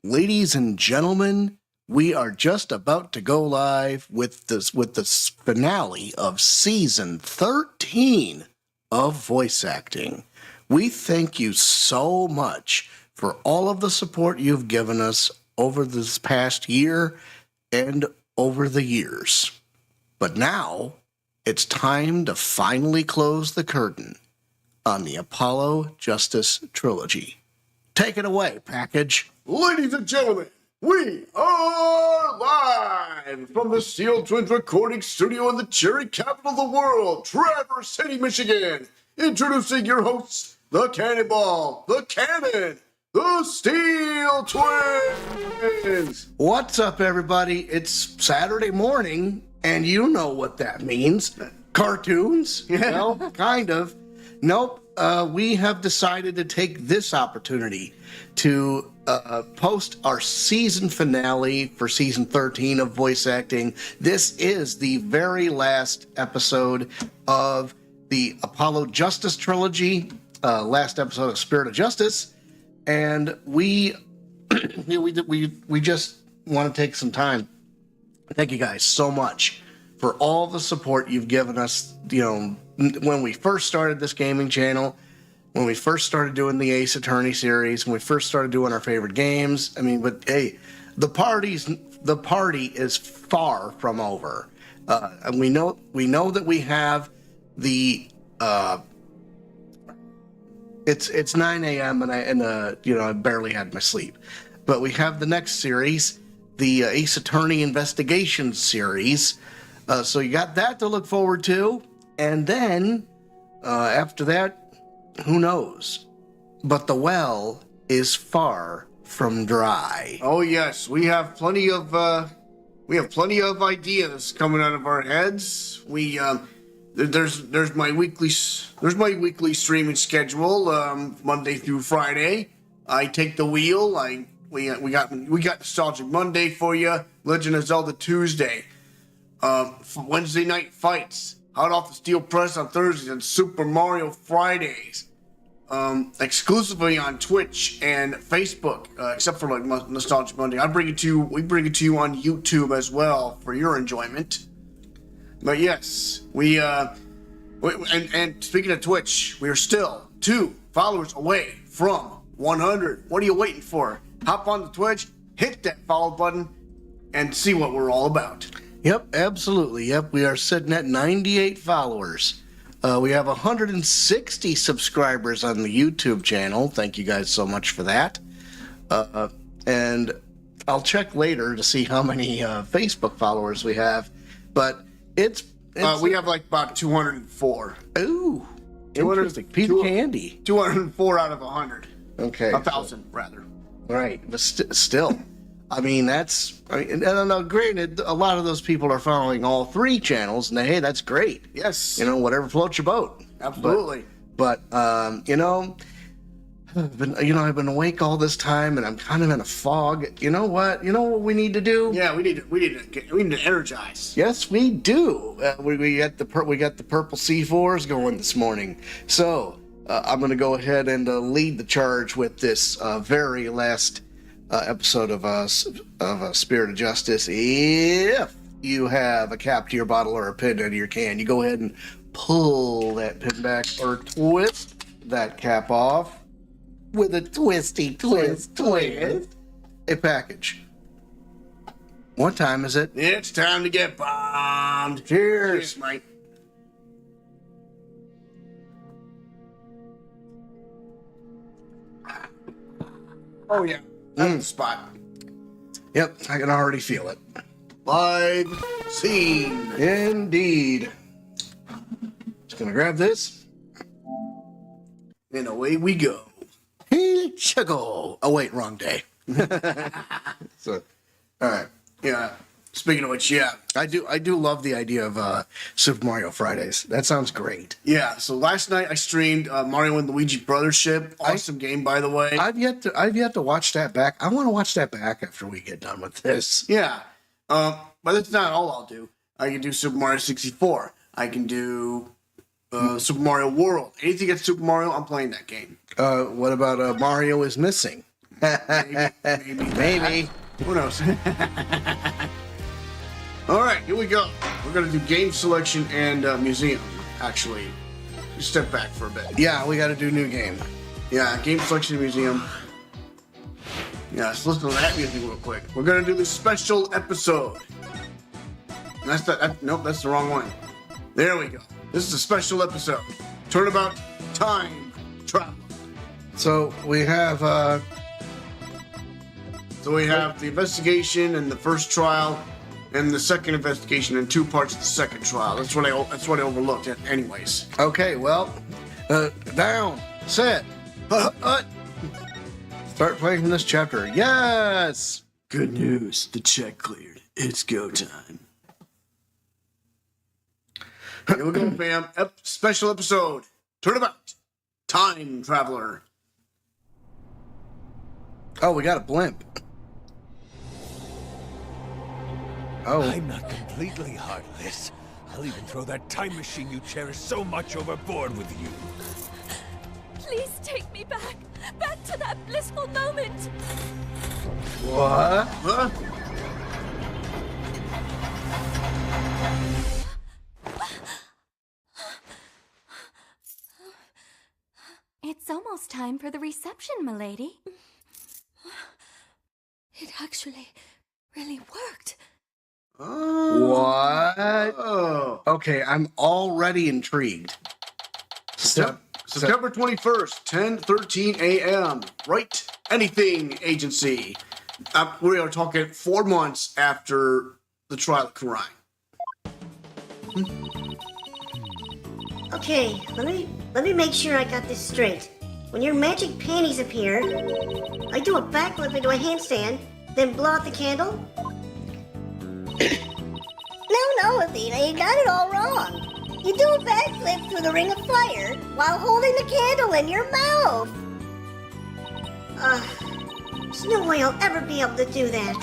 Ladies and gentlemen, we are just about to go live with the finale of season 13 of voice acting. We thank you so much for all of the support you've given us over this past year and over the years. But now it's time to finally close the curtain on the Apollo Justice trilogy. Take it away, package. Ladies and gentlemen, we are live from the Steel Twins recording studio in the cherry capital of the world, Traverse City, Michigan. Introducing your hosts, the Cannonball, the Cannon, the Steel Twins. What's up, everybody? It's Saturday morning, and you know what that means. Cartoons? Well, kind of. Nope. We have decided to take this opportunity to post our season finale for season 13 of voice acting. This is the very last episode of the Apollo Justice trilogy, last episode of Spirit of Justice, and we just want to take some time. Thank you guys so much for all the support you've given us. You know, when we first started this gaming channel, when we first started doing the Ace Attorney series, when we first started doing our favorite games, I mean, but hey, the party is far from over. And we know that we have the it's 9 a.m. and I barely had my sleep, but we have the next series, the Ace Attorney Investigation series. So you got that to look forward to, and then after that, who knows? But the well is far from dry. Oh yes, we have plenty of ideas coming out of our heads. There's my weekly streaming schedule, Monday through Friday. I take the wheel. We got Nostalgic Monday for you. Legend of Zelda Tuesday. Wednesday night fights. Hot off the steel press on Thursdays, and Super Mario Fridays. Exclusively on Twitch and Facebook, except for like Nostalgic Monday. We bring it to you on YouTube as well for your enjoyment. But yes, and speaking of Twitch, we are still 2 followers away from 100. What are you waiting for? Hop on the Twitch, hit that follow button, and see what we're all about. Yep, absolutely. Yep, we are sitting at 98 followers. We have 160 subscribers on the YouTube channel. Thank you guys so much for that. And I'll check later to see how many Facebook followers we have. But we have like about 204. Ooh, interesting. Piece of candy. 204 out of 100. Okay. 1,000, rather. Right, but still. I mean, I don't know, granted, a lot of those people are following all 3 channels, and hey, that's great. Yes. Whatever floats your boat. Absolutely. But I've been awake all this time, and I'm kind of in a fog. You know what? You know what we need to do? Yeah, we need to energize. Yes, we do. We got the purple C4s going this morning. So I'm going to go ahead and lead the charge with this very last episode of Spirit of Justice. If you have a cap to your bottle or a pin into your can, you go ahead and pull that pin back or twist that cap off with a twisty twist. A package. What time is it? It's time to get bombed. Cheers, Mike. Oh yeah. That's the spot. Yep, I can already feel it. Live scene. Indeed. Just gonna grab this. And away we go. Go. Oh wait, wrong day. So, all right. Yeah. Speaking of which, yeah. I do love the idea of Super Mario Fridays. That sounds great. Yeah, so last night I streamed Mario and Luigi Brothership. Awesome game, by the way. I've yet to watch that back. I want to watch that back after we get done with this. Yeah. But that's not all I'll do. I can do Super Mario 64. I can do Super Mario World. Anything that's Super Mario, I'm playing that game. What about Mario is Missing? Maybe. Who knows? All right, here we go. We're gonna do game selection and museum. Actually, step back for a bit. Yeah, we got to do new game. Yeah, game selection and museum. Yeah, let's listen to that music real quick. We're gonna do the special episode. Nope, that's the wrong one. There we go. This is a special episode. Turnabout time travel. So we have the investigation and the first trial, and the second investigation and 2 parts of the second trial. That's what I overlooked. Anyways. okay. Well, down, set, start playing from this chapter. Yes. Good news. The check cleared. It's go time. Here we go, fam. Special episode. Turnabout. Time Traveler. Oh, we got a blimp. Oh. I'm not completely heartless. I'll even throw that time machine you cherish so much overboard with you. Please take me back to that blissful moment. What? Huh? It's almost time for the reception, milady. It actually really worked. What? Oh. Okay, I'm already intrigued. September 21st, 10:13 a.m. Wright Anything Agency. We are talking 4 months after the trial of Khura'in. Okay, let me make sure I got this straight. When your magic panties appear, I do a backflip into a handstand, then blow out the candle? No, Athena, you got it all wrong. You do a backflip through the ring of fire while holding the candle in your mouth. There's no way I'll ever be able to do that.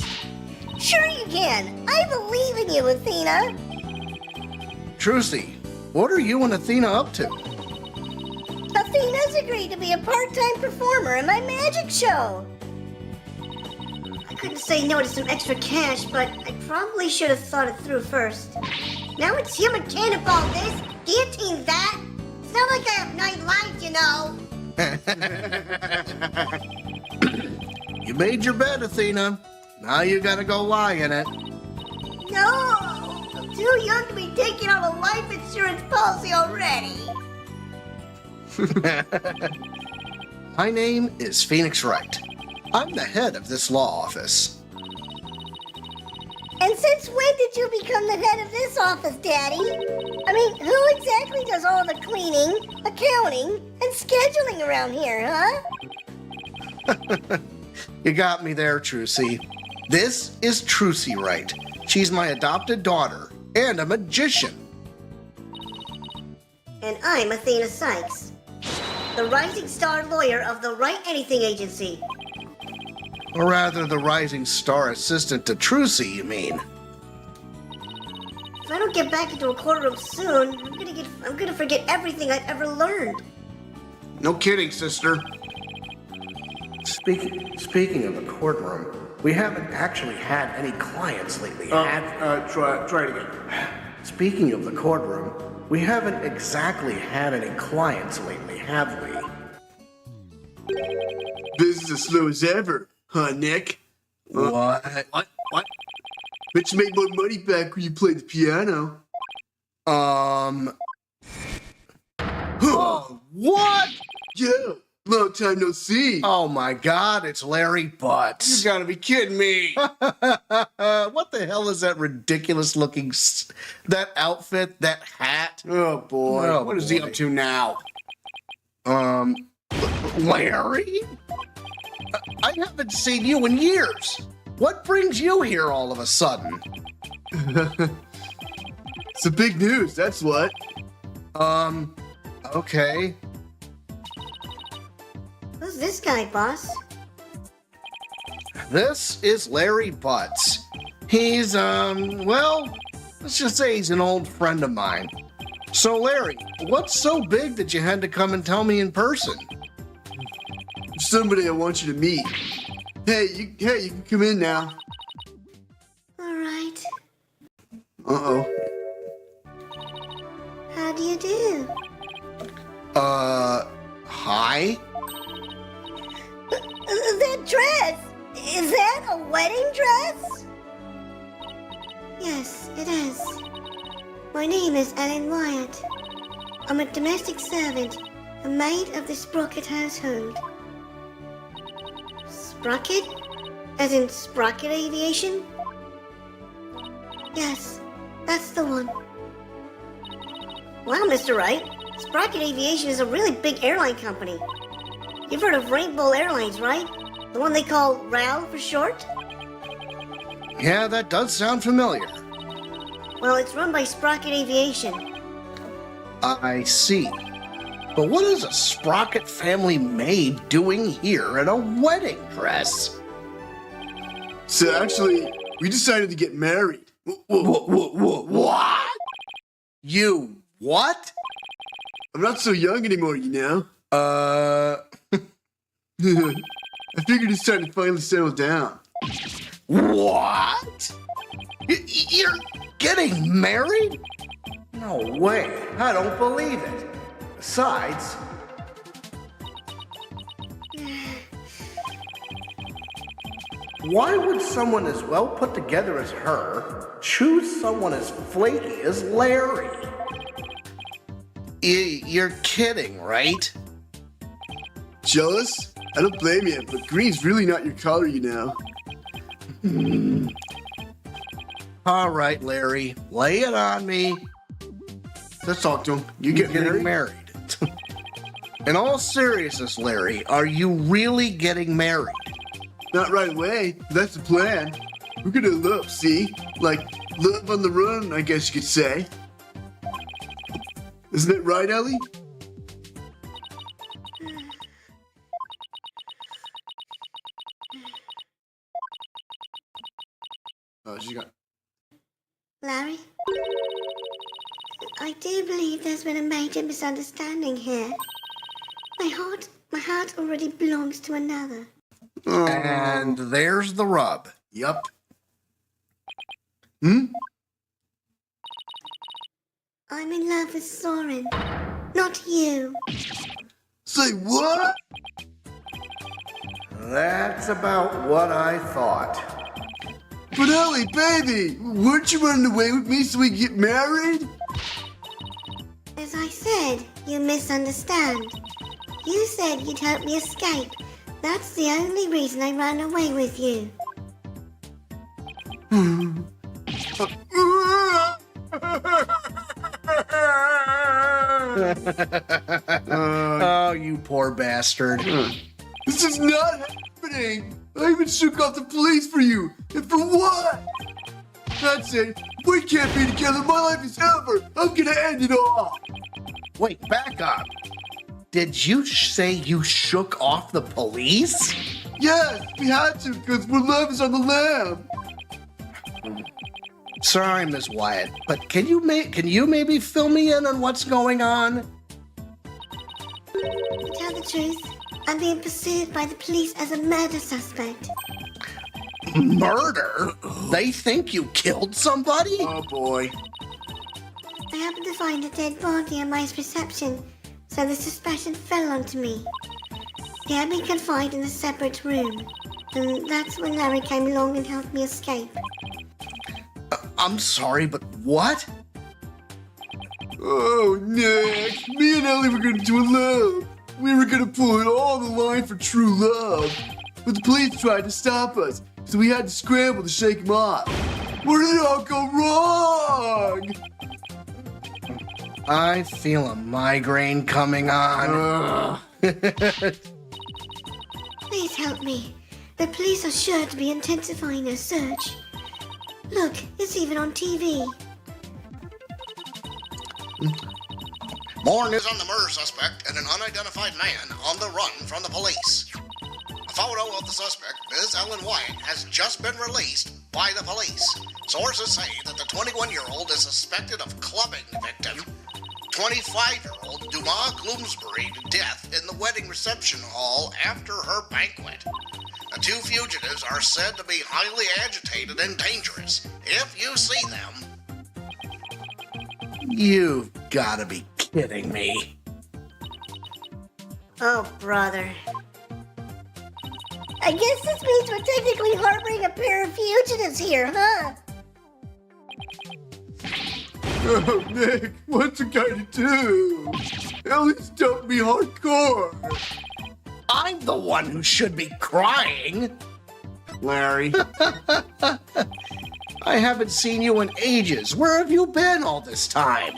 Sure you can. I believe in you, Athena. Trucy, what are you and Athena up to? Athena's agreed to be a part-time performer in my magic show. I couldn't say no to some extra cash, but I probably should have thought it through first. Now it's human cannonball this, guillotine that. It's not like I have 9 lives, you know. You made your bed, Athena. Now you gotta go lie in it. No, I'm too young to be taking out a life insurance policy already. My name is Phoenix Wright. I'm the head of this law office. And since when did you become the head of this office, Daddy? I mean, who exactly does all the cleaning, accounting, and scheduling around here, huh? You got me there, Trucy. This is Trucy Wright. She's my adopted daughter and a magician. And I'm Athena Sykes, the rising star lawyer of the Wright Anything Agency. Or rather, the rising star assistant to Trucy, you mean? If I don't get back into a courtroom soon, I'm gonna forget everything I've ever learned. No kidding, sister. Speaking of the courtroom, we haven't actually had any clients lately, have we? Try it again. Speaking of the courtroom, we haven't exactly had any clients lately, have we? Business as slow as ever, huh, Nick? What? What? Bet you made more money back when you played the piano. What? Yeah, long time no see. Oh my God, it's Larry Butts. You gotta be kidding me. What the hell is that ridiculous looking, that outfit, that hat? Oh boy, Oh, what is he boy. up to now? Larry? I haven't seen you in years. What brings you here all of a sudden? It's the big news, that's what. Okay. Who's this guy, boss? This is Larry Butts. He's, well, let's just say he's an old friend of mine. So, Larry, what's so big that you had to come and tell me in person? Somebody I want you to meet. Hey, you can come in now. All right. Uh-oh. How do you do? Hi? That dress! Is that a wedding dress? Yes, it is. My name is Ellen Wyatt. I'm a domestic servant, a maid of the Sprocket household. Sprocket? As in Sprocket Aviation? Yes, that's the one. Wow, Mr. Wright. Sprocket Aviation is a really big airline company. You've heard of Rainbow Airlines, right? The one they call RAL for short? Yeah, that does sound familiar. Well, it's run by Sprocket Aviation. I see. But what is a Sprocket family maid doing here in a wedding dress? So actually, we decided to get married. What? You what? I'm not so young anymore, you know. I figured it's time to finally settle down. What? You're getting married? No way. I don't believe it. Besides, why would someone as well put together as her choose someone as flaky as Larry? You're kidding, right? Jealous? I don't blame you, but green's really not your color, you know. All right, Larry, lay it on me. Let's talk to him. You You're get getting married? married. In all seriousness, Larry, are you really getting married? Not right away. But that's the plan. We're gonna love, see? Like, love on the run, I guess you could say. Isn't it right, Ellie? Oh, she got... Larry? I do believe there's been a major misunderstanding here. My heart already belongs to another. Oh. And there's the rub. Yup. Hmm? I'm in love with Soren, not you. Say what? That's about what I thought. But Ellie, baby, weren't you running away with me so we could get married? As I said, you misunderstand. You said you'd help me escape. That's the only reason I ran away with you. Oh, you poor bastard. This is not happening. I even shook off the police for you. And for what? That's it. We can't be together. My life is over. I'm gonna end it all. Wait, back up. Did you say you shook off the police? Yes, we had to because our love is on the lamb. Sorry, Miss Wyatt, but can you maybe fill me in on what's going on? To tell the truth, I'm being pursued by the police as a murder suspect. Murder? They think you killed somebody? Oh boy. I happened to find a dead body at my reception, so the suspicion fell onto me. He had me confined in a separate room, and that's when Larry came along and helped me escape. I'm sorry, but what? Oh, Nick. Me and Ellie were gonna do a love. We were gonna pull it all on the line for true love. But the police tried to stop us, so we had to scramble to shake them off. Where did it all go wrong? I feel a migraine coming on. Please help me. The police are sure to be intensifying their search. Look, it's even on TV. More news on the murder suspect and an unidentified man on the run from the police. A photo of the suspect, Ms. Ellen Wyatt, has just been released by the police. Sources say that the 21-year-old is suspected of clubbing the victim, 25-year-old Dumas Gloomsbury, to death in the wedding reception hall after her banquet. The two fugitives are said to be highly agitated and dangerous. If you see them, You've gotta be kidding me. Oh, brother. I guess this means we're technically harboring a pair of fugitives here, huh? Oh, Nick, what's a guy to do? At least don't be hardcore. I'm the one who should be crying. Larry. I haven't seen you in ages. Where have you been all this time?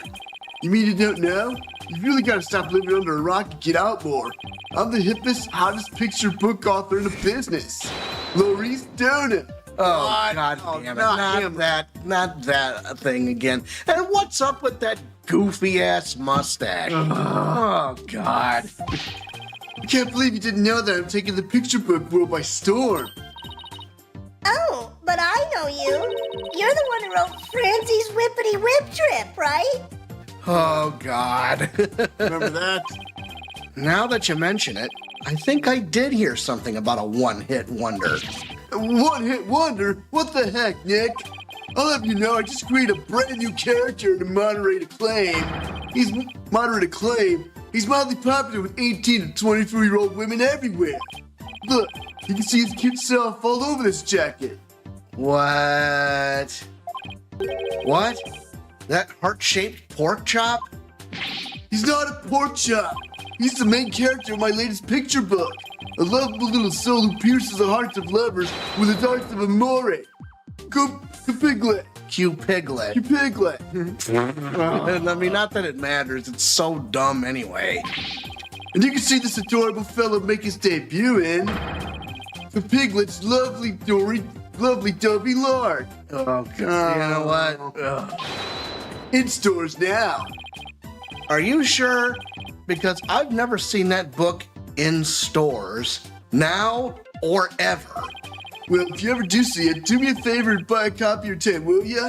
You mean you don't know? You really gotta stop living under a rock and get out more. I'm the hippest, hottest picture book author in the business. Maurice Donut. Oh, What? God Oh, damn it. not him. Not that thing again. And what's up with that goofy-ass mustache? Oh, God. I can't believe you didn't know that I'm taking the picture book world by storm. Oh, but I know you. You're the one who wrote Francie's Whippity Whip Trip, right? Oh, God. Remember that? Now that you mention it, I think I did hear something about a one-hit wonder. A one-hit wonder? What the heck, Nick? I'll have you know I just created a brand new character to moderate acclaim. He's mildly popular with 18 to 24-year-old women everywhere. Look, you can see his cute self all over this jacket. What? What? That heart-shaped pork chop? He's not a pork chop. He's the main character of my latest picture book. A lovable little soul who pierces the hearts of lovers with the darts of amore. Piglet. Q-Piglet. Piglet. I mean, not that it matters. It's so dumb anyway. And you can see this adorable fellow make his debut in the Piglet's lovely Dobby Lark. Oh, God. You know what? Ugh. In stores now. Are you sure? Because I've never seen that book in stores, now or ever. Well, if you ever do see it, do me a favor and buy a copy or 10, will ya?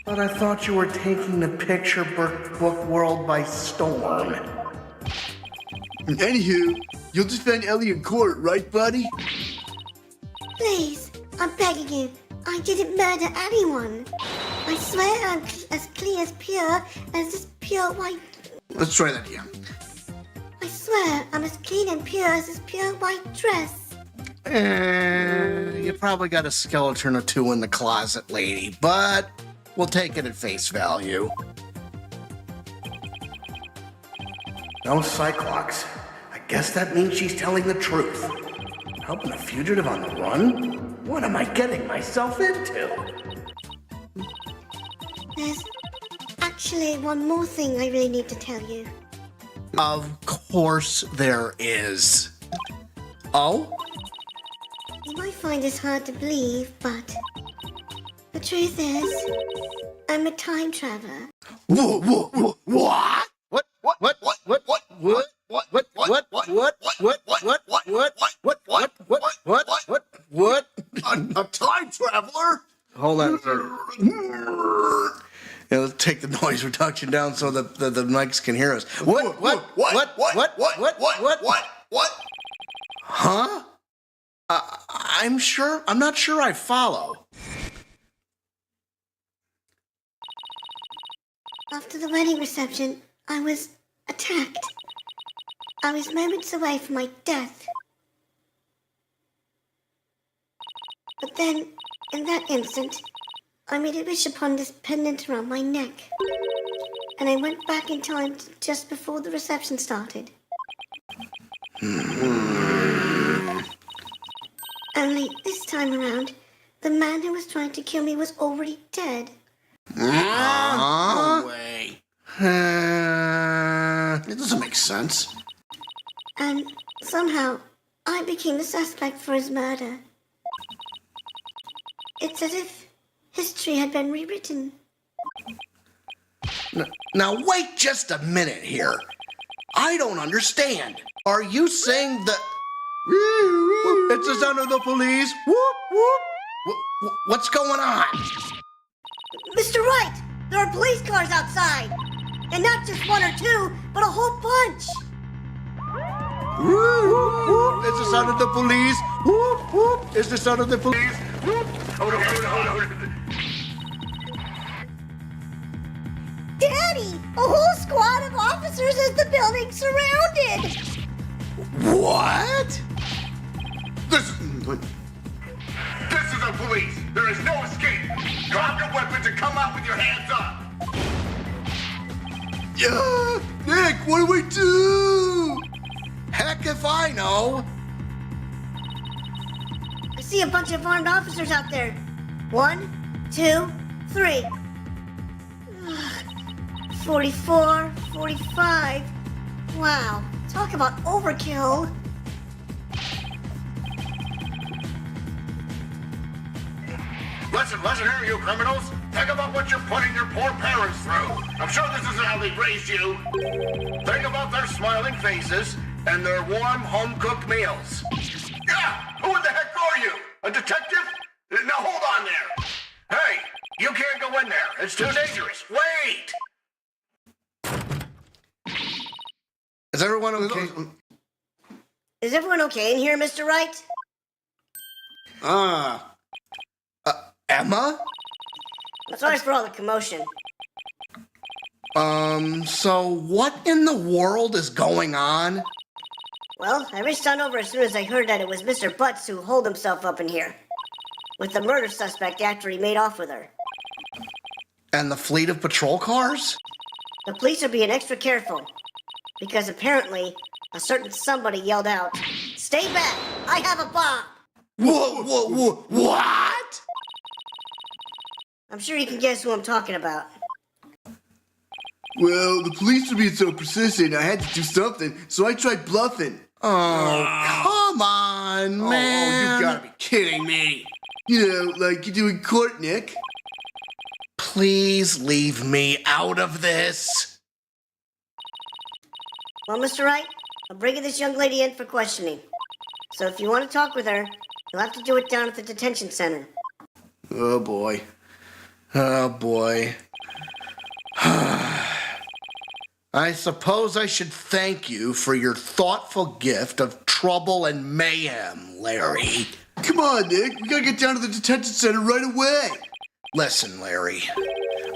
But I thought you were taking the picture book world by storm. Anywho, you'll defend Ellie in court, right, buddy? Please, I'm begging you. I didn't murder anyone. I swear I'm as clean as pure as this pure white. Let's try that again. I swear I'm as clean and pure as this pure white dress. You probably got a skeleton or two in the closet, lady, but we'll take it at face value. No Cyclops. I guess that means she's telling the truth. Helping a fugitive on the run? What am I getting myself into? There's actually one more thing I really need to tell you. Of course there is. Oh? You might find this hard to believe, but the truth is, I'm a time traveler. What? What? What? A time traveler? Hold on, sir. Yeah, let's take the noise reduction down so the mics can hear us. What? Huh? I'm not sure I follow. After the wedding reception, I was attacked. I was moments away from my death. But then, in that instant, I made a wish upon this pendant around my neck. And I went back in time to just before the reception started. Only this time around, the man who was trying to kill me was already dead. No way. It doesn't make sense. And somehow, I became the suspect for his murder. It's as if history had been rewritten. Now wait just a minute here. I don't understand. Are you saying that... It's the sound of the police. Whoop, whoop. What's going on? Mr. Wright, there are police cars outside. And not just one or two, but a whole bunch. Whoop, whoop. It's the sound of the police. Whoop, whoop. It's the sound of the police. Whoop. Hold on. Daddy, a whole squad of officers has the building surrounded. What? This is the police. There is no escape. Drop your weapons and come out with your hands up. Yeah, Nick, what do we do? Heck if I know. I see a bunch of armed officers out there. 1, 2, 3. 44, 45. Wow, talk about overkill. Listen here, you criminals. Think about what you're putting your poor parents through. I'm sure this isn't how they raised you. Think about their smiling faces and their warm, home-cooked meals. Yeah, who in the heck are you? A detective? Now hold on there. Hey, you can't go in there. It's too dangerous. Wait! Is everyone okay? Is everyone okay in here, Mr. Wright? Emma? Sorry for all the commotion. So what in the world is going on? Well, I reached on over as soon as I heard that it was Mr. Butts who holed himself up in here. With the murder suspect after he made off with her. And the fleet of patrol cars? The police are being extra careful. Because apparently, a certain somebody yelled out, "Stay back! I have a bomb!" What? I'm sure you can guess who I'm talking about. Well, the police were being so persistent, I had to do something, so I tried bluffing. Oh, come on, man. Oh, you gotta be kidding me. You know, like you do in court, Nick. Please leave me out of this. Well, Mr. Wright, I'm bringing this young lady in for questioning. So if you want to talk with her, you'll have to do it down at the detention center. Oh, boy. Oh, boy. I suppose I should thank you for your thoughtful gift of trouble and mayhem, Larry. Come on, Nick. We gotta get down to the detention center right away. Listen, Larry.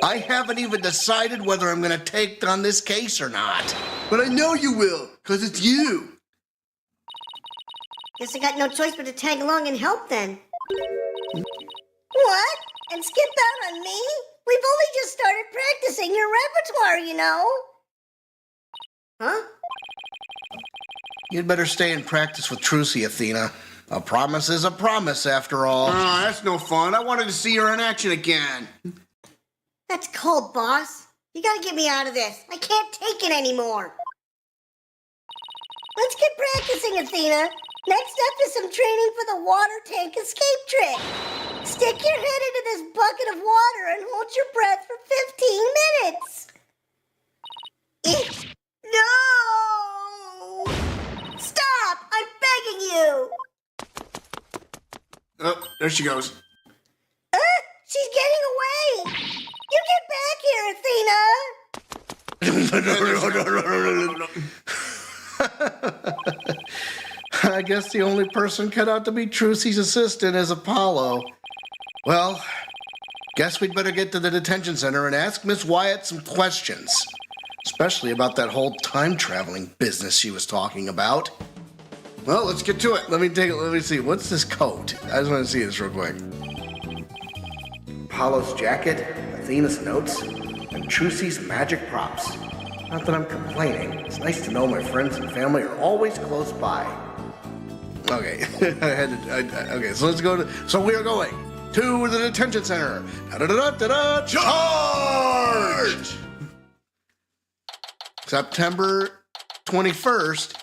I haven't even decided whether I'm going to take on this case or not. But I know you will, because it's you. Guess I got no choice but to tag along and help then. What? And skip out on me? We've only just started practicing your repertoire, you know. Huh? You'd better stay and practice with Trucy, Athena. A promise is a promise, after all. Oh, that's no fun. I wanted to see her in action again. That's cold, boss. You gotta get me out of this. I can't take it anymore. Let's get practicing, Athena. Next up is some training for the water tank escape trick. Stick your head into this bucket of water and hold your breath for 15 minutes. No! Stop! I'm begging you! Oh, there she goes. She's getting away! You get back here, Athena! I guess the only person cut out to be Trucy's assistant is Apollo. Well, guess we'd better get to the detention center and ask Miss Wyatt some questions. Especially about that whole time-traveling business she was talking about. Well, let's get to it. Let me see. What's this coat? I just want to see this real quick. Apollo's jacket, Athena's notes, and Trucy's magic props. Not that I'm complaining. It's nice to know my friends and family are always close by. Okay, okay. So let's go to. So we are going to the detention center. Da-da-da-da-da-da! Charge! September 21st,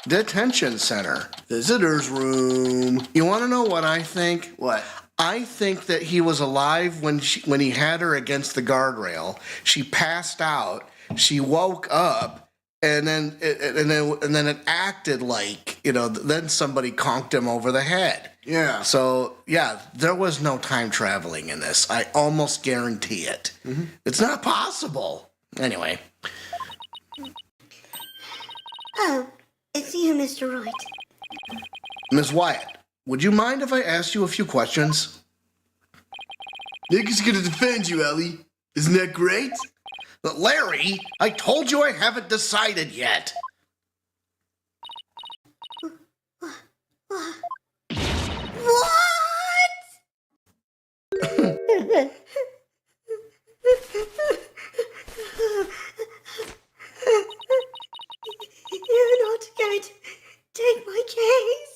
detention center. Visitor's room. You want to know what I think? What? I think that he was alive when he had her against the guardrail. She passed out. She woke up, and then it acted like, you know. Then somebody conked him over the head. Yeah. So yeah, there was no time traveling in this. I almost guarantee it. Mm-hmm. It's not possible. Anyway. Oh, It's you, Mr. Wright. Miss Wyatt, would you mind if I asked you a few questions? Nick is gonna defend you, Ellie. Isn't that great? Larry, I told you I haven't decided yet. What? You're not going to take my case.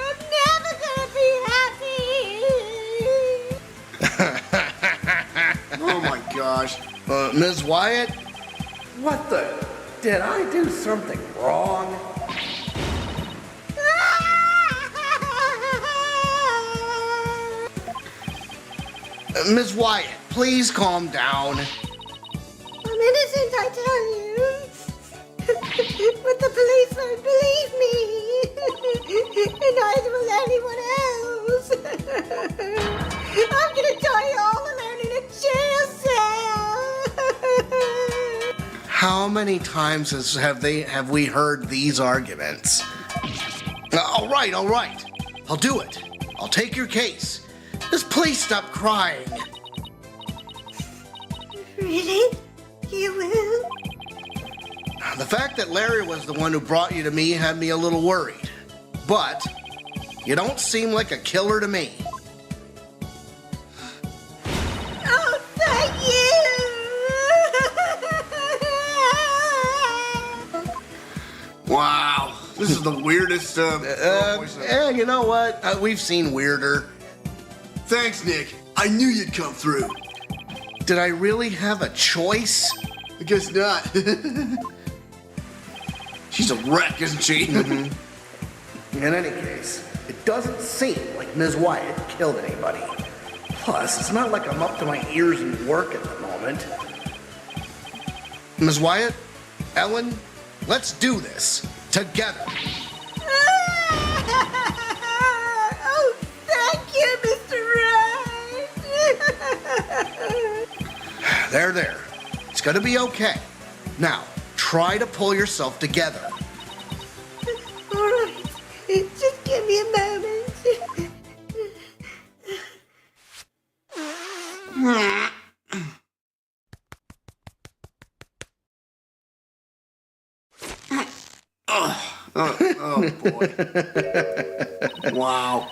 I'm never gonna be happy. Oh my gosh. Ms. Wyatt? What the? Did I do something wrong? Ms. Wyatt, please calm down. I'm innocent, I tell you. But the police won't believe me. And neither will anyone else. I'm gonna die all alone in a jail cell. How many times have we heard these arguments? All right. I'll do it. I'll take your case. Just please stop crying. Really? You will? The fact that Larry was the one who brought you to me had me a little worried. But you don't seem like a killer to me. Oh, thank you! Wow. This is the weirdest. You know what? We've seen weirder. Thanks, Nick. I knew you'd come through. Did I really have a choice? I guess not. She's a wreck, isn't she? In any case, it doesn't seem like Ms. Wyatt killed anybody. Plus, it's not like I'm up to my ears in work at the moment. Ms. Wyatt, Ellen, let's do this together. Oh, thank you, Mr. Wright. There. It's gonna be okay. Now, try to pull yourself together. All right, just give me a moment. Oh boy. Wow.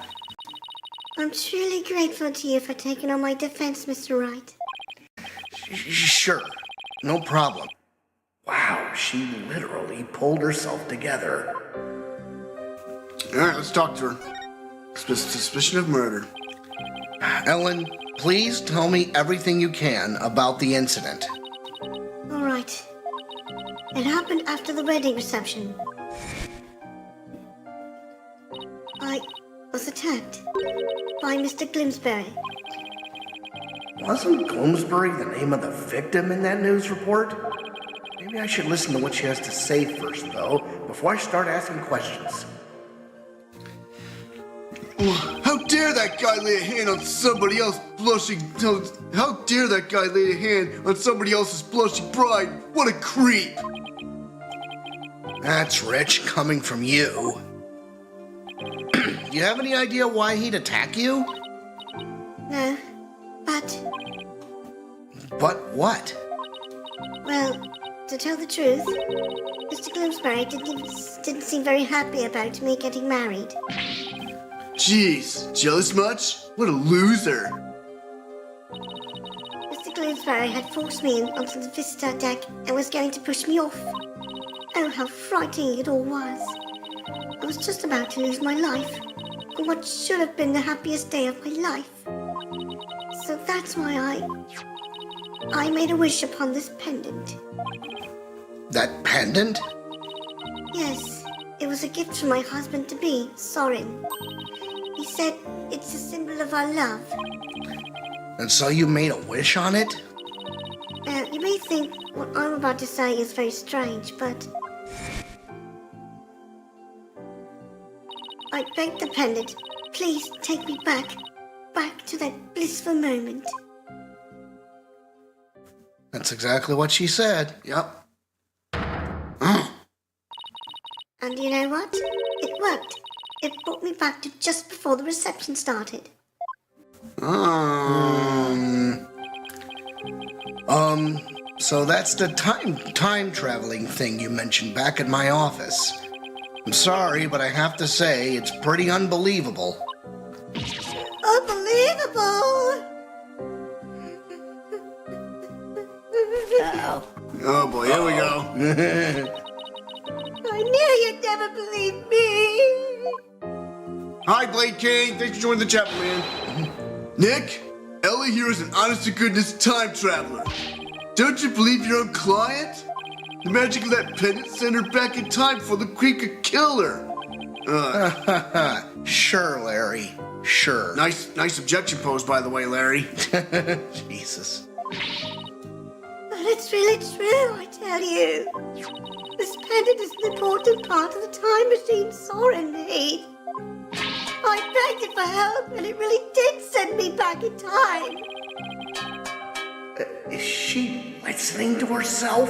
I'm truly grateful to you for taking on my defense, Mr. Wright. Sure, no problem. Wow, she literally pulled herself together. All right, let's talk to her. Suspicion of murder. Ellen, please tell me everything you can about the incident. All right. It happened after the wedding reception. I was attacked by Mr. Glimsbury. Wasn't Bloomsbury the name of the victim in that news report? Maybe I should listen to what she has to say first, though, before I start asking questions. How dare that guy lay a hand on somebody else blushing? How dare that guy lay a hand on somebody else's blushing bride? What a creep! That's rich coming from you. Do you have any idea why he'd attack you? No, but, But what? well, to tell the truth, Mr. Glimsbury didn't seem very happy about me getting married. Jeez, jealous much? What a loser! Mr. Glimsbury had forced me in onto the visitor deck and was going to push me off. Oh, how frightening it all was. I was just about to lose my life, on what should have been the happiest day of my life. So that's why I made a wish upon this pendant. That pendant? Yes, it was a gift from my husband-to-be, Sorin. He said it's a symbol of our love. And so you made a wish on it? You may think what I'm about to say is very strange, but I begged the pendant, please take me back to that blissful moment. That's exactly what she said. Yep. And you know what? It worked. It brought me back to just before the reception started. So that's the time traveling thing you mentioned back at my office. I'm sorry, but I have to say it's pretty unbelievable. Unbelievable! Oh boy, here we go. I knew you'd never believe me. Hi, Blade King. Thanks for joining the chapel, man. Nick, Ellie here is an honest-to-goodness time traveler. Don't you believe your own client? The magic of that pendant sent her back in time before the queen could kill her. Sure, Larry. Sure. Nice objection posed, by the way, Larry. Jesus. But it's really true, I tell you. This pendant is an important part of the time machine Soren made. I begged it for help, and it really did send me back in time. Is she listening to herself?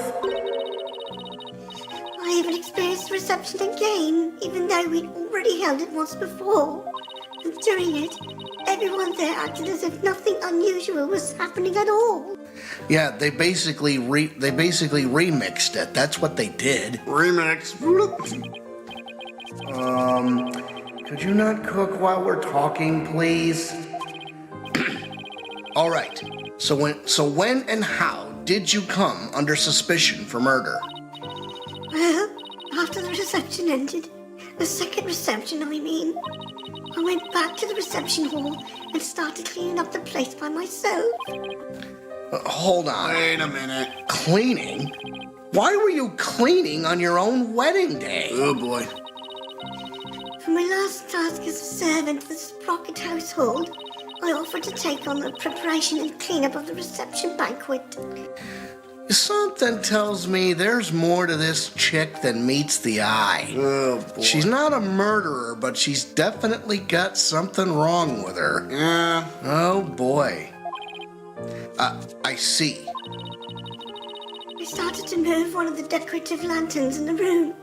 I even experienced the reception again, even though we'd already held it once before. And during it, everyone there acted as if nothing unusual was happening at all. Yeah, they basically remixed it. That's what they did. Remix. Could you not cook while we're talking, please? All right. So when and how did you come under suspicion for murder? Well, after the reception ended, the second reception, I mean, I went back to the reception hall and started cleaning up the place by myself. Hold on. Wait a minute. Cleaning? Why were you cleaning on your own wedding day? Oh boy. For my last task as a servant for the Sprocket household, I offered to take on the preparation and cleanup of the reception banquet. Something tells me there's more to this chick than meets the eye. Oh boy. She's not a murderer, but she's definitely got something wrong with her. Yeah. Oh boy. I see. I started to move one of the decorative lanterns in the room,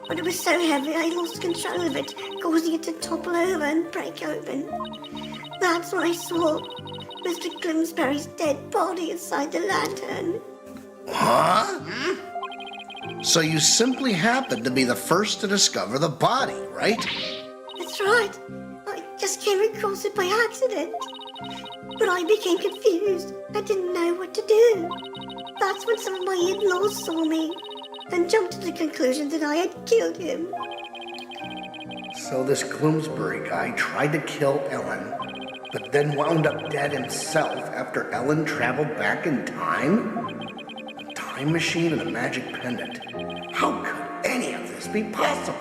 but it was so heavy I lost control of it, causing it to topple over and break open. That's when I saw Mr. Glimsbury's dead body inside the lantern. Huh? So you simply happened to be the first to discover the body, right? That's right. I just came across it by accident. But I became confused. I didn't know what to do. That's when some of my in-laws saw me and jumped to the conclusion that I had killed him. So this Gloomsbury guy tried to kill Ellen, but then wound up dead himself after Ellen traveled back in time? A time machine and a magic pendant. How could any of this be possible?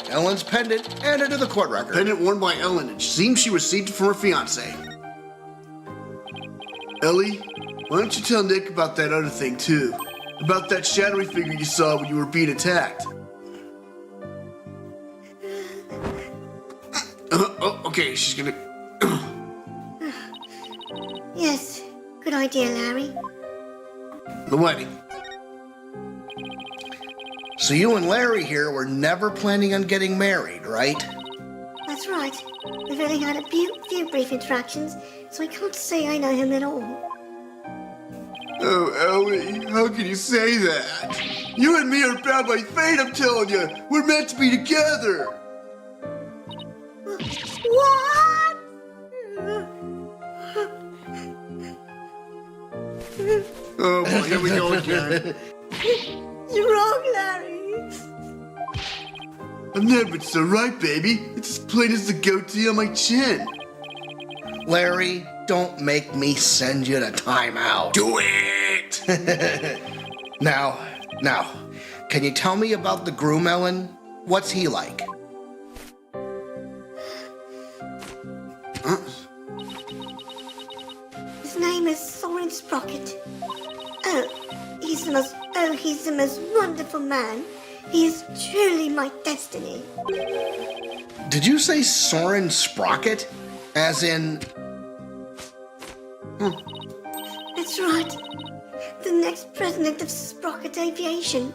Ellen's pendant added to the court record. Pendant worn by Ellen. It seems she received it from her fiancé. Ellie, why don't you tell Nick about that other thing too? About that shadowy figure you saw when you were being attacked. Okay, she's gonna... Yes, good idea, Larry. The wedding. So you and Larry here were never planning on getting married, right? That's right. We've only had a few brief interactions, so I can't say I know him at all. Oh, Ellie, how can you say that? You and me are bound by fate, I'm telling you. We're meant to be together. What? Oh, boy, here we go again. You're wrong, Larry. I've never been so right, baby. It's as plain as the goatee on my chin. Larry, don't make me send you to timeout. Do it! Now, can you tell me about the groom, Ellen? What's he like? His name is Soren Sprocket. He's the most wonderful man. He is truly my destiny. Did you say Soren Sprocket? As in... That's That's right. The next president of Sprocket Aviation.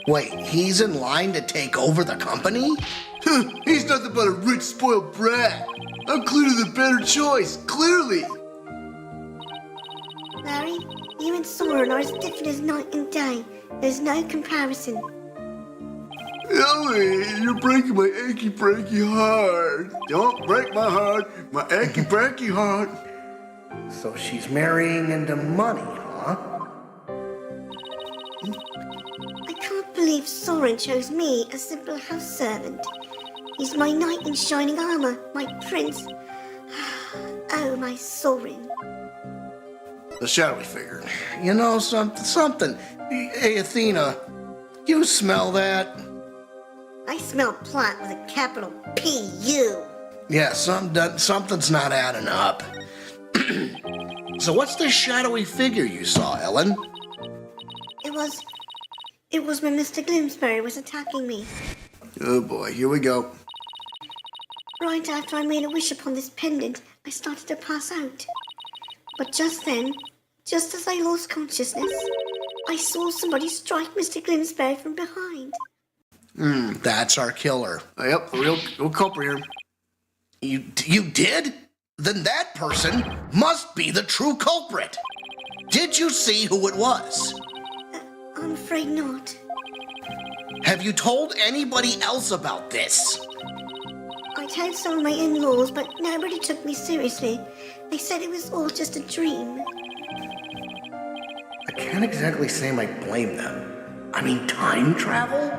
Wait, he's in line to take over the company? He's nothing but a rich, spoiled brat. I'm clearly the better choice, clearly. Larry, you and Soren are as different as night and day. There's no comparison. Ellie, you're breaking my achy-breaky heart. Don't break my heart, my achy-breaky heart. So she's marrying into money, huh? I can't believe Soren chose me, a simple house servant. He's my knight in shining armor, my prince. Oh, my Soren. The shadowy figure. You know something. Hey, Athena, you smell that? I smell plot with a capital P-U. Yeah, something's not adding up. So what's the shadowy figure you saw, Ellen? It was when Mr. Gloomsbury was attacking me. Oh boy, here we go. Right after I made a wish upon this pendant, I started to pass out. But just then, just as I lost consciousness, I saw somebody strike Mr. Gloomsbury from behind. That's our killer. Yep, the real culprit here. You did? Then that person must be the true culprit. Did you see who it was? I'm afraid not. Have you told anybody else about this? I told some of my in-laws, but nobody took me seriously. They said it was all just a dream. I can't exactly say I might blame them. I mean, time travel?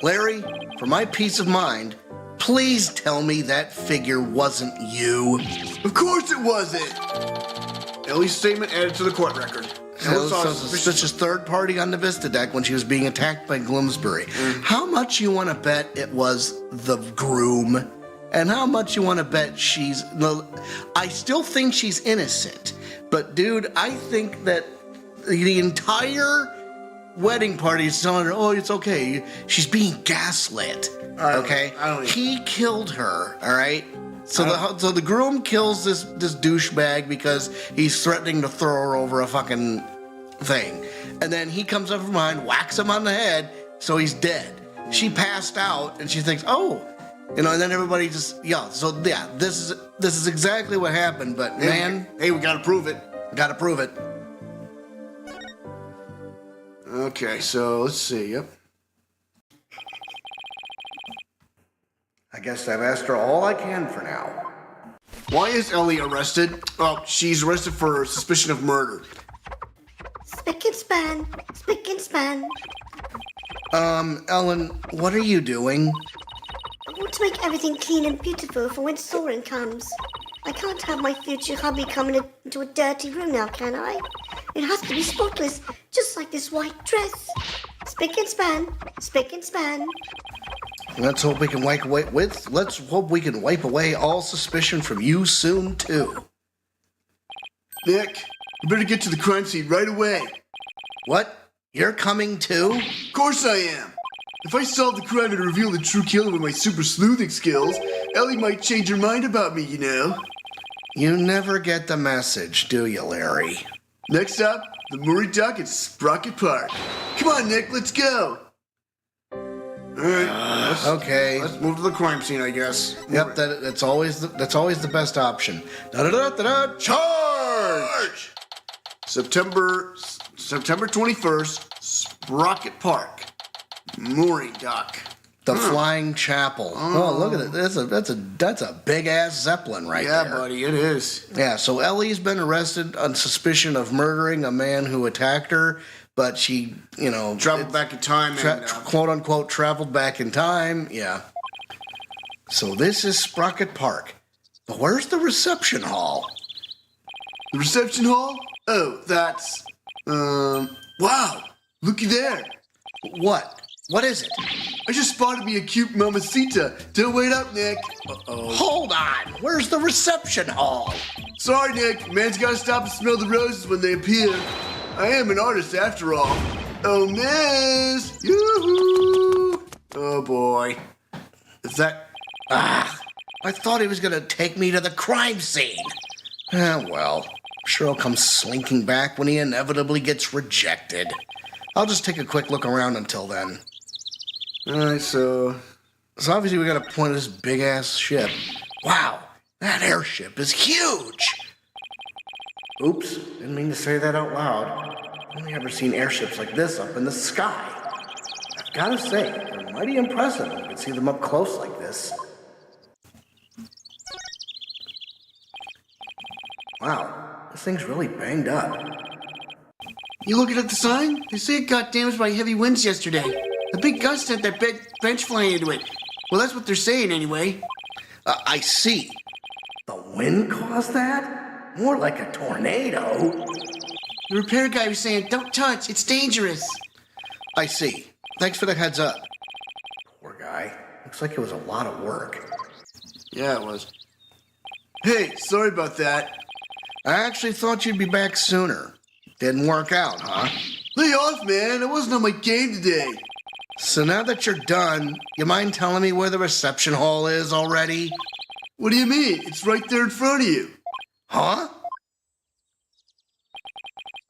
Larry, for my peace of mind, please tell me that figure wasn't you. Of course it wasn't. Ellie's statement added to the court record. So suspicious third party on the Vista deck when she was being attacked by Gloomsbury. How much you want to bet it was the groom? And how much you want to bet she's... No, I still think she's innocent. But dude, I think that the entire wedding party is telling her, oh, it's okay. She's being gaslit. Okay? He killed her, all right? So the groom kills this douchebag because he's threatening to throw her over a fucking thing. And then he comes up from behind, whacks him on the head, so he's dead. She passed out, and she thinks, oh, and then everybody just, this is exactly what happened, but man. Hey, we gotta prove it. Gotta prove it. Okay, so let's see, yep. I guess I've asked her all I can for now. Why is Ellie arrested? Well, she's arrested for suspicion of murder. Spick and span, spick and span. Ellen, what are you doing? I want to make everything clean and beautiful for when Soren comes. I can't have my future hubby coming into a dirty room now, can I? It has to be spotless, just like this white dress. Spick and span, spick and span. Let's hope we can wipe away all suspicion from you soon too. Nick, you better get to the crime scene right away. What? You're coming too? Of course I am. If I solve the crime and reveal the true killer with my super sleuthing skills, Ellie might change her mind about me, you know. You never get the message, do you, Larry? Next up, the Murray Dock at Sprocket Park. Come on, Nick, let's go. Alright, okay. Let's move to the crime scene, I guess. Yep, that's always the best option. Da-da-da-da-da, charge! September 21st, Sprocket Park, Mooring Dock. The Flying Chapel. Oh, look at it. That's a big ass Zeppelin right there. Yeah, buddy, it is. Yeah, so Ellie's been arrested on suspicion of murdering a man who attacked her, but she, traveled back in time and quote unquote traveled back in time. Yeah. So this is Sprocket Park. But where's the reception hall? the reception hall. Oh, that's wow! Looky there. What? What is it? I just spotted me a cute mamacita. Don't wait up, Nick. Hold on. Where's the reception hall? Sorry, Nick. Man's gotta stop and smell the roses when they appear. I am an artist after all. Oh, miss! Yoo-hoo! Oh, boy. Is that... I thought he was gonna take me to the crime scene. Well, I'm sure he'll come slinking back when he inevitably gets rejected. I'll just take a quick look around until then. Alright, so obviously we gotta point at this big-ass ship. Wow, that airship is huge! Oops, didn't mean to say that out loud. I've only ever seen airships like this up in the sky. I've gotta say, they're mighty impressive when you can see them up close like this. Wow, this thing's really banged up. You looking at the sign? They say it got damaged by heavy winds yesterday. A big gust sent that bench flying into it. Well, that's what they're saying anyway. I see. The wind caused that? More like a tornado. The repair guy was saying, don't touch, it's dangerous. I see. Thanks for the heads up. Poor guy. Looks like it was a lot of work. Yeah, it was. Hey, sorry about that. I actually thought you'd be back sooner. Didn't work out, huh? Lay off, man. I wasn't on my game today. So now that you're done, you mind telling me where the reception hall is already? What do you mean? It's right there in front of you. Huh?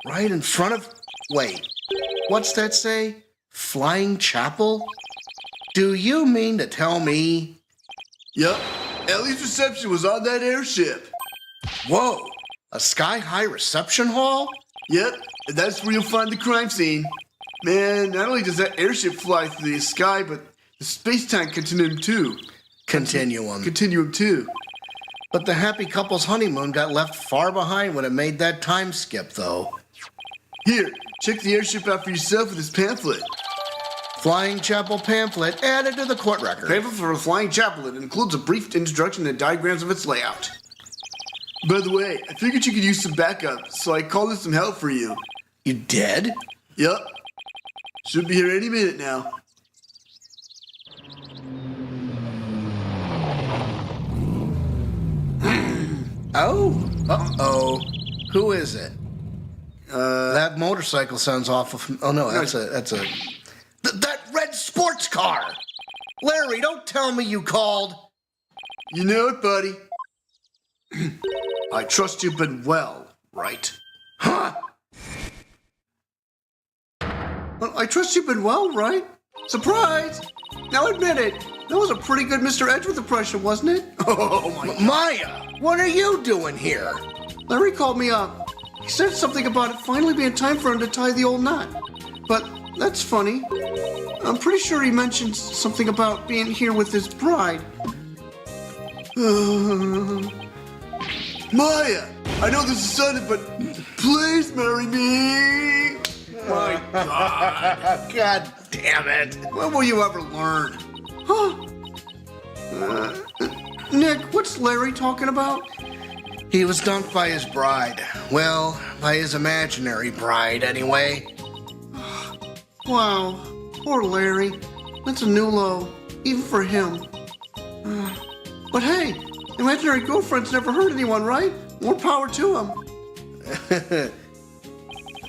Right in front of... Wait, what's that say? Flying Chapel? Do you mean to tell me... Yep. Ellie's reception was on that airship. Whoa, a sky-high reception hall? Yep, and that's where you'll find the crime scene. Man, not only does that airship fly through the sky, but the space-time continuum too. Continuum too. But the happy couple's honeymoon got left far behind when it made that time skip, though. Here, check the airship out for yourself with this pamphlet. Flying Chapel pamphlet added to the court record. Pamphlet for the Flying Chapel. It includes a brief introduction and diagrams of its layout. By the way, I figured you could use some backup, so I called in some help for you. You did? Yup. Should be here any minute now. Oh, uh-oh. Who is it? That motorcycle sounds awful. Oh no, that's a. That red sports car. Larry, don't tell me you called. You know it, buddy. I trust you've been well, right? Huh? Well, I trust you've been well, right? Surprise! Now admit it. That was a pretty good Mr. Edgeworth impression, wasn't it? Oh my God. Maya, what are you doing here? Larry called me up. He said something about it finally being time for him to tie the old knot. But that's funny. I'm pretty sure he mentioned something about being here with his bride. Maya, I know this is sudden, but please marry me. My God. God damn it. When will you ever learn? Huh? Nick, what's Larry talking about? He was dumped by his bride. Well, by his imaginary bride, anyway. Wow, poor Larry. That's a new low, even for him. But hey, imaginary girlfriends never hurt anyone, right? More power to them.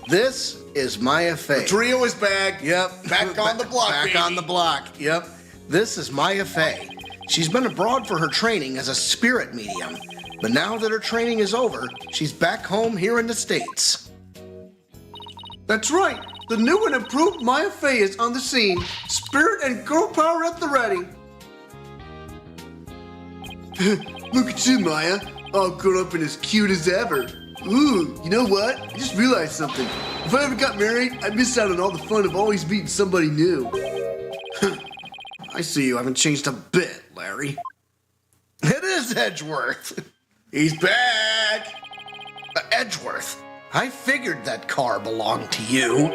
This is Maya Fey. The trio is back. Yep. Back on the block, Back baby. on the block. Yep. This is Maya Fey. She's been abroad for her training as a spirit medium. But now that her training is over, she's back home here in the States. That's right. The new and improved Maya Fey is on the scene. Spirit and girl power at the ready. Look at you, Maya. All grown up and as cute as ever. Ooh, you know what? I just realized something. If I ever got married, I'd miss out on all the fun of always meeting somebody new. I see you haven't changed a bit, Larry. It is Edgeworth. He's back. Edgeworth, I figured that car belonged to you.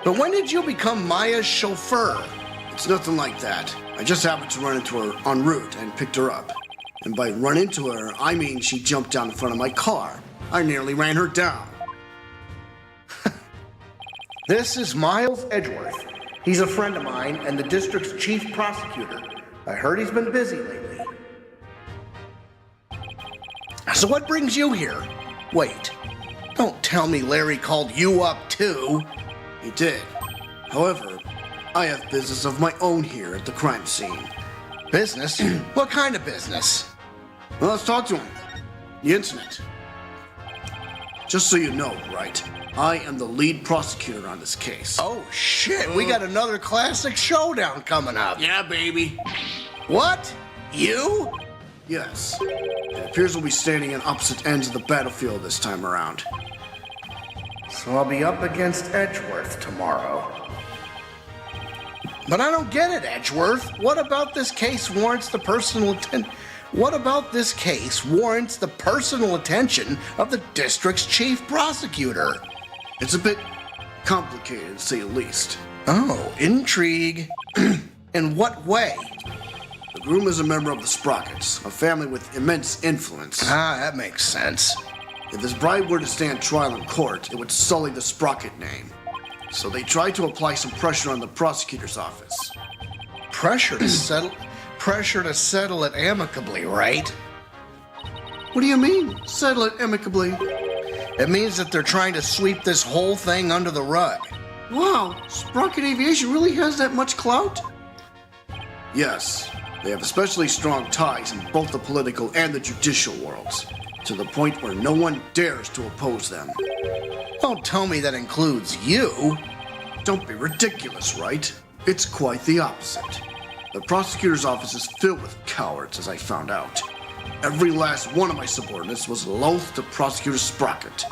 But when did you become Maya's chauffeur? It's nothing like that. I just happened to run into her en route and picked her up. And by run into her, I mean she jumped down in front of my car. I nearly ran her down. This is Miles Edgeworth. He's a friend of mine and the district's chief prosecutor. I heard he's been busy lately. So what brings you here? Wait, don't tell me Larry called you up too. He did. However, I have business of my own here at the crime scene. Business? What kind of business? Well, let's talk to him. The incident. Just so you know, Wright, I am the lead prosecutor on this case. Oh shit, we got another classic showdown coming up. Yeah, baby. What? You? Yes. It appears we'll be standing on opposite ends of the battlefield this time around. So I'll be up against Edgeworth tomorrow. But I don't get it, Edgeworth. What about this case warrants the personal attention of the district's chief prosecutor? It's a bit complicated, to say the least. Oh, intrigue. In what way? The groom is a member of the Sprockets, a family with immense influence. Ah, that makes sense. If his bride were to stand trial in court, it would sully the Sprocket name. So they tried to apply some pressure on the prosecutor's office. Pressure to settle it amicably, right? What do you mean, settle it amicably? It means that they're trying to sweep this whole thing under the rug. Wow, Sprocket Aviation really has that much clout? Yes, they have especially strong ties in both the political and the judicial worlds, to the point where no one dares to oppose them. Don't tell me that includes you. Don't be ridiculous, right? It's quite the opposite. The prosecutor's office is filled with cowards, as I found out. Every last one of my subordinates was loath to prosecute a Sprocket.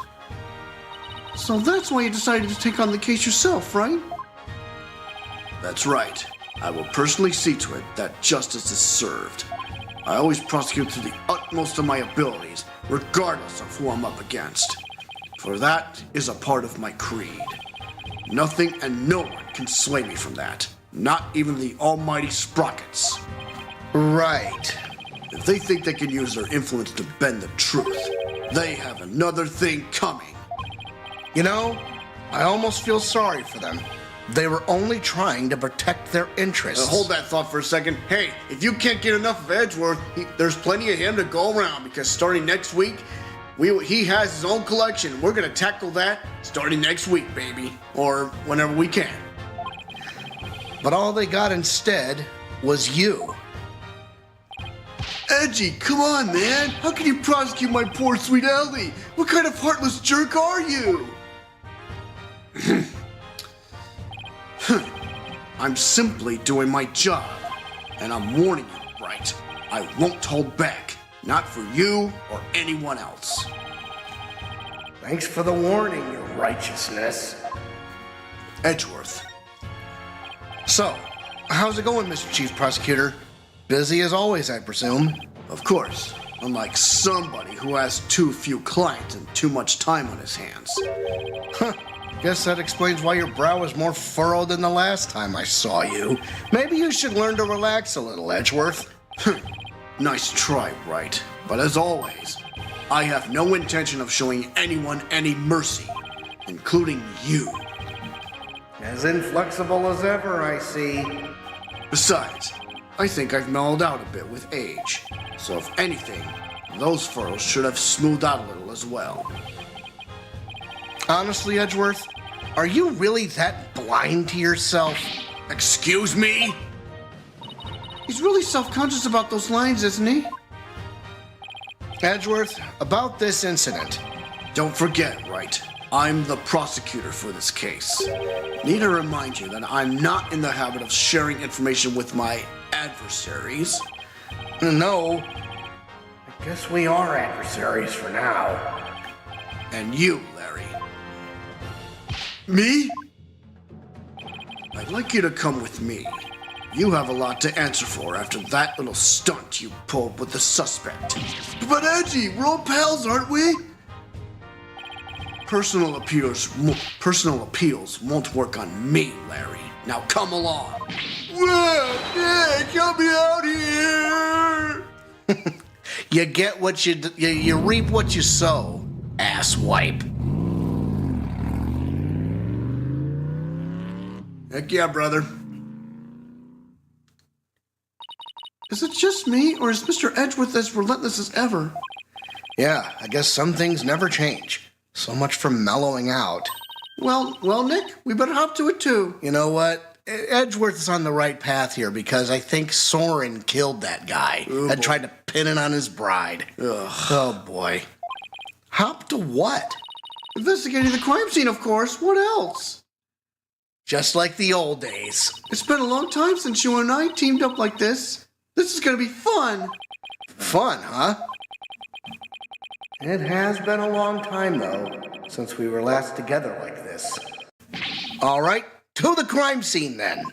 So that's why you decided to take on the case yourself, right? That's right. I will personally see to it that justice is served. I always prosecute to the utmost of my abilities, regardless of who I'm up against. For that is a part of my creed. Nothing and no one can sway me from that. Not even the almighty Sprockets. Right. If they think they can use their influence to bend the truth, they have another thing coming. You know, I almost feel sorry for them. They were only trying to protect their interests. Hold that thought for a second. Hey, if you can't get enough of Edgeworth, there's plenty of him to go around, because starting next week, he has his own collection. We're going to tackle that starting next week, baby. Or whenever we can. But all they got instead was you. Edgy, come on, man. How can you prosecute my poor sweet Ellie? What kind of heartless jerk are you? I'm simply doing my job. And I'm warning you, Wright. I won't hold back. Not for you or anyone else. Thanks for the warning, your righteousness. Edgeworth. So, how's it going, Mr. Chief Prosecutor? Busy as always, I presume. Of course. Unlike somebody who has too few clients and too much time on his hands. Huh. Guess that explains why your brow is more furrowed than the last time I saw you. Maybe you should learn to relax a little, Edgeworth. Nice try, Wright. But as always, I have no intention of showing anyone any mercy, including you. As inflexible as ever, I see. Besides, I think I've mellowed out a bit with age. So if anything, those furrows should have smoothed out a little as well. Honestly, Edgeworth, are you really that blind to yourself? Excuse me? He's really self-conscious about those lines, isn't he? Edgeworth, about this incident. Don't forget, Wright, I'm the prosecutor for this case. Need to remind you that I'm not in the habit of sharing information with my adversaries. No. I guess we are adversaries for now. And you, Larry. Me? I'd like you to come with me. You have a lot to answer for after that little stunt you pulled with the suspect. But Edgy, we're all pals, aren't we? Personal appeals won't work on me, Larry. Now come along. Yeah, get me out here! You get what you reap what you sow, asswipe. Heck yeah, brother. Is it just me, or is Mr. Edgeworth as relentless as ever? Yeah, I guess some things never change. So much for mellowing out. Well, Nick, we better hop to it too. You know what? Edgeworth is on the right path here because I think Soren killed that guy and tried to pin it on his bride. Ugh. Oh boy. Hop to what? Investigating the crime scene, of course. What else? Just like the old days. It's been a long time since you and I teamed up like this. This is gonna be fun. Fun, huh? It has been a long time, though, since we were last together like this. All right, to the crime scene then.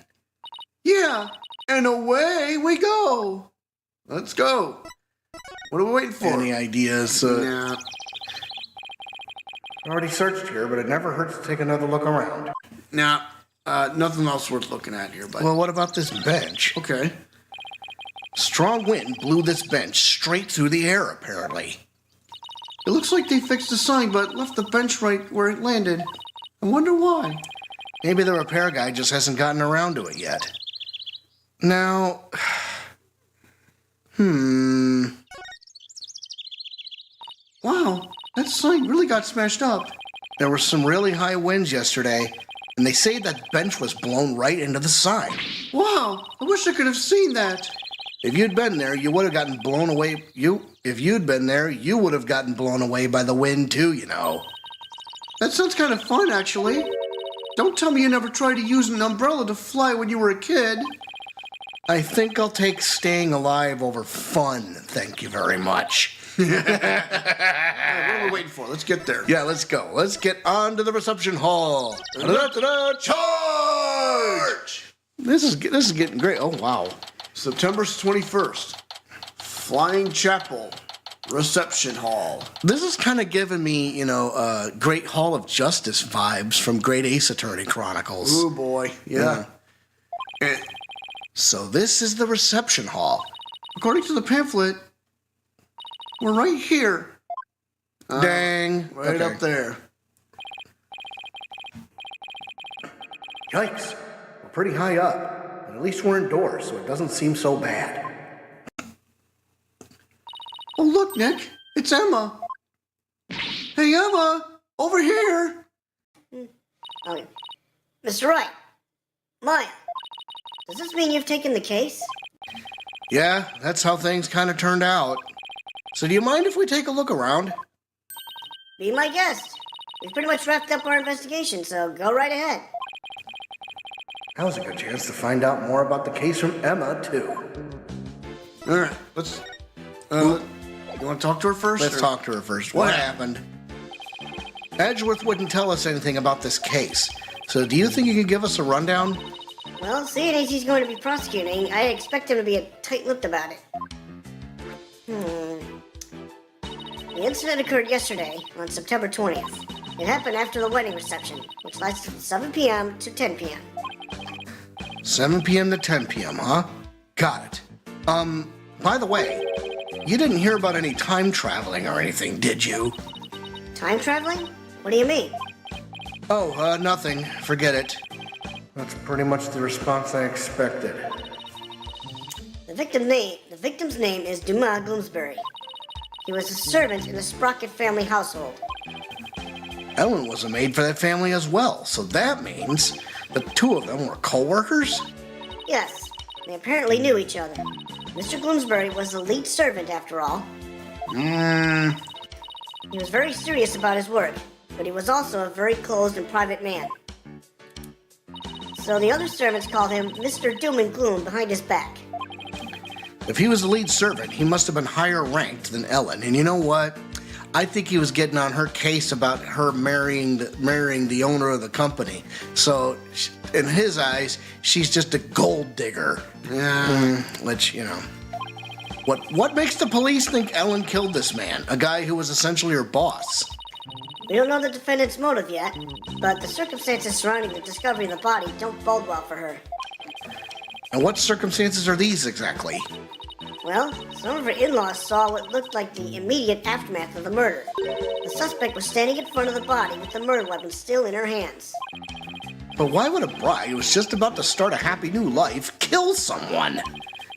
Yeah, and away we go. Let's go. What are we waiting for? Any ideas? Nah. Already searched here, but it never hurts to take another look around. Nah. Nothing else worth looking at here, but... Well, what about this bench? Okay. Strong wind blew this bench straight through the air, apparently. It looks like they fixed the sign, but left the bench right where it landed. I wonder why. Maybe the repair guy just hasn't gotten around to it yet. Now... Wow, that sign really got smashed up. There were some really high winds yesterday, and they say that bench was blown right into the sign. Wow, I wish I could have seen that. If you'd been there, you would have gotten blown away. If you'd been there, you would have gotten blown away by the wind too, you know. That sounds kind of fun, actually. Don't tell me you never tried to use an umbrella to fly when you were a kid. I think I'll take staying alive over fun, thank you very much. All right, what are we waiting for? Let's get there. Yeah, let's go. Let's get on to the reception hall. Charge! This is getting great. Oh, wow. September 21st. Flying Chapel. Reception Hall. This is kind of giving me, Great Hall of Justice vibes from Great Ace Attorney Chronicles. Oh, boy. Yeah. So this is the reception hall. According to the pamphlet, we're right here. Dang. Right up there. Yikes. We're pretty high up. But at least we're indoors, so it doesn't seem so bad. Oh, look, Nick. It's Emma. Hey, Emma. Over here. Oh, Mr. Wright. Maya. Does this mean you've taken the case? Yeah, that's how things kind of turned out. So do you mind if we take a look around? Be my guest. We've pretty much wrapped up our investigation, so go right ahead. Now's a good chance to find out more about the case from Emma, too. All right. Let's... you want to talk to her first? Let's talk to her first. What happened? Edgeworth wouldn't tell us anything about this case. So do you think you could give us a rundown? Well, seeing as he's going to be prosecuting, I expect him to be tight-lipped about it. The incident occurred yesterday, on September 20th. It happened after the wedding reception, which lasted from 7 p.m. to 10 p.m. 7 p.m. to 10 p.m., huh? Got it. By the way, you didn't hear about any time traveling or anything, did you? Time traveling? What do you mean? Oh, nothing. Forget it. That's pretty much the response I expected. The victim's name is Dumas Gloomsbury. He was a servant in the Sprocket family household. Ellen was a maid for that family as well, so that means the two of them were co-workers? Yes, they apparently knew each other. Mr. Gloomsbury was the lead servant after all. He was very serious about his work, but he was also a very closed and private man. So the other servants called him Mr. Doom and Gloom behind his back. If he was the lead servant, he must have been higher ranked than Ellen. And you know what? I think he was getting on her case about her marrying the owner of the company. So, in his eyes, she's just a gold digger. Which, What makes the police think Ellen killed this man? A guy who was essentially her boss? We don't know the defendant's motive yet, but the circumstances surrounding the discovery of the body don't bode well for her. And what circumstances are these exactly? Well, some of her in-laws saw what looked like the immediate aftermath of the murder. The suspect was standing in front of the body with the murder weapon still in her hands. But why would a bride who was just about to start a happy new life kill someone?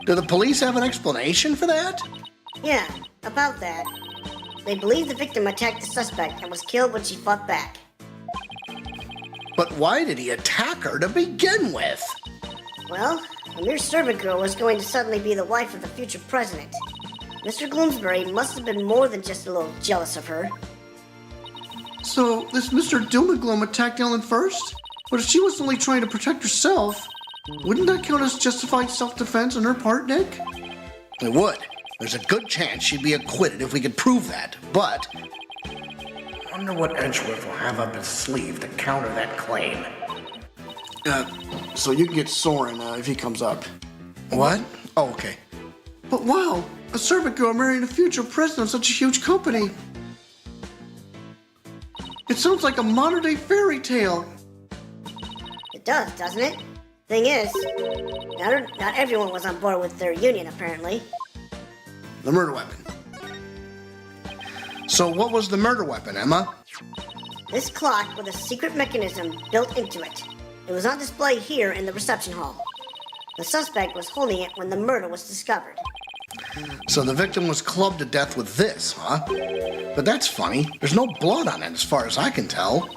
Do the police have an explanation for that? Yeah, about that. They believe the victim attacked the suspect and was killed when she fought back. But why did he attack her to begin with? Well, a mere servant girl was going to suddenly be the wife of the future president. Mr. Gloomsbury must have been more than just a little jealous of her. So this Mr. Doom and Gloom attacked Ellen first? But if she was only trying to protect herself, wouldn't that count as justified self-defense on her part, Nick? It would. There's a good chance she'd be acquitted if we could prove that, but... I wonder what Edgeworth will have up his sleeve to counter that claim. So you can get Soren if he comes up. What? Oh, okay. But wow, a servant girl marrying a future president of such a huge company. It sounds like a modern-day fairy tale. It does, doesn't it? Thing is, not everyone was on board with their union, apparently. The murder weapon. So what was the murder weapon, Emma? This clock with a secret mechanism built into it. It was on display here in the reception hall. The suspect was holding it when the murder was discovered. So the victim was clubbed to death with this, huh? But that's funny. There's no blood on it as far as I can tell.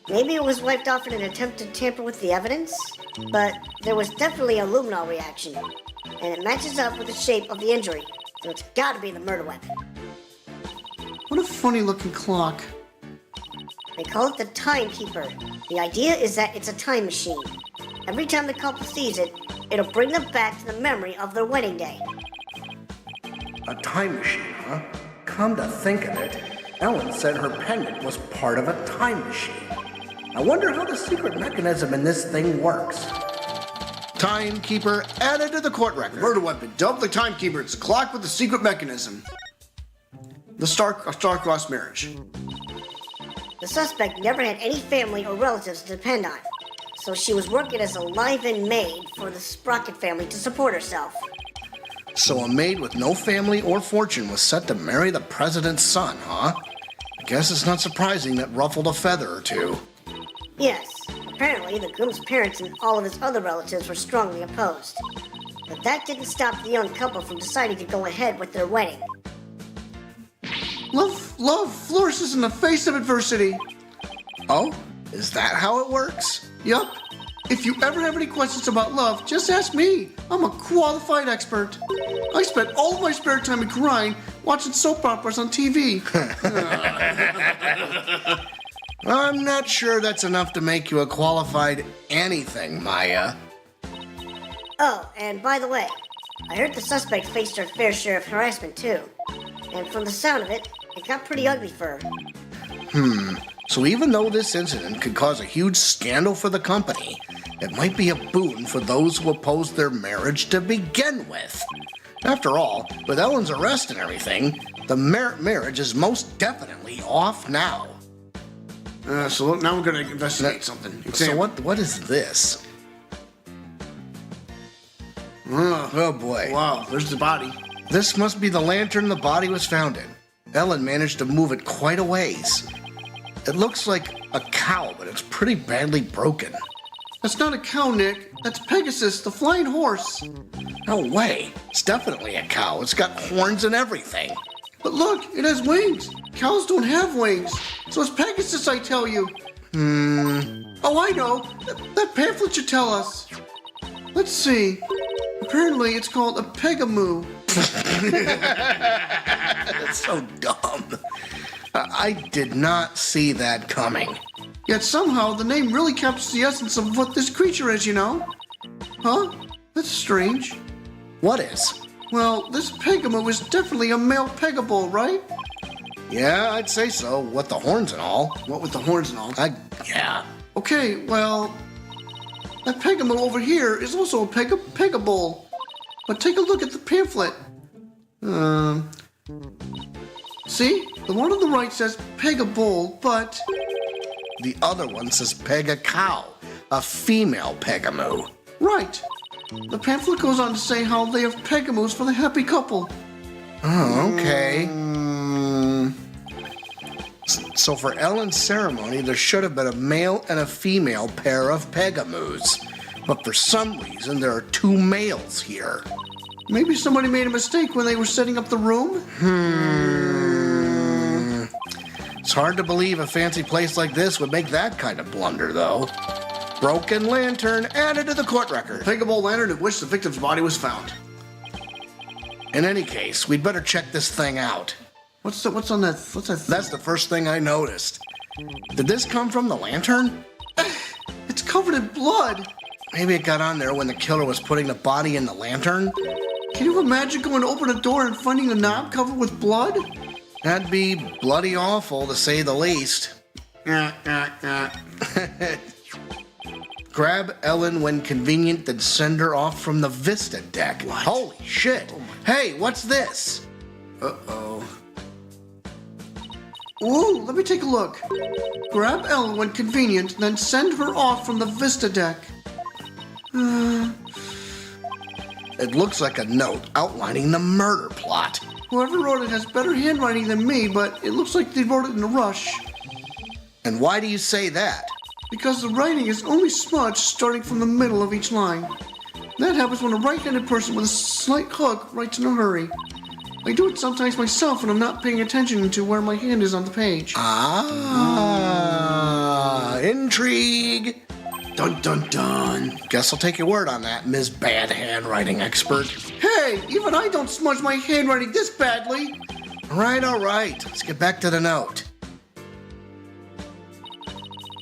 Maybe it was wiped off in an attempt to tamper with the evidence, but there was definitely a luminol reaction, and it matches up with the shape of the injury, so it's gotta be the murder weapon. What a funny-looking clock. They call it the timekeeper. The idea is that it's a time machine. Every time the couple sees it, it'll bring them back to the memory of their wedding day. A time machine, huh? Come to think of it, Ellen said her pendant was part of a time machine. I wonder how the secret mechanism in this thing works. Timekeeper added to the court record. Murder weapon, double the timekeeper. It's a clock with a secret mechanism. The star-crossed marriage. The suspect never had any family or relatives to depend on, so she was working as a live-in maid for the Sprocket family to support herself. So a maid with no family or fortune was set to marry the president's son, huh? Guess it's not surprising that ruffled a feather or two. Yes, apparently the groom's parents and all of his other relatives were strongly opposed. But that didn't stop the young couple from deciding to go ahead with their wedding. Love flourishes in the face of adversity. Oh, is that how it works? Yup. If you ever have any questions about love, just ask me. I'm a qualified expert. I spent all of my spare time in Khura'in watching soap operas on TV. I'm not sure that's enough to make you a qualified anything, Maya. Oh, and by the way, I heard the suspect faced her fair share of harassment too. And from the sound of it, it got pretty ugly for her. So even though this incident could cause a huge scandal for the company, it might be a boon for those who opposed their marriage to begin with. After all, with Ellen's arrest and everything, the marriage is most definitely off now. So look, now we're gonna investigate something. So what is this? Oh boy. Wow, there's the body. This must be the lantern the body was found in. Ellen managed to move it quite a ways. It looks like a cow, but it's pretty badly broken. That's not a cow, Nick. That's Pegasus, the flying horse. No way. It's definitely a cow. It's got horns and everything. But look, it has wings. Cows don't have wings. So it's Pegasus, I tell you. Oh, I know. That pamphlet should tell us. Let's see. Apparently, it's called a pegamoo. That's so dumb. I did not see that coming. Yet somehow the name really captures the essence of what this creature is, you know? Huh? That's strange. What is? Well, this pegamoo is definitely a male pegable, right? Yeah, I'd say so. With the horns and all. What with the horns and all? Yeah. Okay, well, that pegamoo over here is also a pegable. But take a look at the pamphlet. See? The one on the right says pegable, but... The other one says peg a cow, a female pegamoo. Right. The pamphlet goes on to say how they have pegamoos for the happy couple. Oh, okay. So for Ellen's ceremony, there should have been a male and a female pair of pegamoos. But for some reason, there are two males here. Maybe somebody made a mistake when they were setting up the room? It's hard to believe a fancy place like this would make that kind of blunder, though. Broken lantern added to the court record. Pegable lantern in which the victim's body was found. In any case, we'd better check this thing out. What's on that? What's that? That's the first thing I noticed. Did this come from the lantern? It's covered in blood. Maybe it got on there when the killer was putting the body in the lantern? Can you imagine going to open a door and finding the knob covered with blood? That'd be bloody awful, to say the least. Grab Ellen when convenient, then send her off from the Vista deck. What? Holy shit. Hey, what's this? Uh-oh. Ooh, let me take a look. Grab Ellen when convenient, then send her off from the Vista deck. It looks like a note outlining the murder plot. Whoever wrote it has better handwriting than me, but it looks like they wrote it in a rush. And why do you say that? Because the writing is only smudged starting from the middle of each line. That happens when a right-handed person with a slight hook writes in a hurry. I do it sometimes myself when I'm not paying attention to where my hand is on the page. Intrigue. Dun dun dun. Guess I'll take your word on that, Ms. Bad Handwriting Expert. Hey, even I don't smudge my handwriting this badly. All right. Let's get back to the note.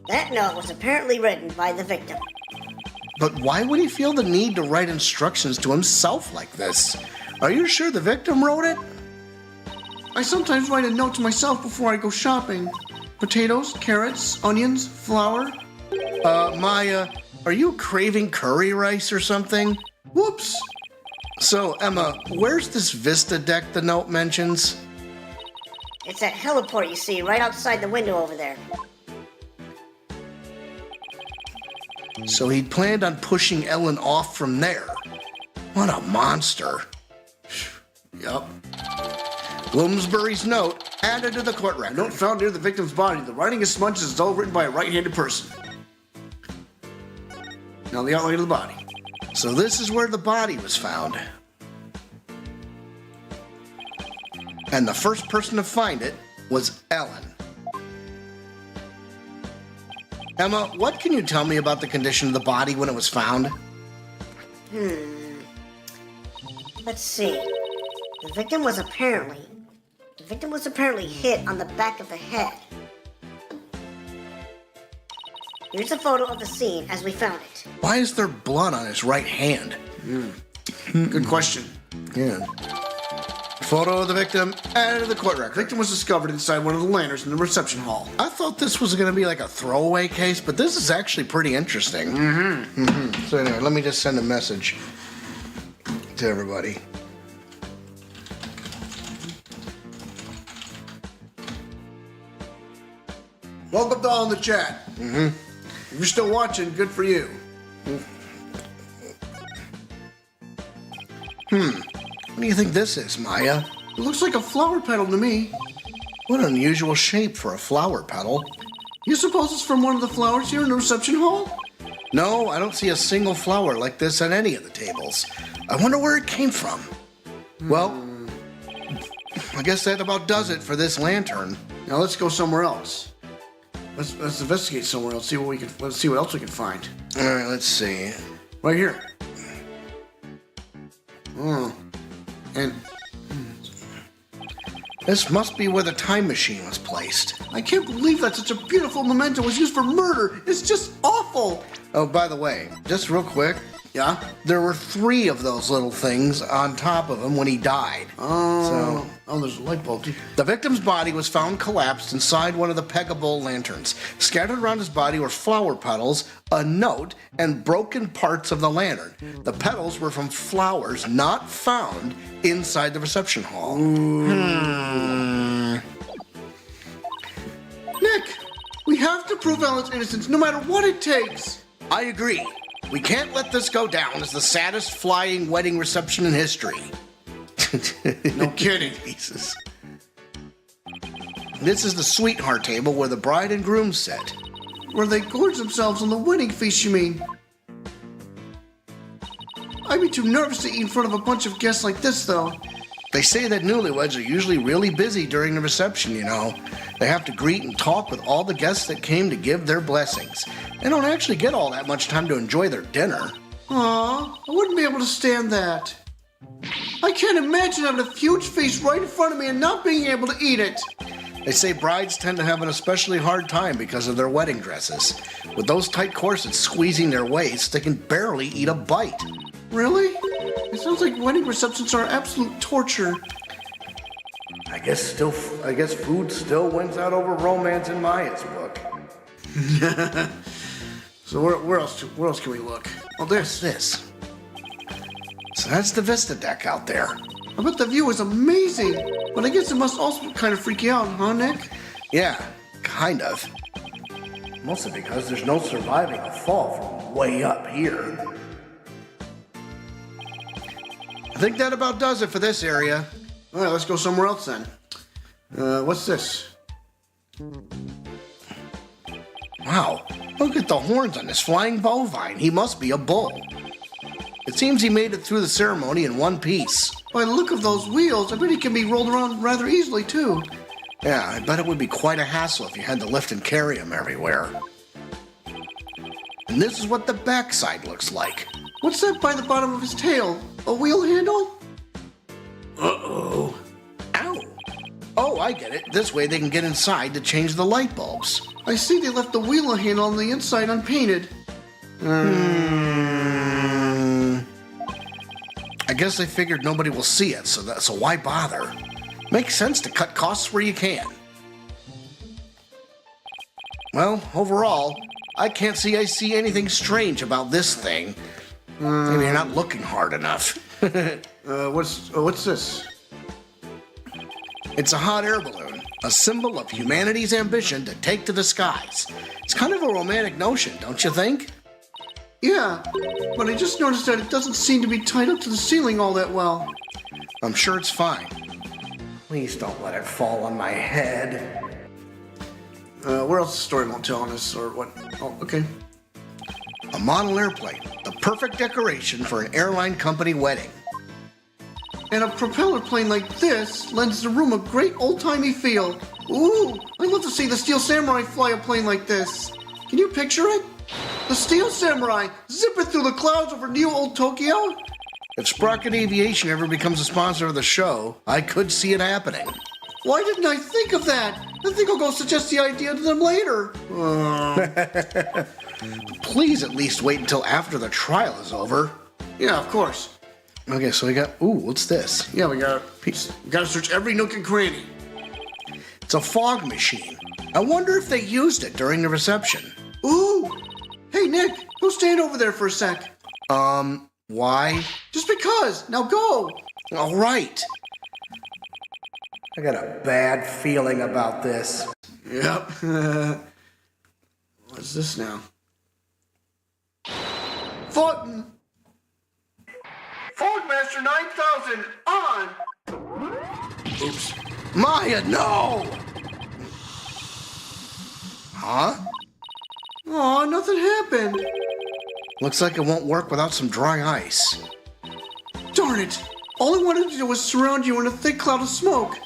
That note was apparently written by the victim. But why would he feel the need to write instructions to himself like this? Are you sure the victim wrote it? I sometimes write a note to myself before I go shopping. Potatoes, carrots, onions, flour. Maya, are you craving curry rice or something? Whoops. So, Emma, where's this Vista deck the note mentions? It's that heliport you see right outside the window over there. So he'd planned on pushing Ellen off from there. What a monster. Yup. Bloomsbury's note added to the court record. Note found near the victim's body. The writing is smudged as though written by a right-handed person. Now the outline of the body. So this is where the body was found. And the first person to find it was Ellen. Emma, what can you tell me about the condition of the body when it was found? Let's see. The victim was apparently hit on the back of the head. Here's a photo of the scene as we found it. Why is there blood on his right hand? Good question. Yeah. Photo of the victim added to the court record. Victim was discovered inside one of the lanterns in the reception hall. I thought this was going to be like a throwaway case, but this is actually pretty interesting. So anyway, let me just send a message to everybody. Welcome to all in the chat. If you're still watching, good for you. What do you think this is, Maya? It looks like a flower petal to me. What an unusual shape for a flower petal. You suppose it's from one of the flowers here in the reception hall? No, I don't see a single flower like this on any of the tables. I wonder where it came from. Well, I guess that about does it for this lantern. Now let's go somewhere else. Let's investigate somewhere else. Let's see what else we can find. All right, let's see. Right here. And This must be where the time machine was placed. I can't believe that such a beautiful memento was used for murder. It's just awful. Oh, by the way, just real quick, Yeah? there were 3 of those little things on top of him when he died. Oh, there's a light bulb. The victim's body was found collapsed inside one of the Pegabole lanterns. Scattered around his body were flower petals, a note, and broken parts of the lantern. The petals were from flowers not found inside the reception hall. Nick, we have to prove Ellen's innocence no matter what it takes. I agree. We can't let this go down as the saddest flying wedding reception in history. No kidding. Jesus. This is the sweetheart table where the bride and groom sit. Where they gorge themselves on the wedding feast, you mean? I'd be too nervous to eat in front of a bunch of guests like this, though. They say that newlyweds are usually really busy during the reception, you know. They have to greet and talk with all the guests that came to give their blessings. They don't actually get all that much time to enjoy their dinner. Aw, I wouldn't be able to stand that. I can't imagine having a huge feast right in front of me and not being able to eat it. They say brides tend to have an especially hard time because of their wedding dresses. With those tight corsets squeezing their waist, they can barely eat a bite. Really? It sounds like wedding receptions are absolute torture. I guess food still wins out over romance in Maya's book. So where else can we look? Oh, What's this? So that's the Vista deck out there. I bet the view is amazing, but I guess it must also kind of freak you out, huh, Nick? Yeah, kind of. Mostly because there's no surviving a fall from way up here. I think that about does it for this area. All right, let's go somewhere else then. What's this? Wow, look at the horns on this flying bovine. He must be a bull. It seems he made it through the ceremony in one piece. By the look of those wheels, I bet he can be rolled around rather easily, too. Yeah, I bet it would be quite a hassle if you had to lift and carry him everywhere. And this is what the backside looks like. What's that by the bottom of his tail? A wheel handle? Uh-oh. Ow. Oh, I get it. This way they can get inside to change the light bulbs. I see they left the wheel handle on the inside unpainted. I guess they figured nobody will see it, so why bother? Makes sense to cut costs where you can. Well, overall, I can't see I see anything strange about this thing. Maybe you're not looking hard enough. What's this? It's a hot air balloon, a symbol of humanity's ambition to take to the skies. It's kind of a romantic notion, don't you think? Yeah, but I just noticed that it doesn't seem to be tied up to the ceiling all that well. I'm sure it's fine. Please don't let it fall on my head. Where else is the story won't tell on us, or what? Oh, okay. A model airplane, the perfect decoration for an airline company wedding. And a propeller plane like this lends the room a great old-timey feel. Ooh, I'd love to see the Steel Samurai fly a plane like this. Can you picture it? The Steel Samurai zipping through the clouds over New Old Tokyo? If Sprocket Aviation ever becomes a sponsor of the show, I could see it happening. Why didn't I think of that? I think I'll go suggest the idea to them later. Please at least wait until after the trial is over. Yeah, of course. Okay, so we got, what's this? Yeah, we gotta search every nook and cranny. It's a fog machine. I wonder if they used it during the reception. Ooh! Hey, Nick, go stand over there for a sec. Why? Just because. Now go. All right. I got a bad feeling about this. Yep. What's this now? Fulton! Fogmaster 9000 on! Oops. Maya, no! Huh? Aw, nothing happened. Looks like it won't work without some dry ice. Darn it! All I wanted to do was surround you in a thick cloud of smoke.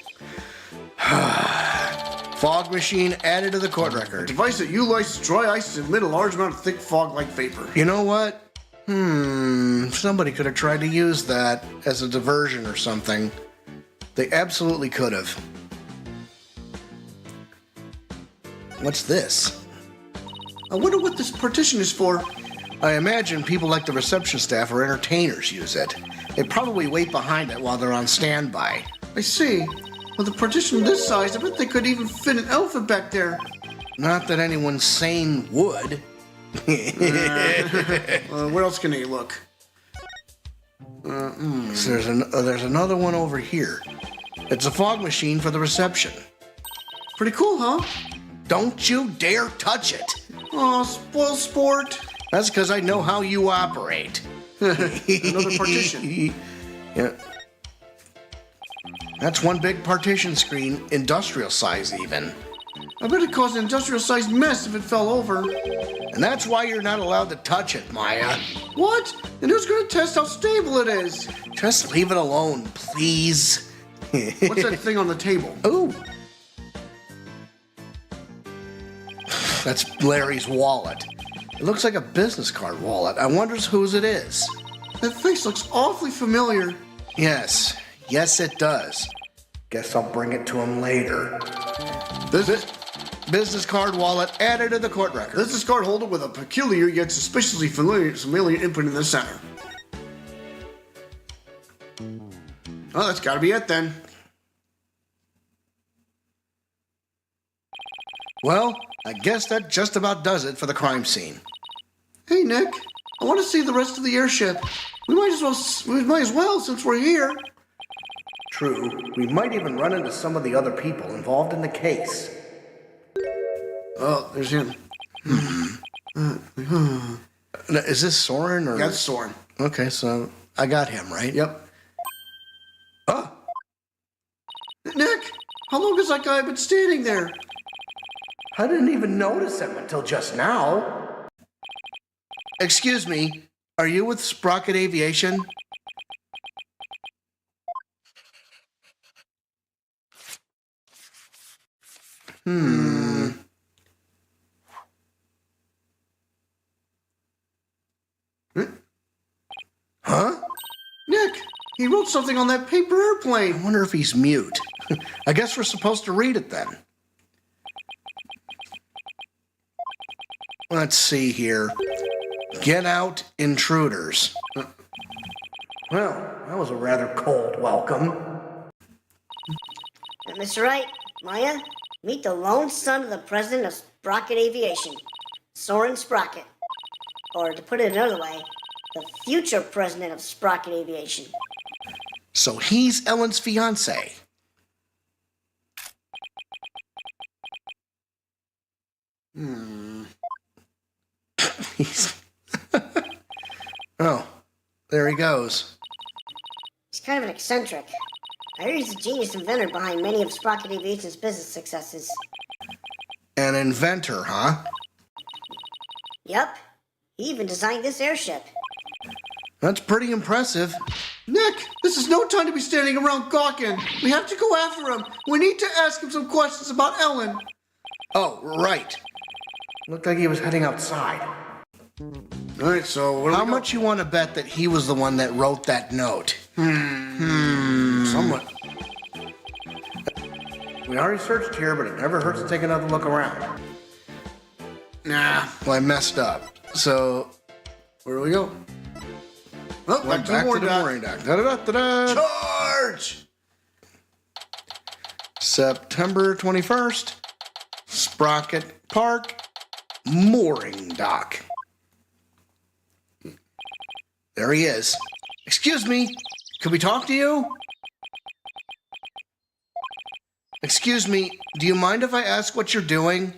Fog machine added to the court record. Device that utilizes dry ice to emit a large amount of thick fog-like vapor. You know what? Somebody could have tried to use that as a diversion or something. They absolutely could have. What's this? I wonder what this partition is for. I imagine people like the reception staff or entertainers use it. They probably wait behind it while they're on standby. I see. With a partition this size, I bet they could even fit an elephant back there. Not that anyone sane would. Where else can they look? So there's another one over here. It's a fog machine for the reception. Pretty cool, huh? Don't you dare touch it. Aw, spoil sport. That's because I know how you operate. Another partition. Yeah. That's one big partition screen, industrial size even. I bet it caused an industrial-sized mess if it fell over. And that's why you're not allowed to touch it, Maya. What? And who's going to test how stable it is? Just leave it alone, please. What's that thing on the table? Ooh. That's Larry's wallet. It looks like a business card wallet. I wonder whose it is. That face looks awfully familiar. Yes, it does. Guess I'll bring it to him later. Business card wallet added to the court record. Business card holder with a peculiar yet suspiciously familiar imprint in the center. Oh, that's gotta be it then. Well, I guess that just about does it for the crime scene. Hey, Nick, I want to see the rest of the airship. We might as well since we're here. True, we might even run into some of the other people involved in the case. Oh, there's him. Is this Soren or? That's Soren. Okay, so I got him, right? Yep. Oh, Nick, how long has that guy been standing there? I didn't even notice him until just now. Excuse me, are you with Sprocket Aviation? Huh? Nick, he wrote something on that paper I airplane. wonder if he's mute. I guess we're supposed to read it then. Let's see here. Get out, intruders. Well, that was a rather cold welcome. Mr. Wright, Maya, meet the lone son of the president of Sprocket Aviation, Soren Sprocket. Or to put it another way, the future president of Sprocket Aviation. So he's Ellen's fiance. He's oh, there he goes. He's kind of an eccentric. I hear he's a genius inventor behind many of Sprocket Aviation's business successes. An inventor, huh? Yup, he even designed this airship. That's pretty impressive. Nick, this is no time to be standing around gawking. We have to go after him. We need to ask him some questions about Ellen. Oh, right. Looked like he was heading outside. All right, so How much you want to bet that he was the one that wrote that note? Somewhat. We already searched here, but it never hurts to take another look around. Nah. Well, I messed up. So, Where do we go? Oh, went back to the mooring dock. Da-da-da-da-da. Charge! September 21st, Sprocket Park, mooring dock. There he is. Excuse me, could we talk to you? Excuse me, do you mind if I ask what you're doing?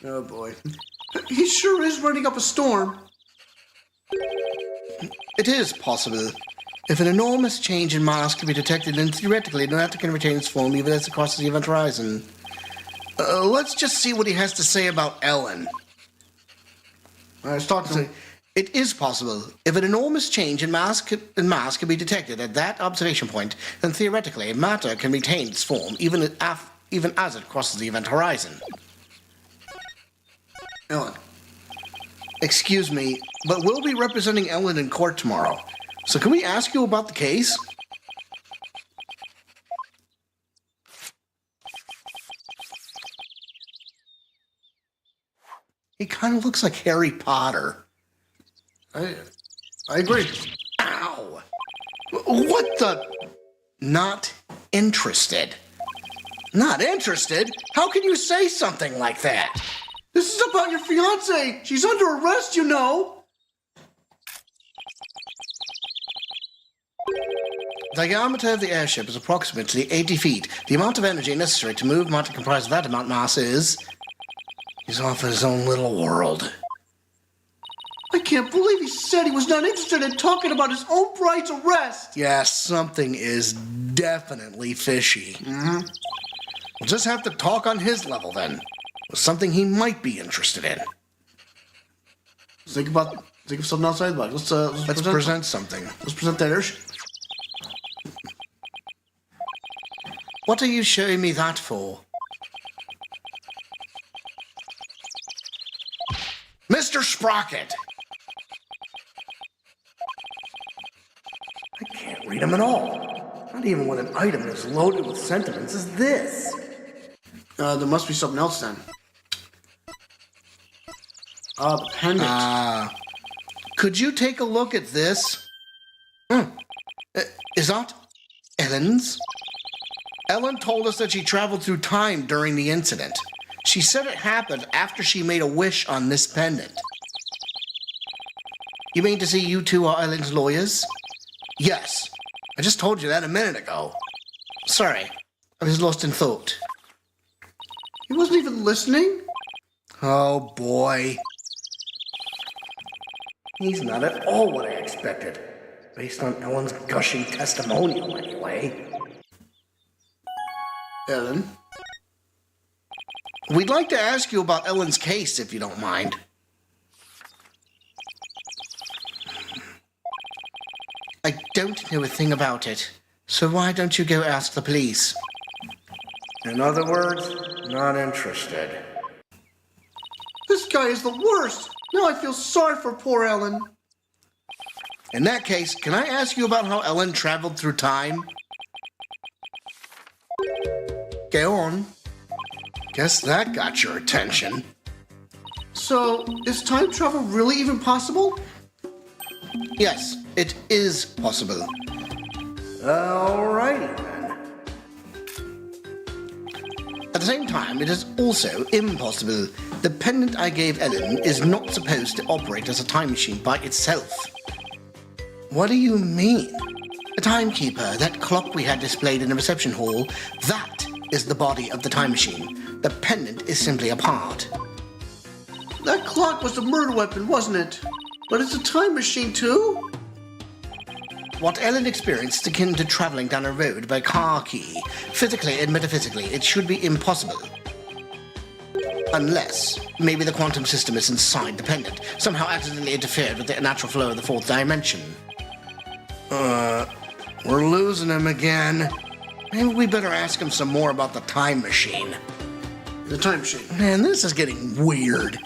Oh boy. He sure is running up a storm. It is possible. If an enormous change in mass can be detected, then theoretically an actor can retain its form even as it crosses the event horizon. Let's just see what he has to say about Ellen. All right, let's talk to him. It is possible. If an enormous change in mass can be detected at that observation point, then theoretically matter can retain its form even as it crosses the event horizon. Ellen. Excuse me, but we'll be representing Ellen in court tomorrow. So can we ask you about the case? He kind of looks like Harry Potter. I agree. Ow! What the? Not interested. Not interested? How can you say something like that? This is about your fiancée. She's under arrest, you know. The diameter of the airship is approximately 80 feet. The amount of energy necessary to move matter comprised of that amount of mass is... He's off in his own little world. I can't believe he said he was not interested in talking about his own bride's arrest. Yeah, something is definitely fishy. We'll just have to talk on his level then. With something he might be interested in. Think of something outside the box. Let's present something. Let's present that airship. What are you showing me that for? Mr. Sprocket! I read them at all. Not even when an item as loaded with sentiments as this. There must be something else then. The pendant. Could you take a look at this? Is that Ellen's? Ellen told us that she traveled through time during the incident. She said it happened after she made a wish on this pendant. You mean to say you two are Ellen's lawyers? Yes. I just told you that a minute ago. Sorry, I was lost in thought. He wasn't even listening? Oh boy. He's not at all what I expected. Based on Ellen's gushing testimonial, anyway. Ellen? We'd like to ask you about Ellen's case, if you don't mind. I don't know a thing about it, so why don't you go ask the police? In other words, not interested. This guy is the worst. Now I feel sorry for poor Ellen. In that case, can I ask you about how Ellen traveled through time? Go on. Guess that got your attention. So, is time travel really even possible? Yes, it is possible. Alrighty then. At the same time, it is also impossible. The pendant I gave Ellen is not supposed to operate as a time machine by itself. What do you mean? A timekeeper, that clock we had displayed in the reception hall, that is the body of the time machine. The pendant is simply a part. That clock was a murder weapon, wasn't it? But it's a time machine too? What Ellen experienced is akin to traveling down a road by car key. Physically and metaphysically, it should be impossible. Unless, maybe the quantum system is inside the pendant, somehow accidentally interfered with the natural flow of the fourth dimension. We're losing him again. Maybe we better ask him some more about the time machine. The time machine. Man, this is getting weird.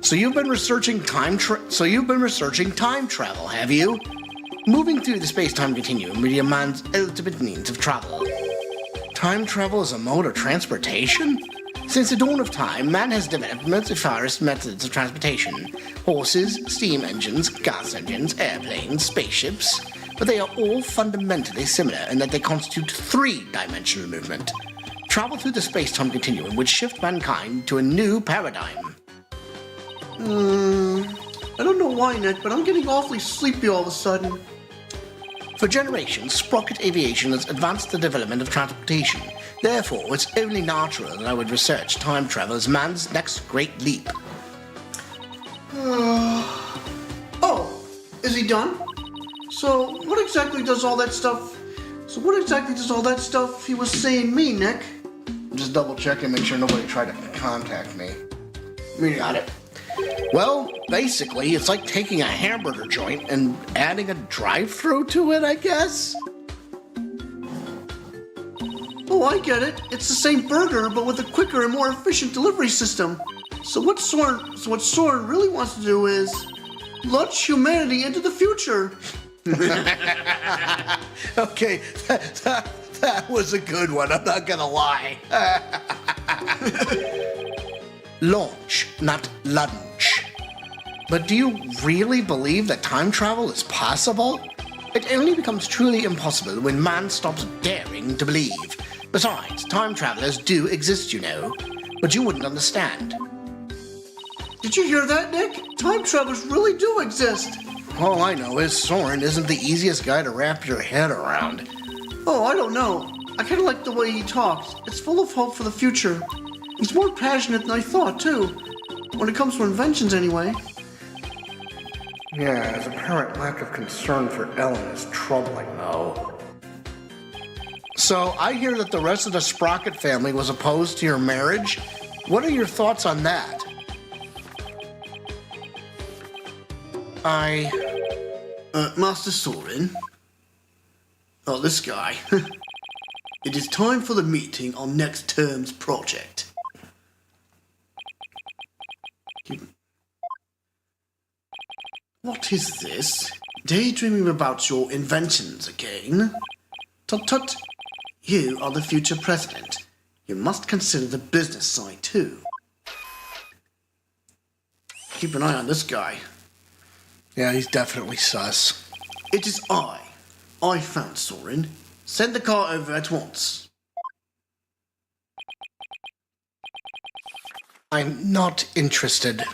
So you've been researching time travel, have you? Moving through the space-time continuum with a man's ultimate means of travel. Time travel is a mode of transportation? Since the dawn of time, man has developed multifarious methods of transportation. Horses, steam engines, gas engines, airplanes, spaceships. But they are all fundamentally similar in that they constitute three-dimensional movement. Travel through the space-time continuum would shift mankind to a new paradigm. I don't know why, Nick, but I'm getting awfully sleepy all of a sudden. For generations, sprocket aviation has advanced the development of transportation. Therefore, it's only natural that I would research time travel as man's next great leap. Oh, is he done? So what exactly does all that stuff he was saying mean, Nick? Just double check and make sure nobody tried to contact me. Got it. Well, basically, it's like taking a hamburger joint and adding a drive-thru to it, I guess? Oh, I get it. It's the same burger, but with a quicker and more efficient delivery system. So what Soren really wants to do is launch humanity into the future. Okay, that was a good one, I'm not gonna lie. Launch, not lunch. But do you really believe that time travel is possible? It only becomes truly impossible when man stops daring to believe. Besides, time travelers do exist, you know, but you wouldn't understand. Did you hear that, Nick? Time travelers really do exist. All I know is Soren isn't the easiest guy to wrap your head around. Oh, I don't know. I kind of like the way he talks. It's full of hope for the future. He's more passionate than I thought, too. When it comes to inventions, anyway. Yeah, his apparent lack of concern for Ellen is troubling, though. So, I hear that the rest of the Sprocket family was opposed to your marriage. What are your thoughts on that? Master Soren? Oh, this guy. It is time for the meeting on next term's project. What is this? Daydreaming about your inventions again? Tut tut. You are the future president. You must consider the business side too. Keep an eye on this guy. Yeah, he's definitely sus. It is I. I found Soren. Send the car over at once. I'm not interested.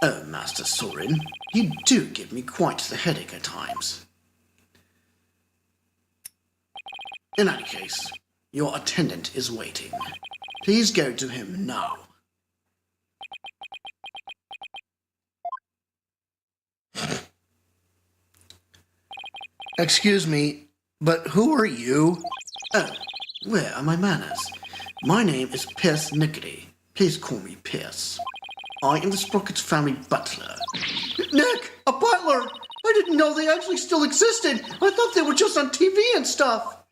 Oh, Master Soren, you do give me quite the headache at times. In any case, your attendant is waiting. Please go to him now. Excuse me, but who are you? Oh, where are my manners? My name is Pierce Nickety. Please call me Pierce. I am the Sprocket family butler. Nick, a butler! I didn't know they actually still existed. I thought they were just on TV and stuff.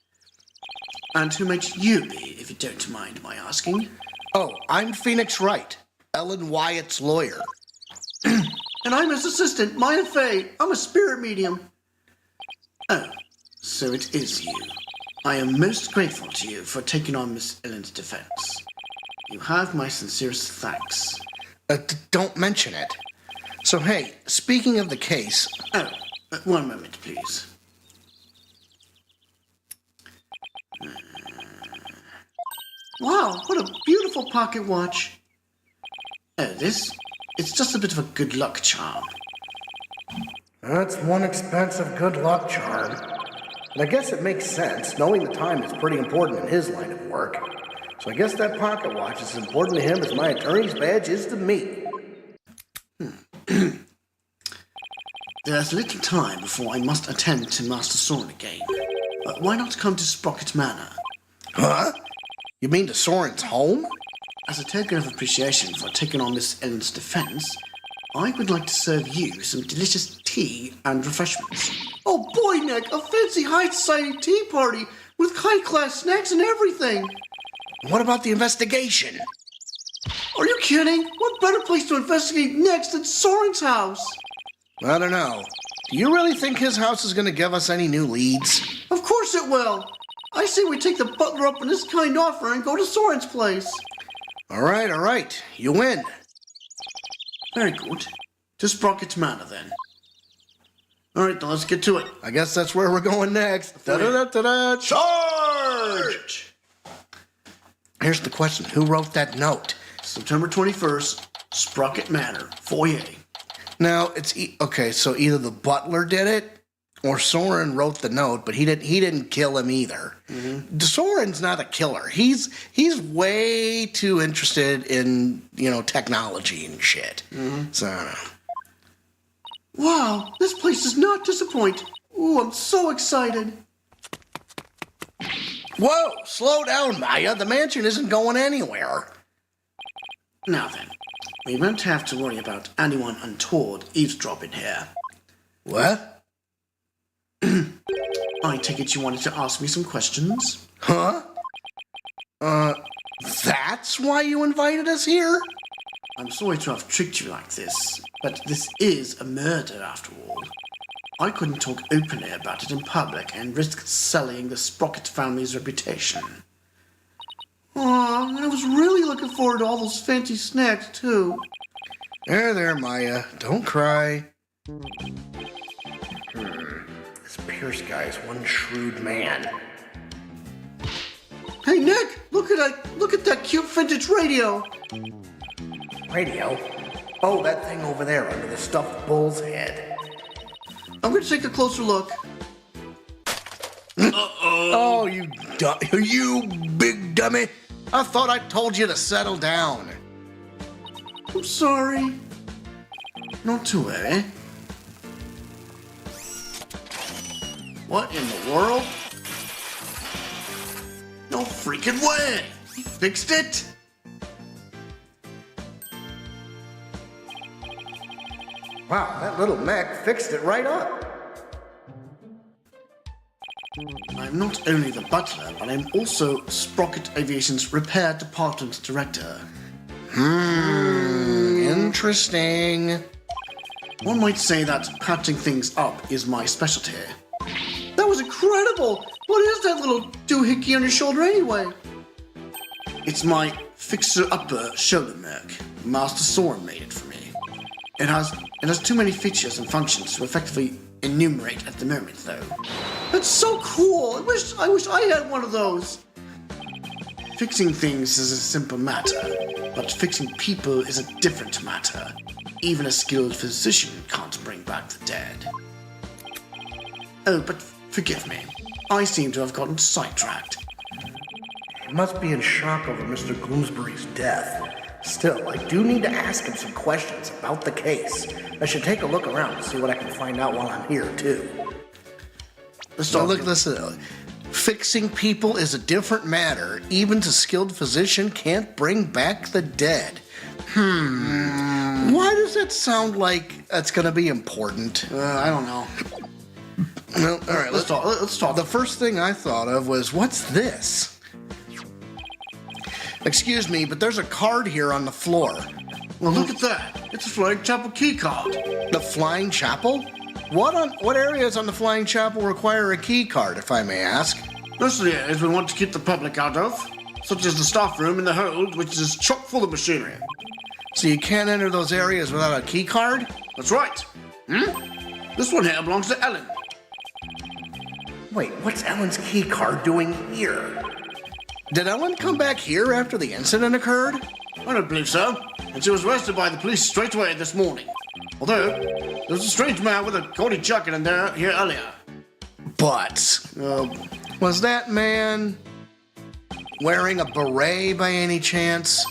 And who might you be, if you don't mind my asking? Oh, I'm Phoenix Wright, Ellen Wyatt's lawyer. And I'm his assistant, Maya Fey. I'm a spirit medium. Oh, so it is you. I am most grateful to you for taking on Miss Ellen's defense. You have my sincerest thanks. Don't mention it. So hey, speaking of the case... Oh, one moment, please. Wow, what a beautiful pocket watch. Oh, this? It's just a bit of a good luck charm. That's one expensive good luck charm. And I guess it makes sense. Knowing the time is pretty important in his line of work. So I guess that pocket watch is as important to him as my attorney's badge is to me. There's little time before I must attend to Master Soren again. Why not come to Sprocket Manor? Huh? You mean to Soren's home? As a token of appreciation for taking on Miss Ellen's defense, I would like to serve you some delicious tea and refreshments. Oh boy, Nick, a fancy high society tea party with high-class snacks and everything. What about the investigation? Are you kidding? What better place to investigate next than Soren's house? I don't know. Do you really think his house is going to give us any new leads? Of course it will. I say we take the butler up on his kind offer and go to Soren's place. All right. You win. Very good. To Sprocket's Manor, then. All right, then let's get to it. I guess that's where we're going next. Da-da-da-da-da. Charge! Here's the question. Who wrote that note? September 21st, Sprocket Manor, foyer. Now, it's... okay, so either the butler did it, or Soren wrote the note, but he didn't kill him either. Mm-hmm. Soren's not a killer. He's way too interested in, technology and shit. Mm-hmm. So, I don't know. Wow, this place does not disappoint. Ooh, I'm so excited. Whoa, slow down, Maya. The mansion isn't going anywhere. Now then, we won't have to worry about anyone untoward eavesdropping here. What? I take it you wanted to ask me some questions? Huh? That's why you invited us here? I'm sorry to have tricked you like this, but this is a murder after all. I couldn't talk openly about it in public and risk sullying the Sprocket family's reputation. Aw, I was really looking forward to all those fancy snacks, too. There, Maya. Don't cry. This Pierce guy is one shrewd man. Hey, Nick! Look at that cute vintage radio! Radio? Oh, that thing over there under the stuffed bull's head. I'm gonna take a closer look. Oh, you big dummy. I thought I told you to settle down. I'm sorry. Not to worry. What in the world? No freaking way! He fixed it? Wow, that little mech fixed it right up. I'm not only the butler, but I'm also Sprocket Aviation's repair department director. Interesting. One might say that patching things up is my specialty. That was incredible! What is that little doohickey on your shoulder anyway? It's my fixer-upper shoulder merc. Master Soren made it for me. It has too many features and functions to effectively enumerate at the moment, though. That's so cool! I wish I had one of those! Fixing things is a simple matter, but fixing people is a different matter. Even a skilled physician can't bring back the dead. Oh, but forgive me. I seem to have gotten sidetracked. He must be in shock over Mr. Gloomsbury's death. Still, I do need to ask him some questions about the case. I should take a look around to see what I can find out while I'm here, too. Look at this. Fixing people is a different matter. Even a skilled physician can't bring back the dead. Why does that sound like that's going to be important? I don't know. Well, all right, Let's talk. The first thing I thought of was, what's this? Excuse me, but there's a card here on the floor. Well, look at that. It's a Flying Chapel key card. The Flying Chapel? What areas on the Flying Chapel require a key card, if I may ask? Those are the areas we want to keep the public out of, such as the staff room and the hold, which is chock full of machinery. So you can't enter those areas without a key card? That's right. This one here belongs to Ellen. Wait, what's Ellen's key card doing here? Did Ellen come back here after the incident occurred? I don't believe so. And she was arrested by the police straight away this morning. Although, there was a strange man with a gaudy jacket in there here earlier. But, was that man wearing a beret by any chance?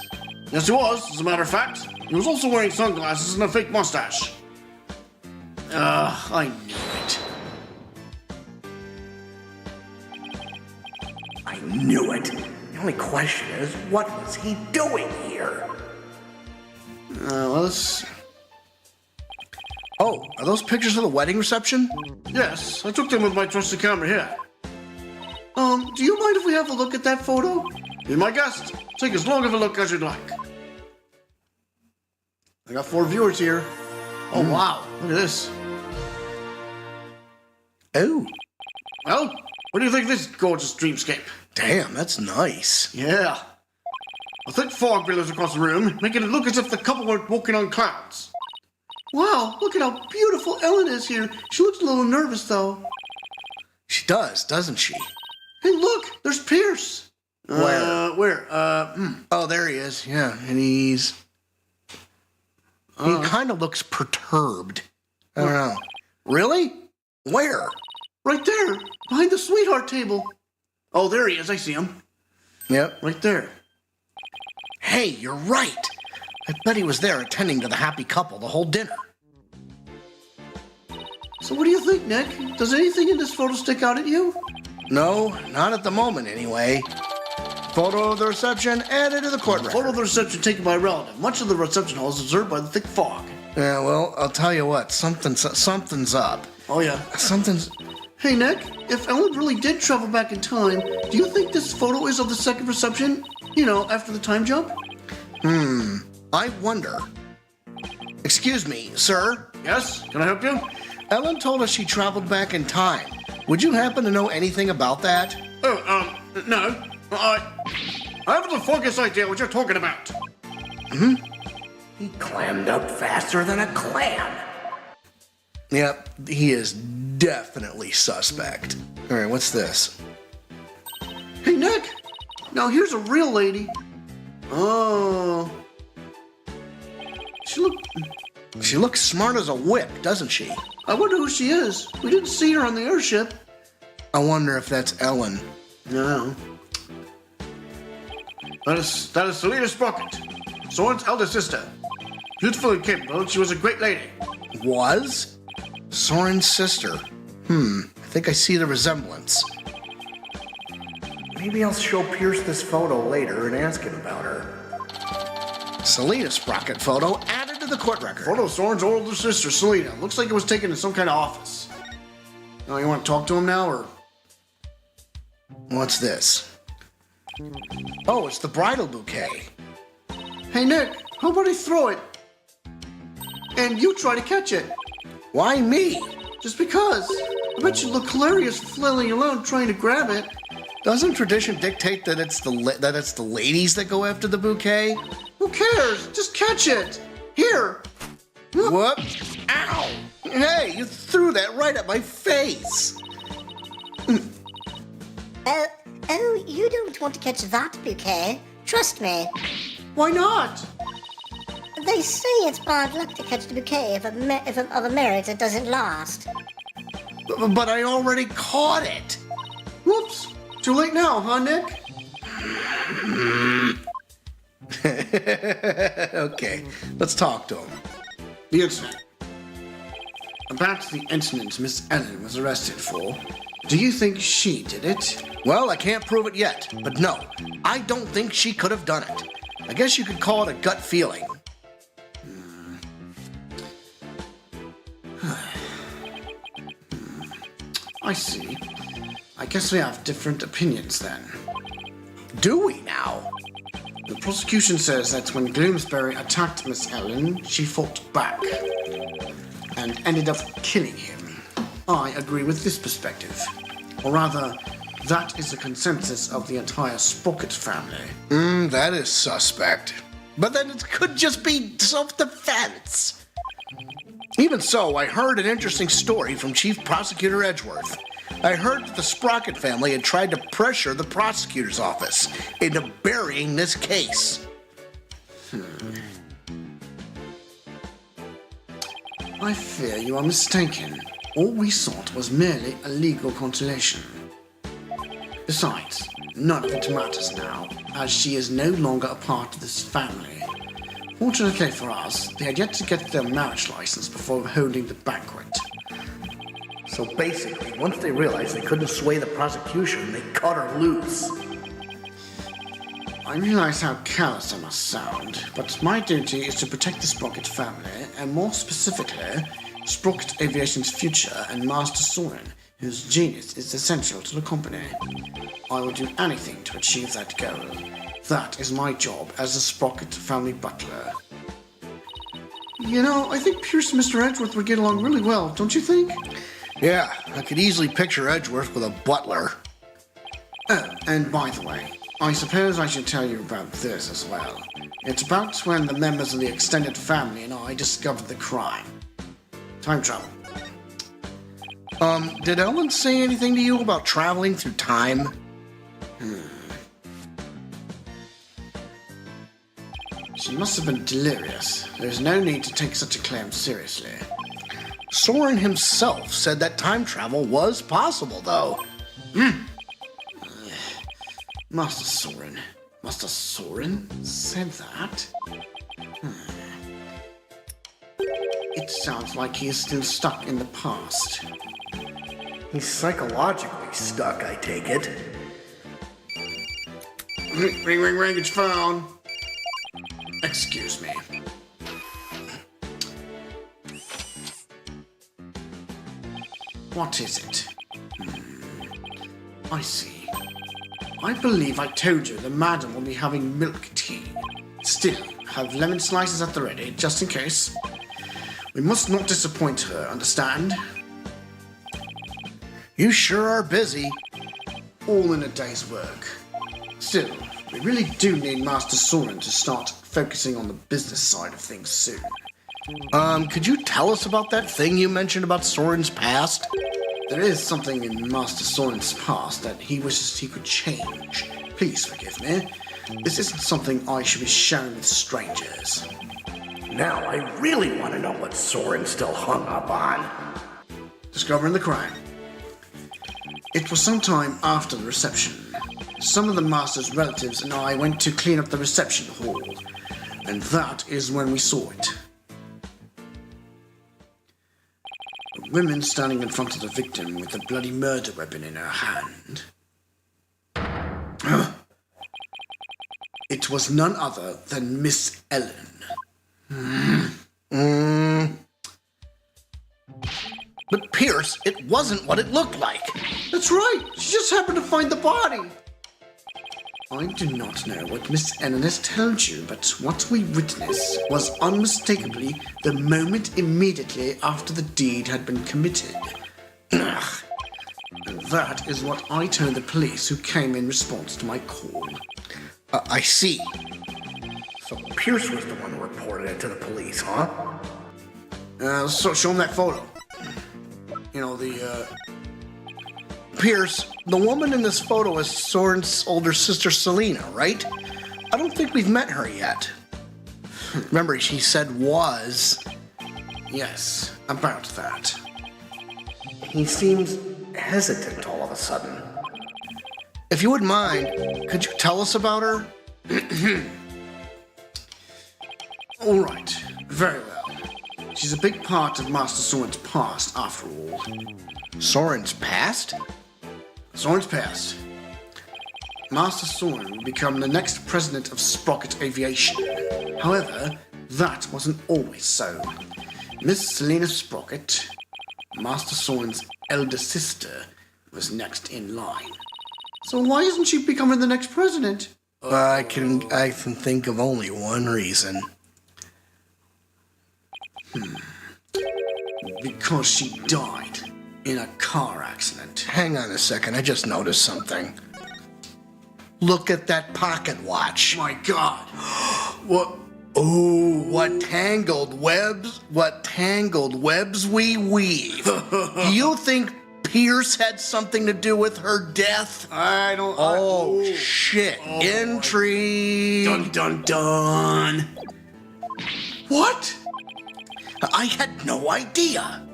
Yes, he was, as a matter of fact. He was also wearing sunglasses and a fake mustache. I knew it. I knew it. The only question is, what was he doing here? Well, let's... Oh, are those pictures of the wedding reception? Yes, I took them with my trusty camera here. Do you mind if we have a look at that photo? Be my guest. Take as long of a look as you'd like. I got 4 viewers here. Oh, wow. Look at this. Oh, Well, what do you think of this gorgeous dreamscape? damn, that's nice. Yeah. A thick fog billows across the room, making it look as if the couple were walking on clouds. Wow, look at how beautiful Ellen is here. She looks a little nervous, though. She does, doesn't she? Hey, look, there's Pierce. Where? Oh, there he is. Yeah, and he kind of looks perturbed. I don't know. Really? Where? Right there, behind the sweetheart table. Oh, there he is. I see him. Yep. Right there. Hey, you're right. I bet he was there attending to the happy couple the whole dinner. So what do you think, Nick? Does anything in this photo stick out at you? No, not at the moment anyway. Photo of the reception added to the court record. Photo of the reception taken by a relative. Much of the reception hall is observed by the thick fog. Yeah, well, I'll tell you what. Something's up. Oh, yeah. Something's... Hey, Nick, if Ellen really did travel back in time, do you think this photo is of the second reception? You know, after the time jump? I wonder. Excuse me, sir? Yes? Can I help you? Ellen told us she traveled back in time. Would you happen to know anything about that? Oh, no. I haven't the foggiest idea what you're talking about. He clammed up faster than a clam. Yep, he is definitely suspect. All right, what's this? Hey, Nick! Now here's a real lady. Oh. She looks smart as a whip, doesn't she? I wonder who she is. We didn't see her on the airship. I wonder if that's Ellen. No. That is Selena Sprocket, Soren's elder sister. Beautiful and capable, she was a great lady. Was? Soren's sister. I think I see the resemblance. Maybe I'll show Pierce this photo later and ask him about her. Selena Sprocket photo added to the court record. Photo of Soren's older sister, Selena. Looks like it was taken in some kind of office. Oh, you want to talk to him now, or? What's this? Oh, it's the bridal bouquet. Hey, Nick, how about I throw it? and you try to catch it. Why me? Just because. I bet you look hilarious flailing around trying to grab it. Doesn't tradition dictate that it's the ladies that go after the bouquet? Who cares? Just catch it. Here. Whoop! Ow! Hey, you threw that right at my face. Oh, you don't want to catch that bouquet. Trust me. Why not? They say it's bad luck to catch the bouquet of a marriage that doesn't last. But I already caught it. Whoops. Too late now, huh, Nick? Okay, let's talk to him. The incident. About the incident Miss Ellen was arrested for. Do you think she did it? Well, I can't prove it yet, but no, I don't think she could have done it. I guess you could call it a gut feeling. I see. I guess we have different opinions then. Do we now? The prosecution says that when Gloomsbury attacked Miss Ellen, she fought back and ended up killing him. I agree with this perspective. Or rather, that is the consensus of the entire Sprocket family. That is suspect. But then it could just be self-defense. Even so, I heard an interesting story from Chief Prosecutor Edgeworth. I heard that the Sprocket family had tried to pressure the prosecutor's office into burying this case. I fear you are mistaken. All we sought was merely a legal consolation. Besides, none of it matters now, as she is no longer a part of this family. Fortunately for us, they had yet to get their marriage license before holding the banquet. So basically, once they realized they couldn't sway the prosecution, they cut her loose. I realize how callous I must sound, but my duty is to protect the Sprocket family, and more specifically, Sprocket Aviation's future and Master Soren, whose genius is essential to the company. I will do anything to achieve that goal. That is my job as the Sprocket family butler. You know, I think Pierce and Mr. Edgeworth would get along really well, don't you think? Yeah, I could easily picture Edgeworth with a butler. Oh, and by the way, I suppose I should tell you about this as well. It's about when the members of the extended family and I discovered the crime. Time travel. Did Ellen say anything to you about traveling through time? She must have been delirious. There's no need to take such a claim seriously. Soren himself said that time travel was possible, though. Master Soren said that? It sounds like he is still stuck in the past. He's psychologically stuck, I take it. Ring, ring, ring, it's phone. Excuse me. What is it? I see. I believe I told you the madam will be having milk tea. Still, have lemon slices at the ready, just in case. We must not disappoint her, understand? You sure are busy. All in a day's work. Still, we really do need Master Soren to start focusing on the business side of things soon. Could you tell us about that thing you mentioned about Soren's past? There is something in Master Soren's past that he wishes he could change. Please forgive me. This isn't something I should be sharing with strangers. Now I really want to know what Soren's still hung up on. Discovering the crime. It was sometime after the reception. Some of the master's relatives and I went to clean up the reception hall, and that is when we saw it. A woman standing in front of the victim with a bloody murder weapon in her hand. It was none other than Miss Ellen. But Pierce, it wasn't what it looked like. That's right. She just happened to find the body. I do not know what Miss Ellen has told you, but what we witnessed was unmistakably the moment immediately after the deed had been committed. Ugh. And that is what I told the police who came in response to my call. I see. So Pierce was the one who reported it to the police, huh? So show him that photo. You know, Pierce, the woman in this photo is Soren's older sister Selena, right? I don't think we've met her yet. Remember, she said was. Yes, about that. He seems hesitant all of a sudden. If you wouldn't mind, could you tell us about her? All right, very well. She's a big part of Master Soren's past, after all. Soren's past? Soren's past. Master Soren will become the next president of Sprocket Aviation. However, that wasn't always so. Miss Selena Sprocket, Master Soren's elder sister, was next in line. So why isn't she becoming the next president? I can think of only one reason. Because she died in a car accident. Hang on a second, I just noticed something. Look at that pocket watch. My God. What? Oh, what tangled webs we weave. Do you think Pierce had something to do with her death? I don't... Oh, shit. Oh, Intrigue. Dun, dun, dun. What? I had no idea.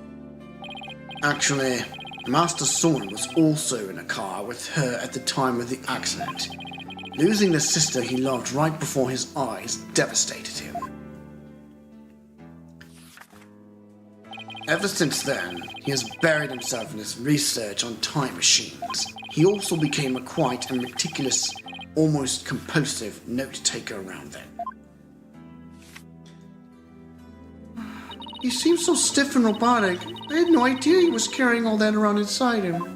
Actually, Master Soren was also in a car with her at the time of the accident. Losing the sister he loved right before his eyes devastated him. Ever since then, he has buried himself in his research on time machines. He also became a quiet and meticulous, almost compulsive note-taker around then. He seemed so stiff and robotic. I had no idea he was carrying all that around inside him.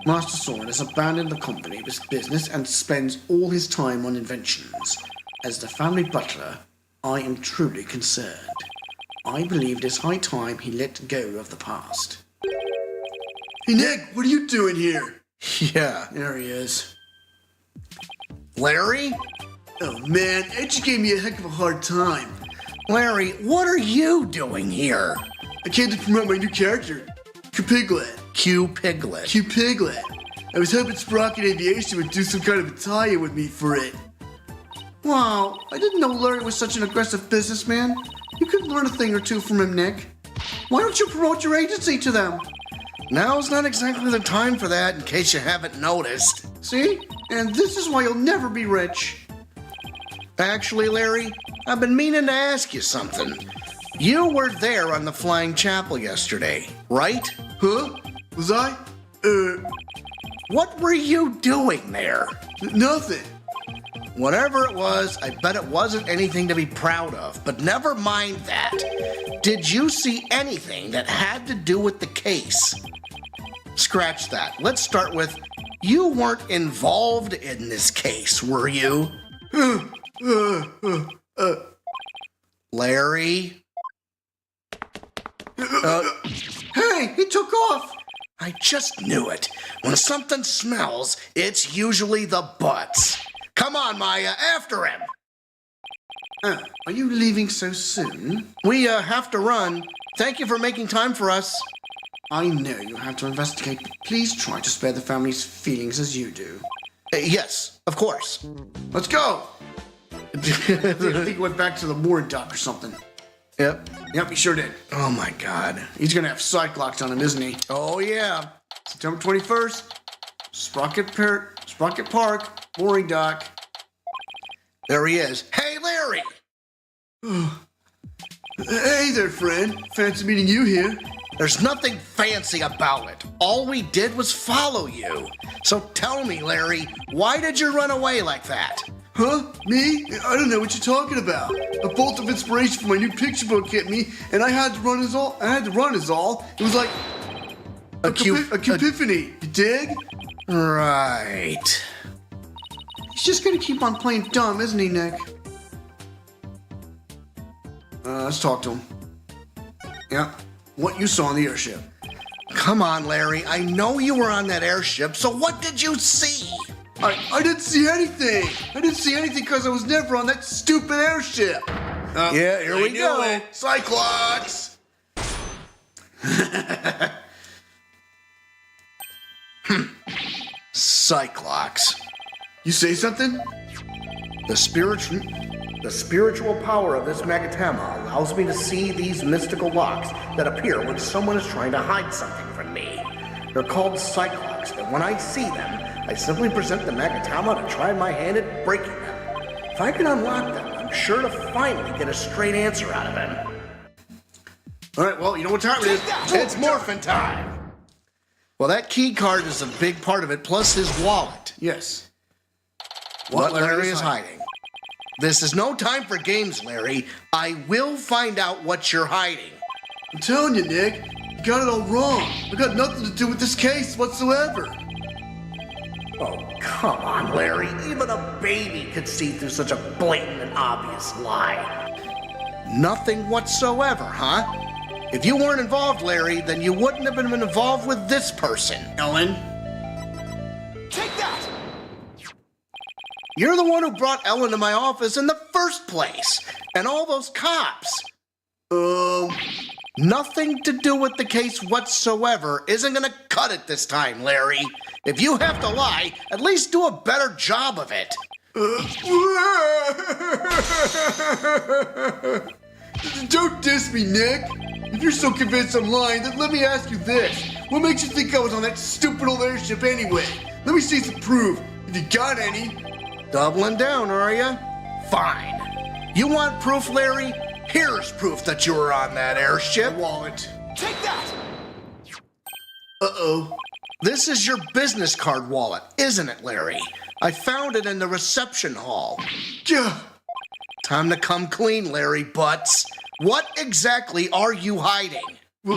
Master Soren has abandoned the company, his business, and spends all his time on inventions. As the family butler, I am truly concerned. I believe it is high time he let go of the past. Hey Nick, what are you doing here? Yeah. There he is. Larry? Oh man, Edgy gave me a heck of a hard time. Larry, what are you doing here? I came to promote my new character, Q-Piglet. Q-Piglet. Q-Piglet. I was hoping Sprocket Aviation would do some kind of a tie-in with me for it. Wow, I didn't know Larry was such an aggressive businessman. You could learn a thing or two from him, Nick. Why don't you promote your agency to them? Now's not exactly the time for that, in case you haven't noticed. See? And this is why you'll never be rich. Actually, Larry, I've been meaning to ask you something. You were there on the Flying Chapel yesterday, right? Huh? Was I? What were you doing there? Nothing. Whatever it was, I bet it wasn't anything to be proud of, but never mind that. Did you see anything that had to do with the case? Scratch that. Let's start with, you weren't involved in this case, were you? Larry? Hey, he took off! I just knew it. When something smells, it's usually the butts. Come on, Maya, after him. Are you leaving so soon? We have to run. Thank you for making time for us. I know you have to investigate, but please try to spare the family's feelings as you do. Yes, of course. Let's go! I think he went back to the mooring dock or something. Yep. Yep, he sure did. Oh my God. He's gonna have cyclocks on him, isn't he? Oh yeah. September 21st, Sprocket Park, mooring dock. There he is. Hey, Larry! Hey there, friend. Fancy meeting you here. There's nothing fancy about it. All we did was follow you. So tell me, Larry, why did you run away like that? Huh? Me? I don't know what you're talking about. A bolt of inspiration for my new picture book hit me, and I had to run is all. It was like a epiphany. You dig? Right. He's just gonna keep on playing dumb, isn't he, Nick? Let's talk to him. Yeah, what you saw on the airship. Come on, Larry. I know you were on that airship, so what did you see? I didn't see anything. I didn't see anything because I was never on that stupid airship. Yeah, here we go. It. Cyclops. Cyclops. You say something? The spiritual power of this Magatama allows me to see these mystical locks that appear when someone is trying to hide something from me. They're called Cyclops, and when I see them, I simply present the Magatama to try my hand at breaking them. If I can unlock them, I'm sure to finally get a straight answer out of him. All right, well, you know what time it is. It's morphin' time! Well, that key card is a big part of it, plus his wallet. Yes. What Larry is hiding. This is no time for games, Larry. I will find out what you're hiding. I'm telling you, Nick, you got it all wrong. I got nothing to do with this case whatsoever. Oh, come on, Larry. Even a baby could see through such a blatant and obvious lie. Nothing whatsoever, huh? If you weren't involved, Larry, then you wouldn't have been involved with this person. Ellen? Take that! You're the one who brought Ellen to my office in the first place. And all those cops. Nothing to do with the case whatsoever isn't gonna cut it this time, Larry. If you have to lie, at least do a better job of it. Don't diss me, Nick. If you're so convinced I'm lying, then let me ask you this. What makes you think I was on that stupid old airship anyway? Let me see some proof, if you got any. Doubling down, are ya? Fine. You want proof, Larry? Here's proof that you were on that airship. Wallet. Take that! Uh-oh. This is your business card wallet, isn't it, Larry? I found it in the reception hall. Yeah. Time to come clean, Larry Butts. What exactly are you hiding? All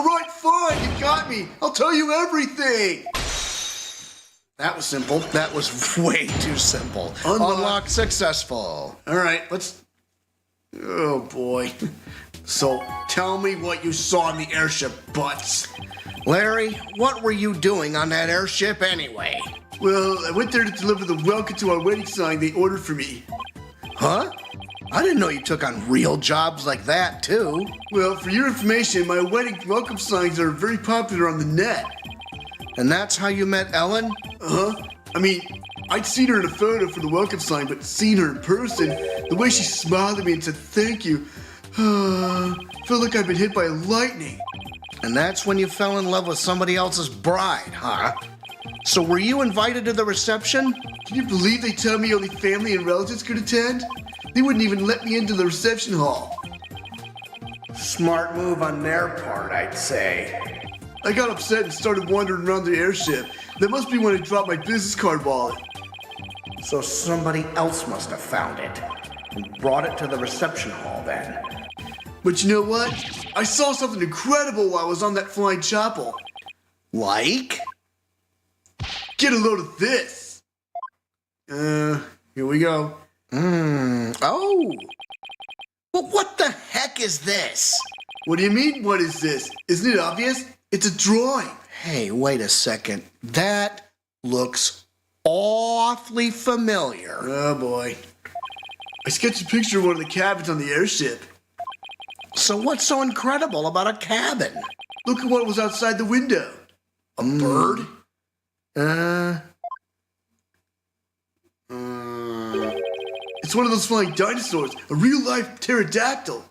right, fine. You got me. I'll tell you everything. That was simple. That was way too simple. Unlock successful. All right, let's... Oh, boy. So, tell me what you saw on the airship, Butts. Larry, what were you doing on that airship anyway? Well, I went there to deliver the welcome to our wedding sign they ordered for me. Huh? I didn't know you took on real jobs like that, too. Well, for your information, my wedding welcome signs are very popular on the net. And that's how you met Ellen? Uh-huh. I mean, I'd seen her in a photo for the welcome sign, but seeing her in person, the way she smiled at me and said thank you, felt like I'd been hit by lightning. And that's when you fell in love with somebody else's bride, huh? So were you invited to the reception? Can you believe they tell me only family and relatives could attend? They wouldn't even let me into the reception hall. Smart move on their part, I'd say. I got upset and started wandering around the airship. That must be when I dropped my business card wallet. So somebody else must have found it and brought it to the reception hall then. But you know what? I saw something incredible while I was on that flying chapel. Like? Get a load of this. Here we go. Oh. Well, what the heck is this? What do you mean, what is this? Isn't it obvious? It's a drawing. Hey, wait a second. That looks awfully familiar. Oh, boy. I sketched a picture of one of the cabins on the airship. So what's so incredible about a cabin? Look at what was outside the window. A bird? It's one of those flying dinosaurs, a real-life pterodactyl.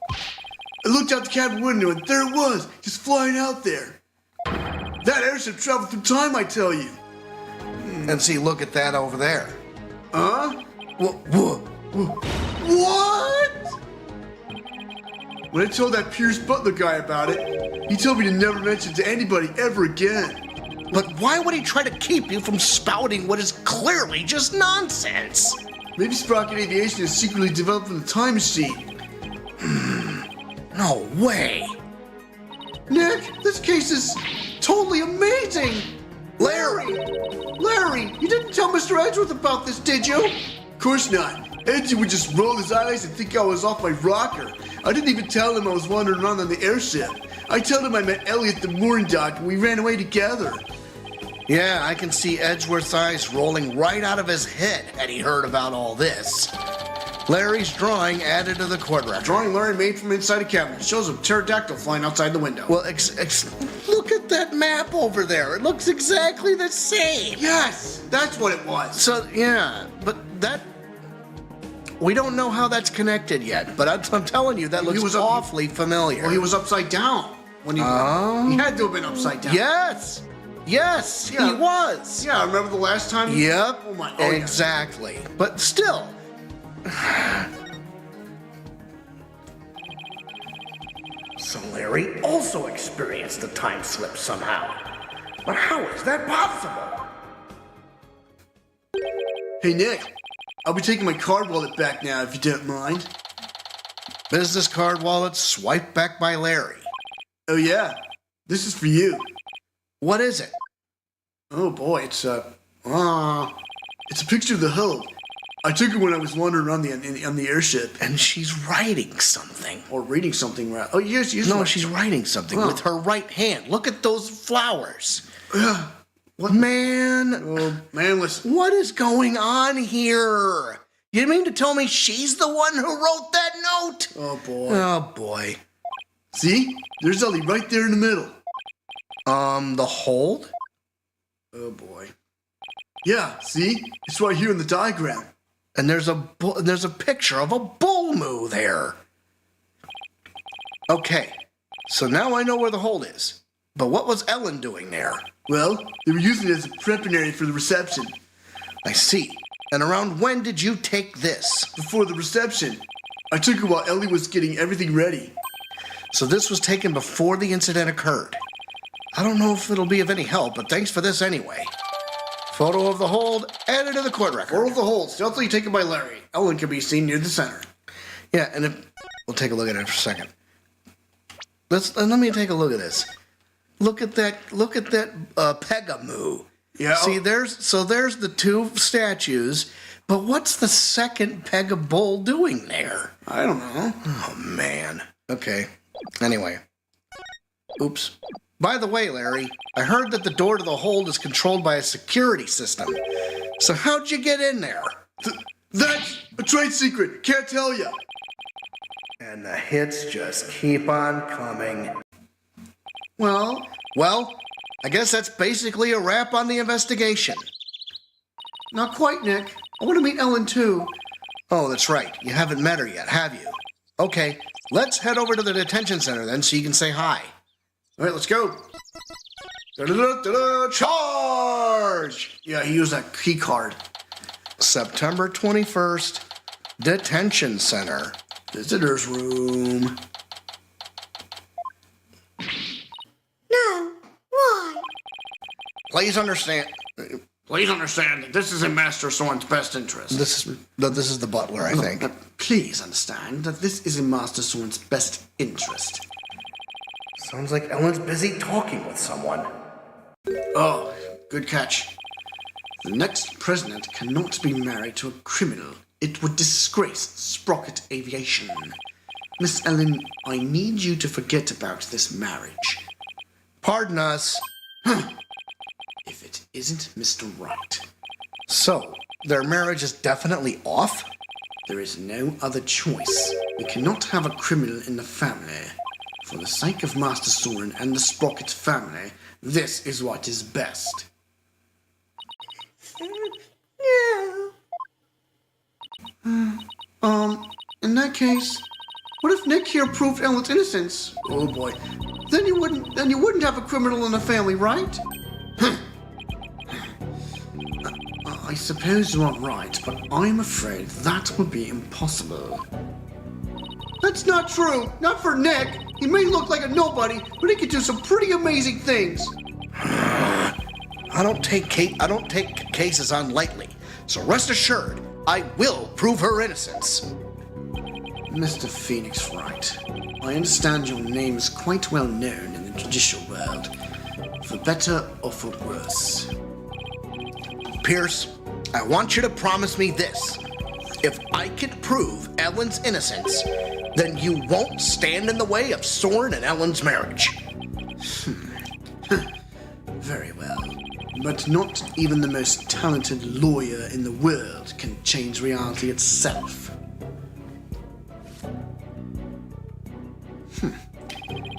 I looked out the cabin window and there it was, just flying out there. That airship traveled through time, I tell you. And see, look at that over there. Huh? What? When I told that Pierce Butler guy about it, he told me to never mention it to anybody ever again. But why would he try to keep you from spouting what is clearly just nonsense? Maybe Sprocket Aviation is secretly developing the time machine. No way. Nick, this case is totally amazing. Larry, you didn't tell Mr. Edgeworth about this, did you? Of course not. Edgy would just roll his eyes and think I was off my rocker. I didn't even tell him I was wandering around on the airship. I told him I met Ellie at the mooring dock and we ran away together. Yeah, I can see Edgeworth's eyes rolling right out of his head had he heard about all this. Larry's drawing added to the court record. Drawing Larry made from inside a cabinet. Shows a pterodactyl flying outside the window. Well, look at that map over there. It looks exactly the same. Yes, that's what it was. So, yeah, but that... We don't know how that's connected yet, but I'm telling you, that looks awfully familiar. Well, he was upside down. When he had to have been upside down. Yes, Yeah. he was. Yeah, I remember the last time. Yep, Oh my. exactly. Yeah. But still... So Larry also experienced a time slip somehow. But how is that possible? Hey, Nick. I'll be taking my card wallet back now, if you don't mind. Business card wallet swiped back by Larry. Oh, yeah. This is for you. What is it? Oh, boy, it's a picture of the hull. I took it when I was wandering around on the airship. And she's writing something. Or reading something, right? Oh, yes, No, she's writing something with her right hand. Look at those flowers. What? Man. Oh, man, listen. What is going on here? You mean to tell me she's the one who wrote that note? Oh, boy. Oh, boy. See? There's Ellie right there in the middle. The hold? Oh, boy. Yeah, see? It's right here in the diagram. And there's a picture of a bull moo there. Okay, so now I know where the hold is. But what was Ellen doing there? Well, they were using it as a preparatory for the reception. I see. And around when did you take this? Before the reception. I took it while Ellie was getting everything ready. So this was taken before the incident occurred. I don't know if it'll be of any help, but thanks for this anyway. Photo of the hold added to the court record. Photo of the hold, stealthily taken by Larry. Ellen can be seen near the center. Yeah, and we'll take a look at it for a second. Let me take a look at this. Look at that Pegamoo. Yeah. See, there's the two statues, but what's the second Pegabull doing there? I don't know. Oh, man. Okay. Anyway. Oops. By the way, Larry, I heard that the door to the hold is controlled by a security system. So how'd you get in there? That's a trade secret. Can't tell you. And the hits just keep on coming. Well, I guess that's basically a wrap on the investigation. not quite, Nick. I want to meet Ellen, too. Oh, that's right. You haven't met her yet, have you? Okay, let's head over to the detention center then so you can say hi. All right, let's go. Charge! Yeah, he used that key card. September 21st, detention center. Visitor's room. No. Why? Please understand. Please understand that this is in Master Soren's best interest. This is the butler, I think. Please understand that this is in Master Soren's best interest. Sounds like Ellen's busy talking with someone. Oh, good catch. The next president cannot be married to a criminal. It would disgrace Sprocket Aviation. Miss Ellen, I need you to forget about this marriage. Pardon us. If it isn't Mr. Wright, So, their marriage is definitely off? there is no other choice. We cannot have a criminal in the family. For the sake of Master Soren and the Sprocket family, this is what is best. No. In that case, what if Nick here proved Ellen's innocence? Oh boy. Then you wouldn't have a criminal in the family, right? I suppose you are right, but I'm afraid that would be impossible. That's not true. Not for Nick. He may look like a nobody, but he can do some pretty amazing things. I don't take cases on lightly, so rest assured, I will prove her innocence. Mr. Phoenix Wright, I understand your name is quite well known in the judicial world. For better or for worse. Pierce, I want you to promise me this. If I can prove Ellen's innocence, then you won't stand in the way of Soren and Ellen's marriage. Very well. But not even the most talented lawyer in the world can change reality itself.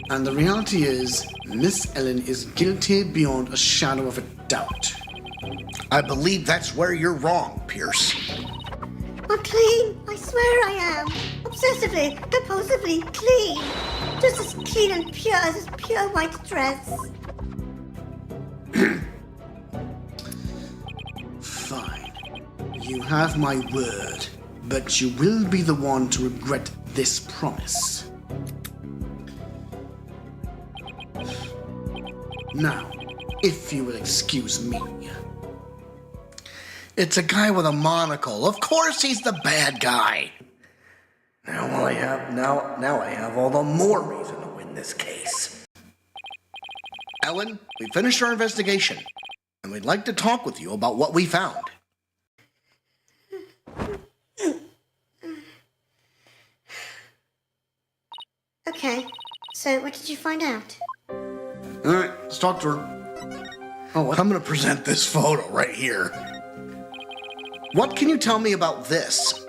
And the reality is, Miss Ellen is guilty beyond a shadow of a doubt. I believe that's where you're wrong, Pierce. I'm clean. I swear I am. Obsessively, compulsively clean. Just as clean and pure as this pure white dress. Fine. You have my word, but you will be the one to regret this promise. Now, if you will excuse me. It's a guy with a monocle. Of course he's the bad guy. Now I have all the more reason to win this case. Ellen, we finished our investigation, and we'd like to talk with you about what we found. Okay, so what did you find out? Alright, let's talk to her. Oh, I'm going to present this photo right here. What can you tell me about this?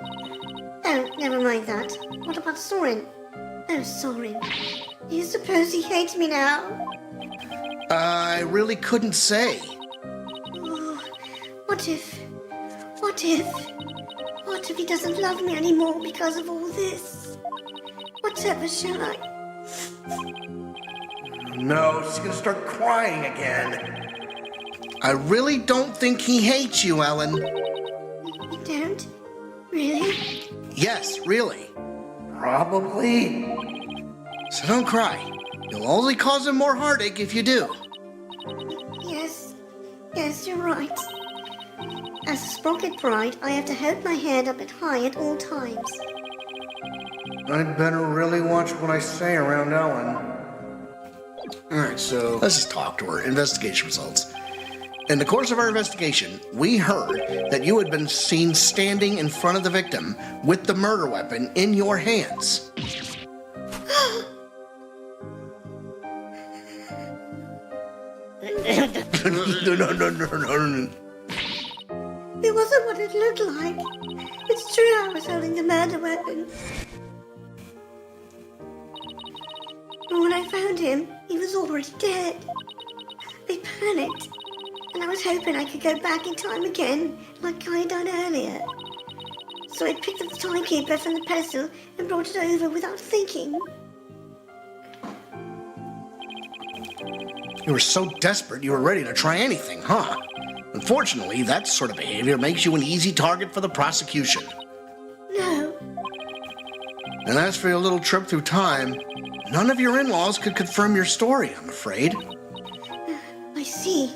Oh, never mind that. What about Soren? Oh, Soren. Do you suppose he hates me now? I really couldn't say. Oh, what if he doesn't love me anymore because of all this? Whatever shall I? No, she's gonna start crying again. I really don't think he hates you, Ellen. You don't? Really? Yes, really. Probably. So don't cry. You'll only cause him more heartache if you do. Yes, you're right. As a sprocket bride, I have to hold my head up high at all times. I'd better really watch what I say around Ellen. Alright, so... Let's just talk to her. Investigation results. In the course of our investigation, we heard that you had been seen standing in front of the victim with the murder weapon in your hands. No. It wasn't what it looked like. It's true I was holding the murder weapon. But when I found him, he was already dead. I panicked, and I was hoping I could go back in time again, like I had done earlier. So I picked up the timekeeper from the pedestal and brought it over without thinking. You were so desperate you were ready to try anything, huh? Unfortunately, that sort of behavior makes you an easy target for the prosecution. No. And as for your little trip through time, none of your in-laws could confirm your story, I'm afraid. I see.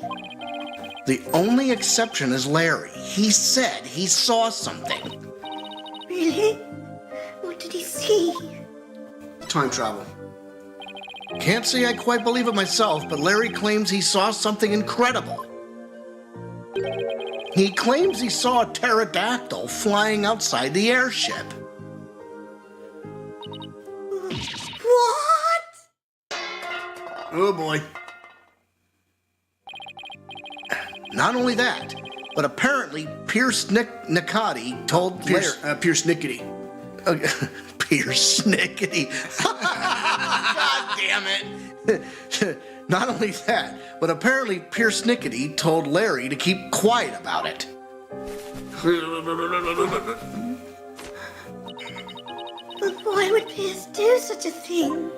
The only exception is Larry. He said he saw something. Really? What did he see? Time travel. Can't say I quite believe it myself, but Larry claims he saw something incredible. He claims he saw a pterodactyl flying outside the airship. What? Oh boy. Not only that, but apparently Pierce Nickety told Pierce Nickety. Pierce Nickety. God damn it. Not only that, but apparently Pierce Nickety told Larry to keep quiet about it. But why would Pierce do such a thing?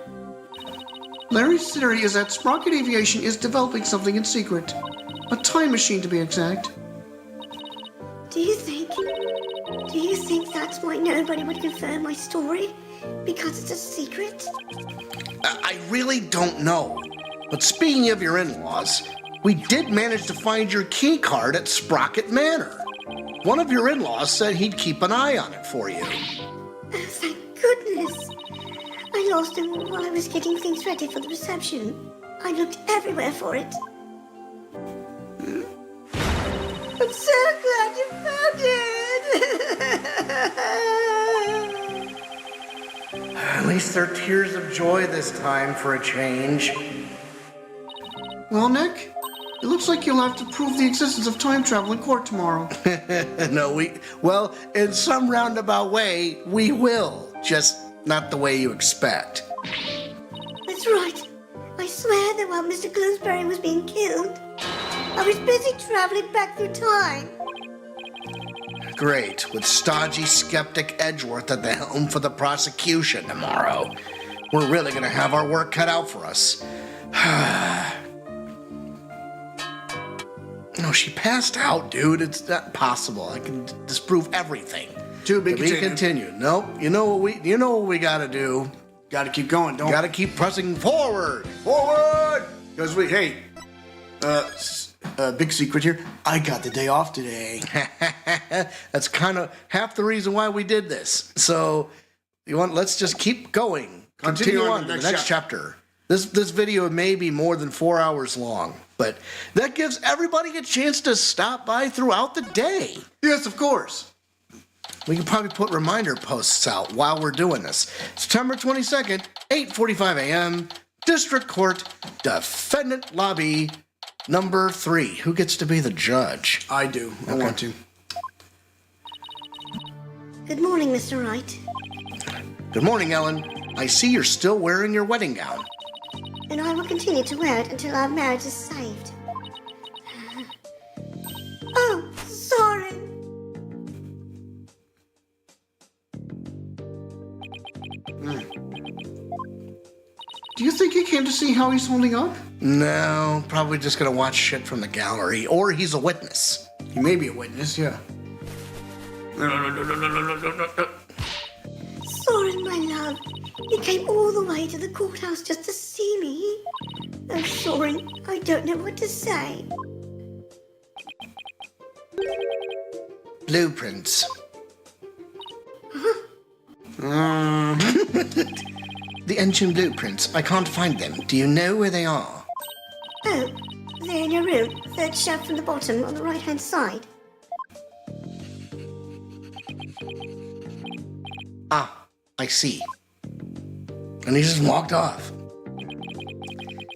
Larry's theory is that Sprocket Aviation is developing something in secret. A time machine, to be exact. Do you think that's why nobody would confirm my story? Because it's a secret? I really don't know. But speaking of your in-laws, we did manage to find your key card at Sprocket Manor. One of your in-laws said he'd keep an eye on it for you. Oh, thank goodness. I lost it while I was getting things ready for the reception. I looked everywhere for it. I'm so glad you found it. At least they're tears of joy this time for a change. Well, Nick, it looks like you'll have to prove the existence of time travel in court tomorrow. No, well, in some roundabout way, we will. Just not the way you expect. That's right. I swear that while Mr. Gooseberry was being killed, I was busy traveling back through time. Great, with stodgy skeptic Edgeworth at the helm for the prosecution tomorrow. We're really gonna have our work cut out for us. No, she passed out, dude. It's not possible. I can disprove everything. To be To be continued. Nope. You know what we gotta do. Gotta keep going, don't Gotta keep pressing forward. Forward! Because big secret here. I got the day off today. That's kind of half the reason why we did this. So, let's just keep going. Continue on to the next chapter. This video may be more than 4 hours long, but that gives everybody a chance to stop by throughout the day. Yes, of course. We can probably put reminder posts out while we're doing this. September 22nd, 8:45 a.m., District Court, Defendant Lobby, number 3. Who gets to be the judge? I do. I want to. Good morning, Mr. Wright. Good morning, Ellen. I see you're still wearing your wedding gown. And I will continue to wear it until our marriage is saved. Oh, sorry. Do you think he came to see how he's holding up? No, probably just gonna watch shit from the gallery, or he's a witness. He may be a witness, yeah. Soren, my love. You came all the way to the courthouse just to see me. Oh, Soren, I don't know what to say. Blueprints. The engine blueprints. I can't find them. Do you know where they are? Oh, they're in your room. Third shelf from the bottom on the right-hand side. Ah, I see. And he just walked off.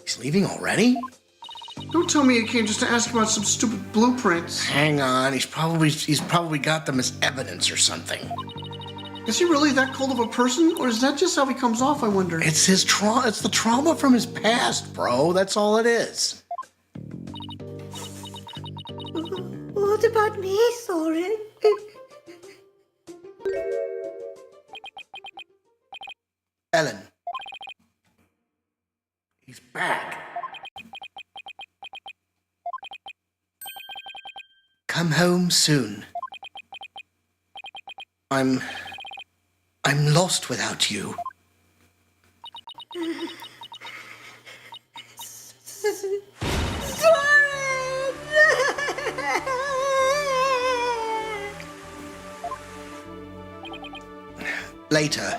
He's leaving already? Don't tell me he came just to ask about some stupid blueprints. Hang on, he's probably got them as evidence or something. Is he really that cold of a person, or is that just how he comes off, I wonder? It's his trauma. It's the trauma from his past, bro. That's all it is. What about me, Soren? Ellen. He's back. Come home soon. I'm lost without you. Later.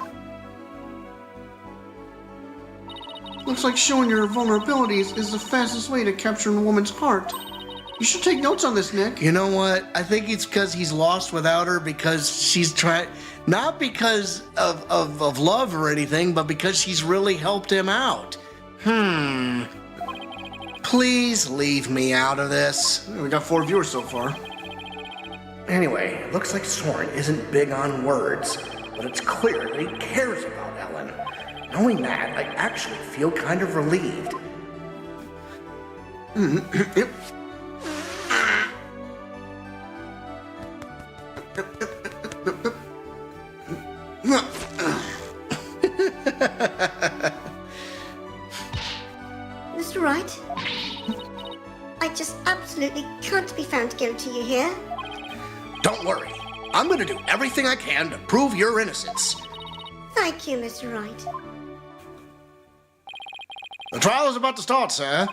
Looks like showing your vulnerabilities is the fastest way to capturing a woman's heart. You should take notes on this, Nick. You know what? I think it's because he's lost without her because she's trying, not because of love or anything, but because she's really helped him out. Please leave me out of this. We got 4 viewers so far. Anyway, it looks like Soren isn't big on words, but it's clear that he cares about Ellen. Knowing that, I actually feel kind of relieved. Yep. Mr. Wright? I just absolutely can't be found guilty here. Don't worry. I'm going to do everything I can to prove your innocence. Thank you, Mr. Wright. The trial is about to start, sir.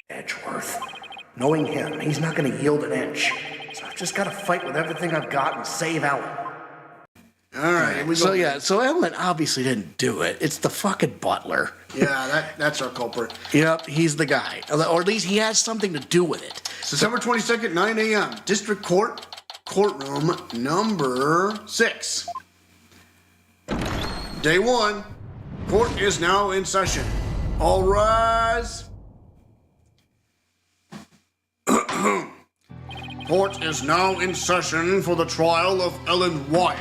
Edgeworth. Knowing him, he's not going to yield an inch. So I've just got to fight with everything I've got and save Ellen. All right, here we go. So Ellen obviously didn't do it. It's the fucking butler. Yeah, that's our culprit. Yep, he's the guy. Or at least he has something to do with it. September 22nd, 9 a.m. District Court, courtroom number 6. Day 1. Court is now in session. All rise. Court is now in session for the trial of Ellen Wyatt.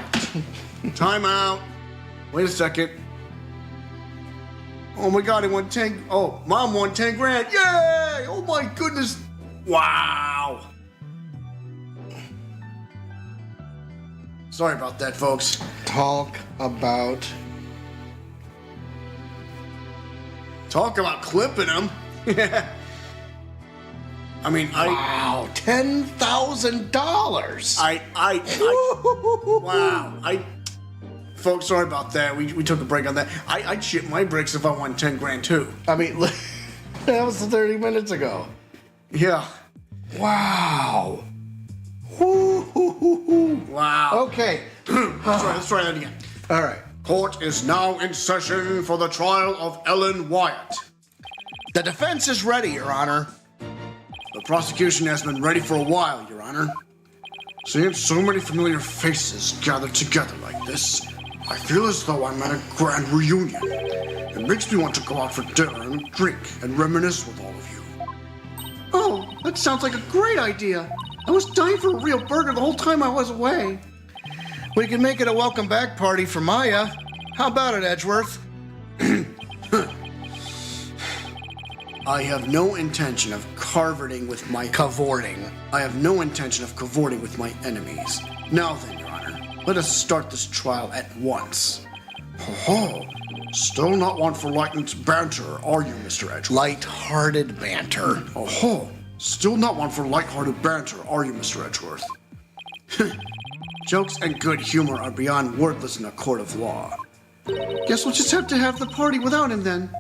Time out. Wait a second. Oh my God, I won 10. Oh, Mom won 10 grand. Yay! Oh my goodness. Wow. Sorry about that, folks. Talk about Clipping him. I mean, wow, $10,000. Wow. Folks, sorry about that. We took a break on that. I'd shit my bricks if I won 10 grand too. I mean, that was 30 minutes ago. Yeah. Wow. Wow. Okay. Let's try that again. All right. Court is now in session for the trial of Ellen Wyatt. The defense is ready, Your Honor. The prosecution has been ready for a while, Your Honor. Seeing so many familiar faces gathered together like this, I feel as though I'm at a grand reunion. It makes me want to go out for dinner and drink and reminisce with all of you. Oh, that sounds like a great idea. I was dying for a real burger the whole time I was away. We can make it a welcome back party for Maya. How about it, Edgeworth? I have no intention of cavorting with my I have no intention of cavorting with my enemies. Now then, Your Honor, let us start this trial at once. Ho-ho! Still not one for light banter, are you, Mr. Edgeworth? Light-hearted banter. Oh-ho! Still not one for light-hearted banter, are you, Mr. Edgeworth? Jokes and good humor are beyond worthless in a court of law. Guess we'll just have to have the party without him then.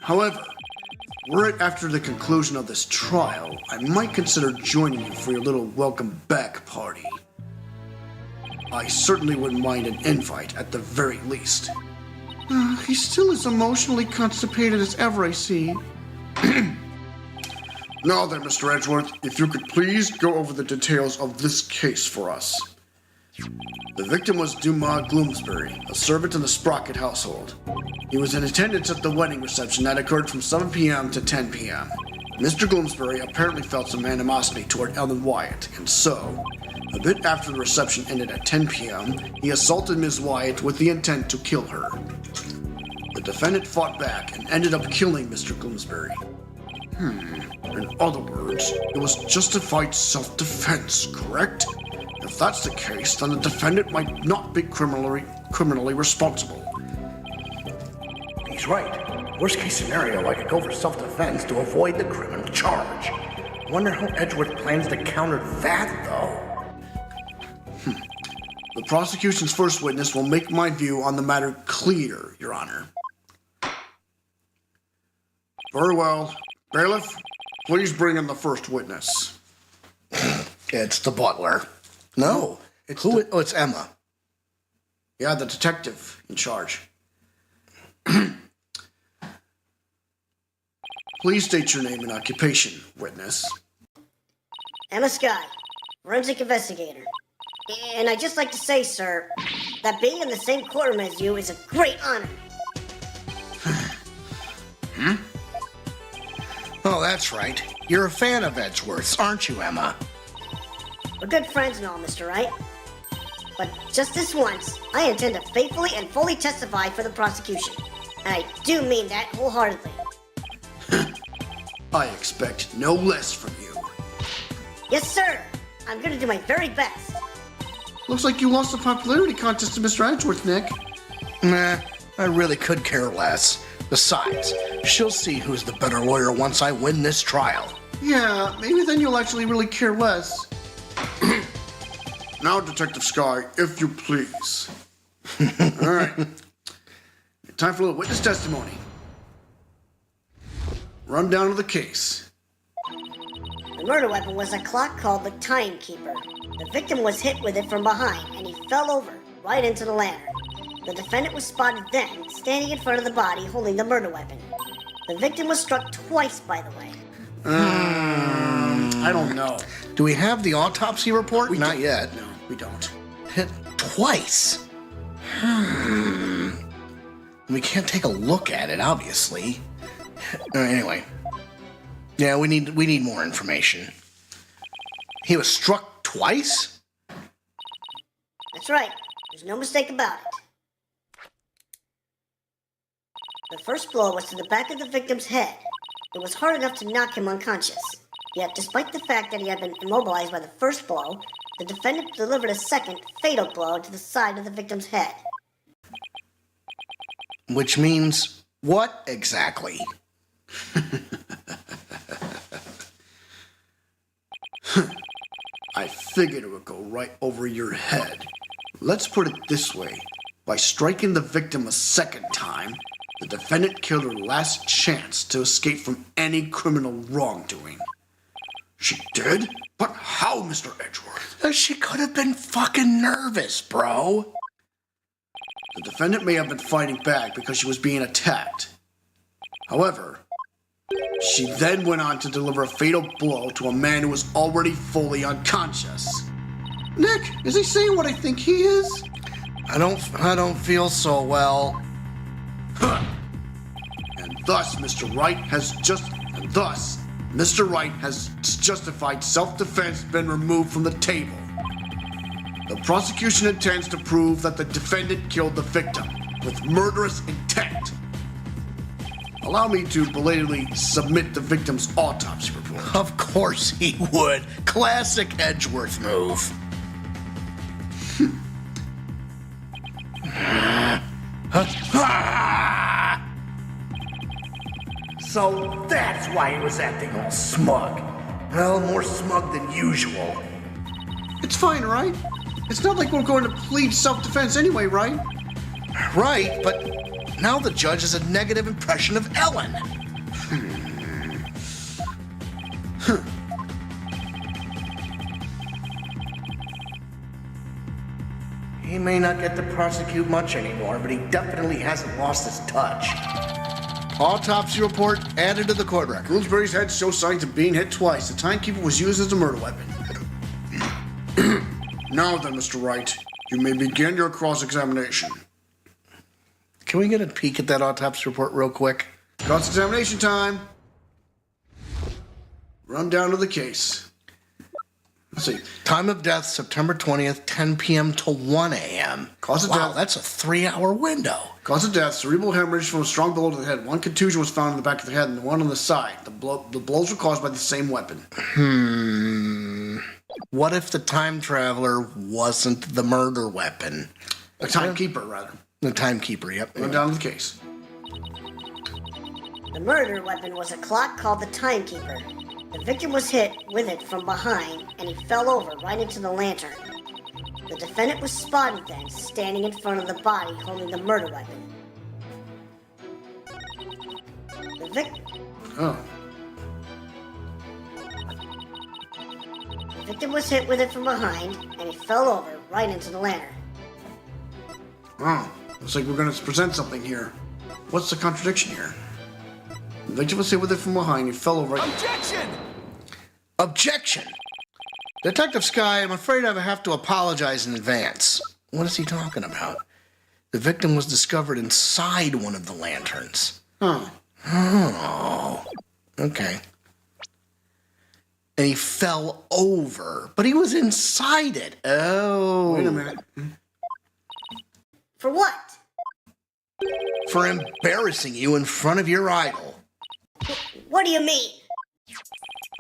However, were it after the conclusion of this trial, I might consider joining you for your little welcome back party. I certainly wouldn't mind an invite at the very least. He's still as emotionally constipated as ever, I see. Now then, Mr. Edgeworth, if you could please go over the details of this case for us. The victim was Dumas Gloomsbury, a servant in the Sprocket household. He was in attendance at the wedding reception that occurred from 7 p.m. to 10 p.m. Mr. Gloomsbury apparently felt some animosity toward Ellen Wyatt, and so, a bit after the reception ended at 10 p.m., he assaulted Ms. Wyatt with the intent to kill her. The defendant fought back and ended up killing Mr. Gloomsbury. In other words, it was justified self-defense, correct? If that's the case, then the defendant might not be criminally responsible. He's right. Worst case scenario, I could go for self-defense to avoid the criminal charge. Wonder how Edgeworth plans to counter that, though. The prosecution's first witness will make my view on the matter clear, Your Honor. Very well. Bailiff, please bring in the first witness. It's the butler. No. It's Emma. Yeah, the detective in charge. Please state your name and occupation, witness. Emma Scott, forensic investigator. And I'd just like to say, sir, that being in the same courtroom as you is a great honor. Oh, that's right. You're a fan of Edgeworth's, aren't you, Emma? We're good friends and all, Mr. Wright. But just this once, I intend to faithfully and fully testify for the prosecution. And I do mean that wholeheartedly. I expect no less from you. Yes, sir. I'm gonna do my very best. Looks like you lost the popularity contest to Mr. Edgeworth, Nick. Nah, I really could care less. Besides, she'll see who's the better lawyer once I win this trial. Yeah, maybe then you'll actually really care less. Now, Detective Sky, if you please. All right. Time for a little witness testimony. Rundown of the case. The murder weapon was a clock called the Timekeeper. The victim was hit with it from behind, and he fell over, right into the lantern. The defendant was spotted then, standing in front of the body holding the murder weapon. The victim was struck twice, by the way. I don't know. Do we have the autopsy report? Not don't. yet. No, we don't. Hit twice. We can't take a look at it, obviously. Anyway. Yeah, we need more information. He was struck twice? That's right. There's no mistake about it. The first blow was to the back of the victim's head. It was hard enough to knock him unconscious. Yet, despite the fact that he had been immobilized by the first blow, the defendant delivered a second, fatal blow to the side of the victim's head. Which means what exactly? I figured it would go right over your head. Let's put it this way. By striking the victim a second time, the defendant killed her last chance to escape from any criminal wrongdoing. She did? But how, Mr. Edgeworth? She could have been fucking nervous, bro. The defendant may have been fighting back because she was being attacked. However, she then went on to deliver a fatal blow to a man who was already fully unconscious. Nick, is he saying what I think he is? I don't feel so well. And thus, Mr. Wright has justified self-defense been removed from the table. The prosecution intends to prove that the defendant killed the victim with murderous intent. Allow me to belatedly submit the victim's autopsy report. Of course he would. Classic Edgeworth move. So that's why he was acting all smug. Well, more smug than usual. It's fine, right? It's not like we're going to plead self-defense anyway, right? Right, but now the judge has a negative impression of Ellen. He may not get to prosecute much anymore, but he definitely hasn't lost his touch. Autopsy report added to the court record. Bloomsbury's head shows signs of being hit twice. The timekeeper was used as a murder weapon. Now then, Mr. Wright, you may begin your cross-examination. Can we get a peek at that autopsy report real quick? Cross-examination time. Run down to the case. Let's see. Time of death, September 20th, 10 p.m. to 1 a.m. Cause of Wow, death. that's a 3-hour window. Cause of death, cerebral hemorrhage from a strong blow to the head. One contusion was found in the back of the head and one on the side. The blows were caused by the same weapon. What if the time traveler wasn't the murder weapon? The timekeeper, rather. The timekeeper, yep. Run down to the case. The murder weapon was a clock called the timekeeper. The victim was hit with it from behind, and he fell over right into the lantern. The defendant was spotted then, standing in front of the body holding the murder weapon. Oh. The victim was hit with it from behind, and he fell over right into the lantern. Oh. Looks like we're going to present something here. What's the contradiction here? The victim was hit with it from behind. He fell over. Objection! Detective Sky, I'm afraid I have to apologize in advance. What is he talking about? The victim was discovered inside one of the lanterns. Huh. Oh. Okay. And he fell over, but he was inside it. Oh. Wait a minute. For what? For embarrassing you in front of your idol. What do you mean?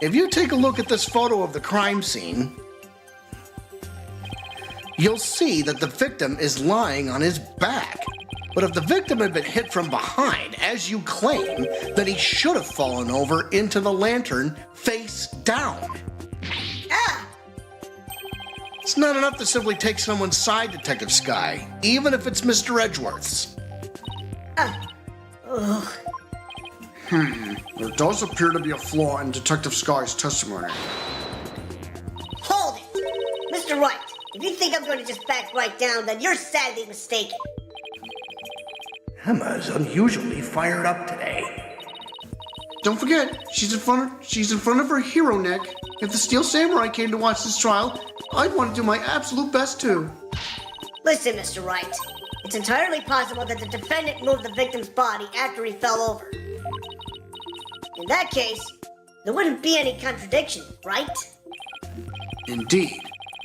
If you take a look at this photo of the crime scene, you'll see that the victim is lying on his back. But if the victim had been hit from behind, as you claim, then he should have fallen over into the lantern face down. Ah! It's not enough to simply take someone's side, Detective Sky, even if it's Mr. Edgeworth's. Ugh. There does appear to be a flaw in Detective Sky's testimony. Hold it! Mr. Wright, if you think I'm going to just back right down, then you're sadly mistaken. Emma is unusually fired up today. Don't forget, she's in front of her hero neck. If the Steel Samurai came to watch this trial, I'd want to do my absolute best too. Listen, Mr. Wright. It's entirely possible that the defendant moved the victim's body after he fell over. In that case, there wouldn't be any contradiction, right? Indeed.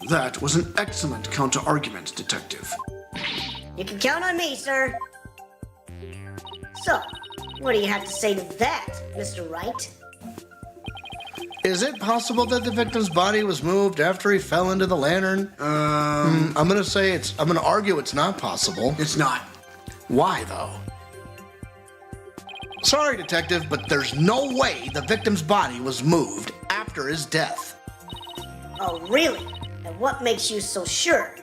That was an excellent counter-argument, Detective. You can count on me, sir. So, what do you have to say to that, Mr. Wright? Is it possible that the victim's body was moved after he fell into the lantern? I'm gonna argue it's not possible. It's not. Why, though? Sorry, Detective, but there's no way the victim's body was moved after his death. Oh, really? And what makes you so sure?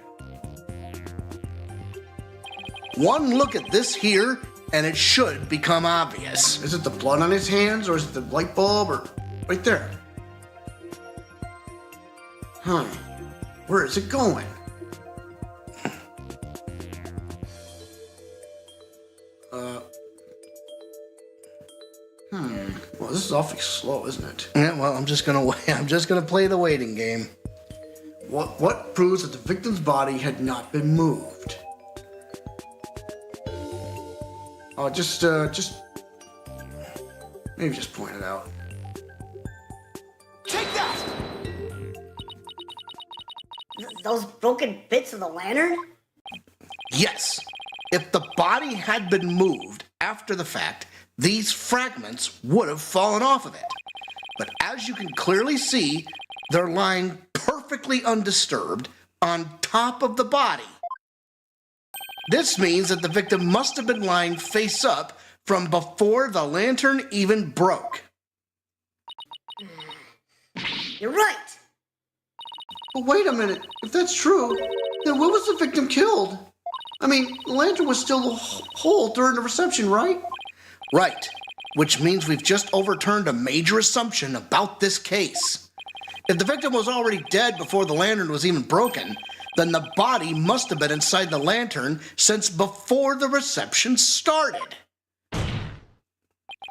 One look at this here, and it should become obvious. Is it the blood on his hands, or is it the light bulb, or right there? Huh. Where is it going? Well, this is awfully slow, isn't it? Yeah, well, I'm just gonna play the waiting game. What proves that the victim's body had not been moved? Oh, maybe just point it out. Take that! Those broken bits of the lantern? Yes, if the body had been moved after the fact, these fragments would have fallen off of it. But as you can clearly see, they're lying perfectly undisturbed on top of the body. This means that the victim must have been lying face up from before the lantern even broke. You're right. But wait a minute. If that's true, then when was the victim killed? I mean, the lantern was still whole during the reception, right? Right, which means we've just overturned a major assumption about this case. If the victim was already dead before the lantern was even broken, then the body must have been inside the lantern since before the reception started.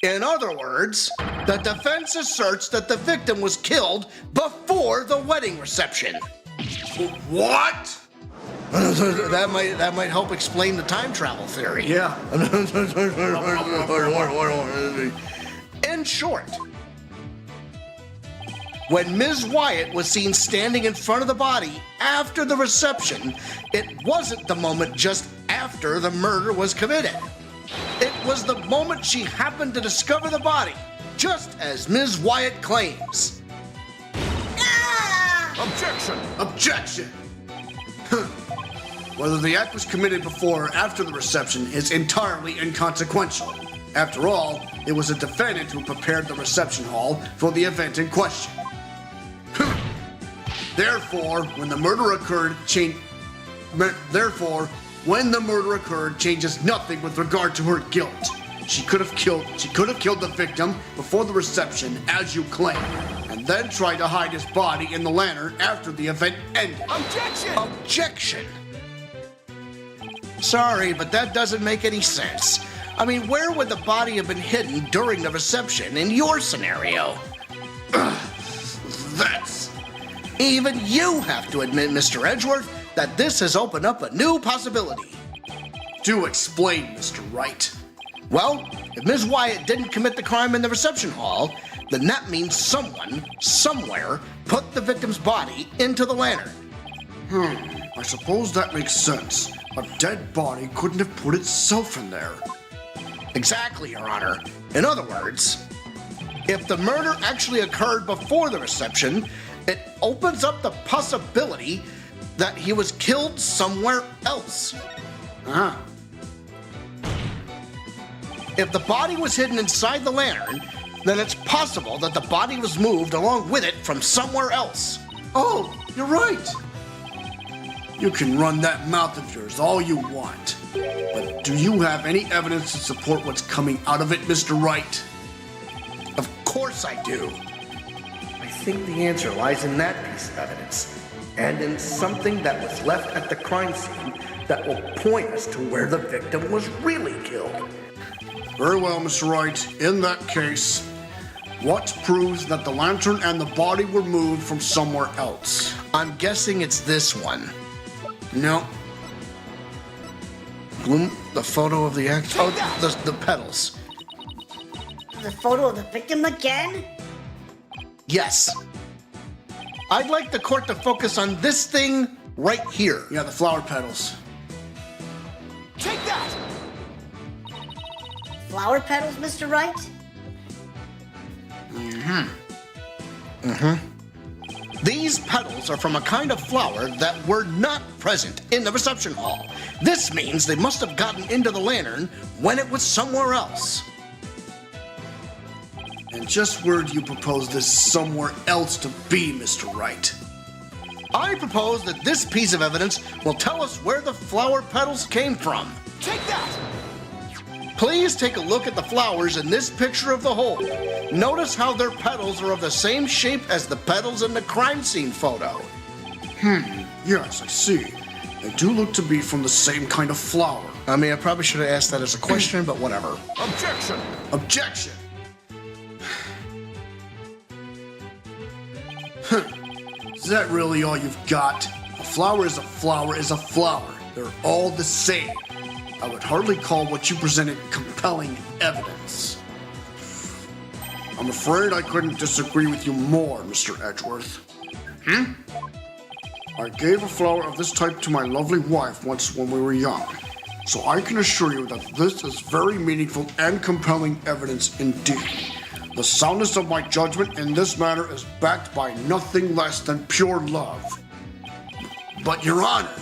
In other words, the defense asserts that the victim was killed before the wedding reception. What? That might help explain the time travel theory. Yeah. In short, when Ms. Wyatt was seen standing in front of the body after the reception, it wasn't the moment just after the murder was committed. It was the moment she happened to discover the body, just as Ms. Wyatt claims. Objection! Objection! Whether the act was committed before or after the reception is entirely inconsequential. After all, it was a defendant who prepared the reception hall for the event in question. Therefore, when the murder occurred, changes nothing with regard to her guilt. She could have killed the victim before the reception, as you claim, and then tried to hide his body in the lantern after the event ended. Objection! Objection! Sorry, but that doesn't make any sense. I mean, where would the body have been hidden during the reception in your scenario? Even you have to admit, Mr. Edgeworth, that this has opened up a new possibility. Do explain, Mr. Wright. Well, if Ms. Wyatt didn't commit the crime in the reception hall, then that means someone, somewhere, put the victim's body into the lantern. I suppose that makes sense. A dead body couldn't have put itself in there. Exactly, Your Honor. In other words, if the murder actually occurred before the reception, it opens up the possibility that he was killed somewhere else. If the body was hidden inside the lantern, then it's possible that the body was moved along with it from somewhere else. Oh, you're right. You can run that mouth of yours all you want. But do you have any evidence to support what's coming out of it, Mr. Wright? Of course I do. I think the answer lies in that piece of evidence, and in something that was left at the crime scene that will point us to where the victim was really killed. Very well, Mr. Wright. In that case, What proves that the lantern and the body were moved from somewhere else? I'm guessing it's this one. No. Bloom, the photo of the act. Oh, the petals. The photo of the victim again? Yes. I'd like the court to focus on this thing right here. Yeah, the flower petals. Take that! Flower petals, Mr. Wright? These petals are from a kind of flower that were not present in the reception hall. This means they must have gotten into the lantern when it was somewhere else. And just where do you propose this somewhere else to be, Mr. Wright? I propose that this piece of evidence will tell us where the flower petals came from. Take that! Please take a look at the flowers in this picture of the hole. Notice how their petals are of the same shape as the petals in the crime scene photo. Yes, I see. They do look to be from the same kind of flower. I mean, I probably should have asked that as a question, but whatever. Objection! Objection! Is that really all you've got? A flower is a flower is a flower. They're all the same. I would hardly call what you presented compelling evidence. I'm afraid I couldn't disagree with you more, Mr. Edgeworth. I gave a flower of this type to my lovely wife once when we were young, so I can assure you that this is very meaningful and compelling evidence indeed. The soundness of my judgment in this matter is backed by nothing less than pure love. But, Your Honor,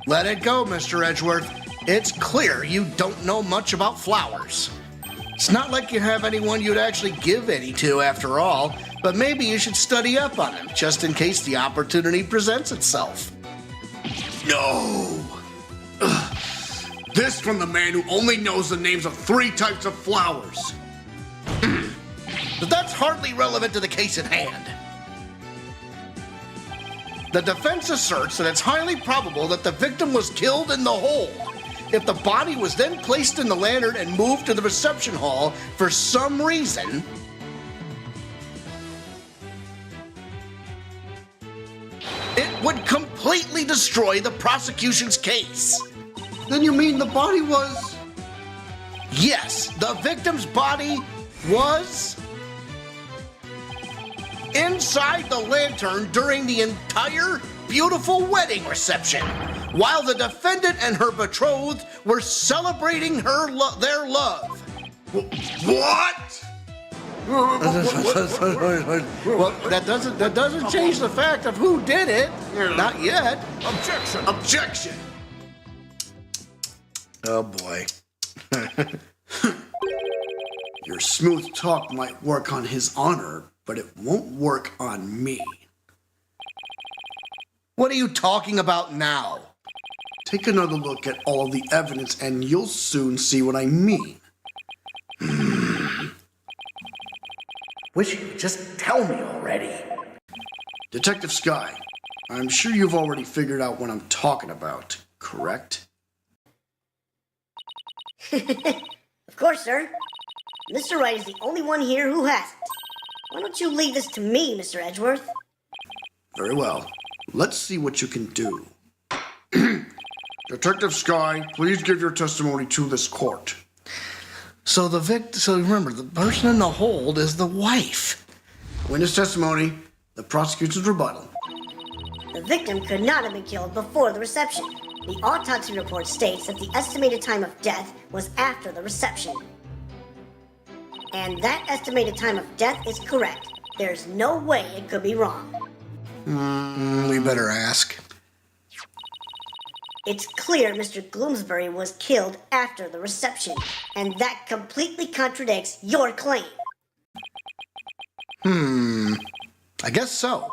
Let it go, Mr. Edgeworth. It's clear you don't know much about flowers. It's not like you have anyone you'd actually give any to after all, but maybe you should study up on them, just in case the opportunity presents itself. no! Ugh. This from the man who only knows the names of 3 types of flowers. But that's hardly relevant to the case at hand. The defense asserts that it's highly probable that the victim was killed in the hole. If the body was then placed in the lantern and moved to the reception hall for some reason, it would completely destroy the prosecution's case. Then you mean the body was... Yes, the victim's body was inside the lantern during the entire beautiful wedding reception, while the defendant and her betrothed were celebrating their love. What? Well, that doesn't change the fact of who did it. Not yet. Objection! Objection! Oh boy. Your smooth talk might work on his honor, but it won't work on me. What are you talking about now? Take another look at all the evidence and you'll soon see what I mean. Wish you could just tell me already. Detective Sky, I'm sure you've already figured out what I'm talking about, correct? Of course, sir. Mr. Wright is the only one here who hasn't. Why don't you leave this to me, Mr. Edgeworth? Very well. Let's see what you can do. Detective Sky, please give your testimony to this court. So remember, the person in the hold is the wife. Witness testimony, the prosecution's rebuttal. The victim could not have been killed before the reception. The autopsy report states that the estimated time of death was after the reception. And that estimated time of death is correct. There's no way it could be wrong. We better ask. It's clear Mr. Gloomsbury was killed after the reception, and that completely contradicts your claim. I guess so.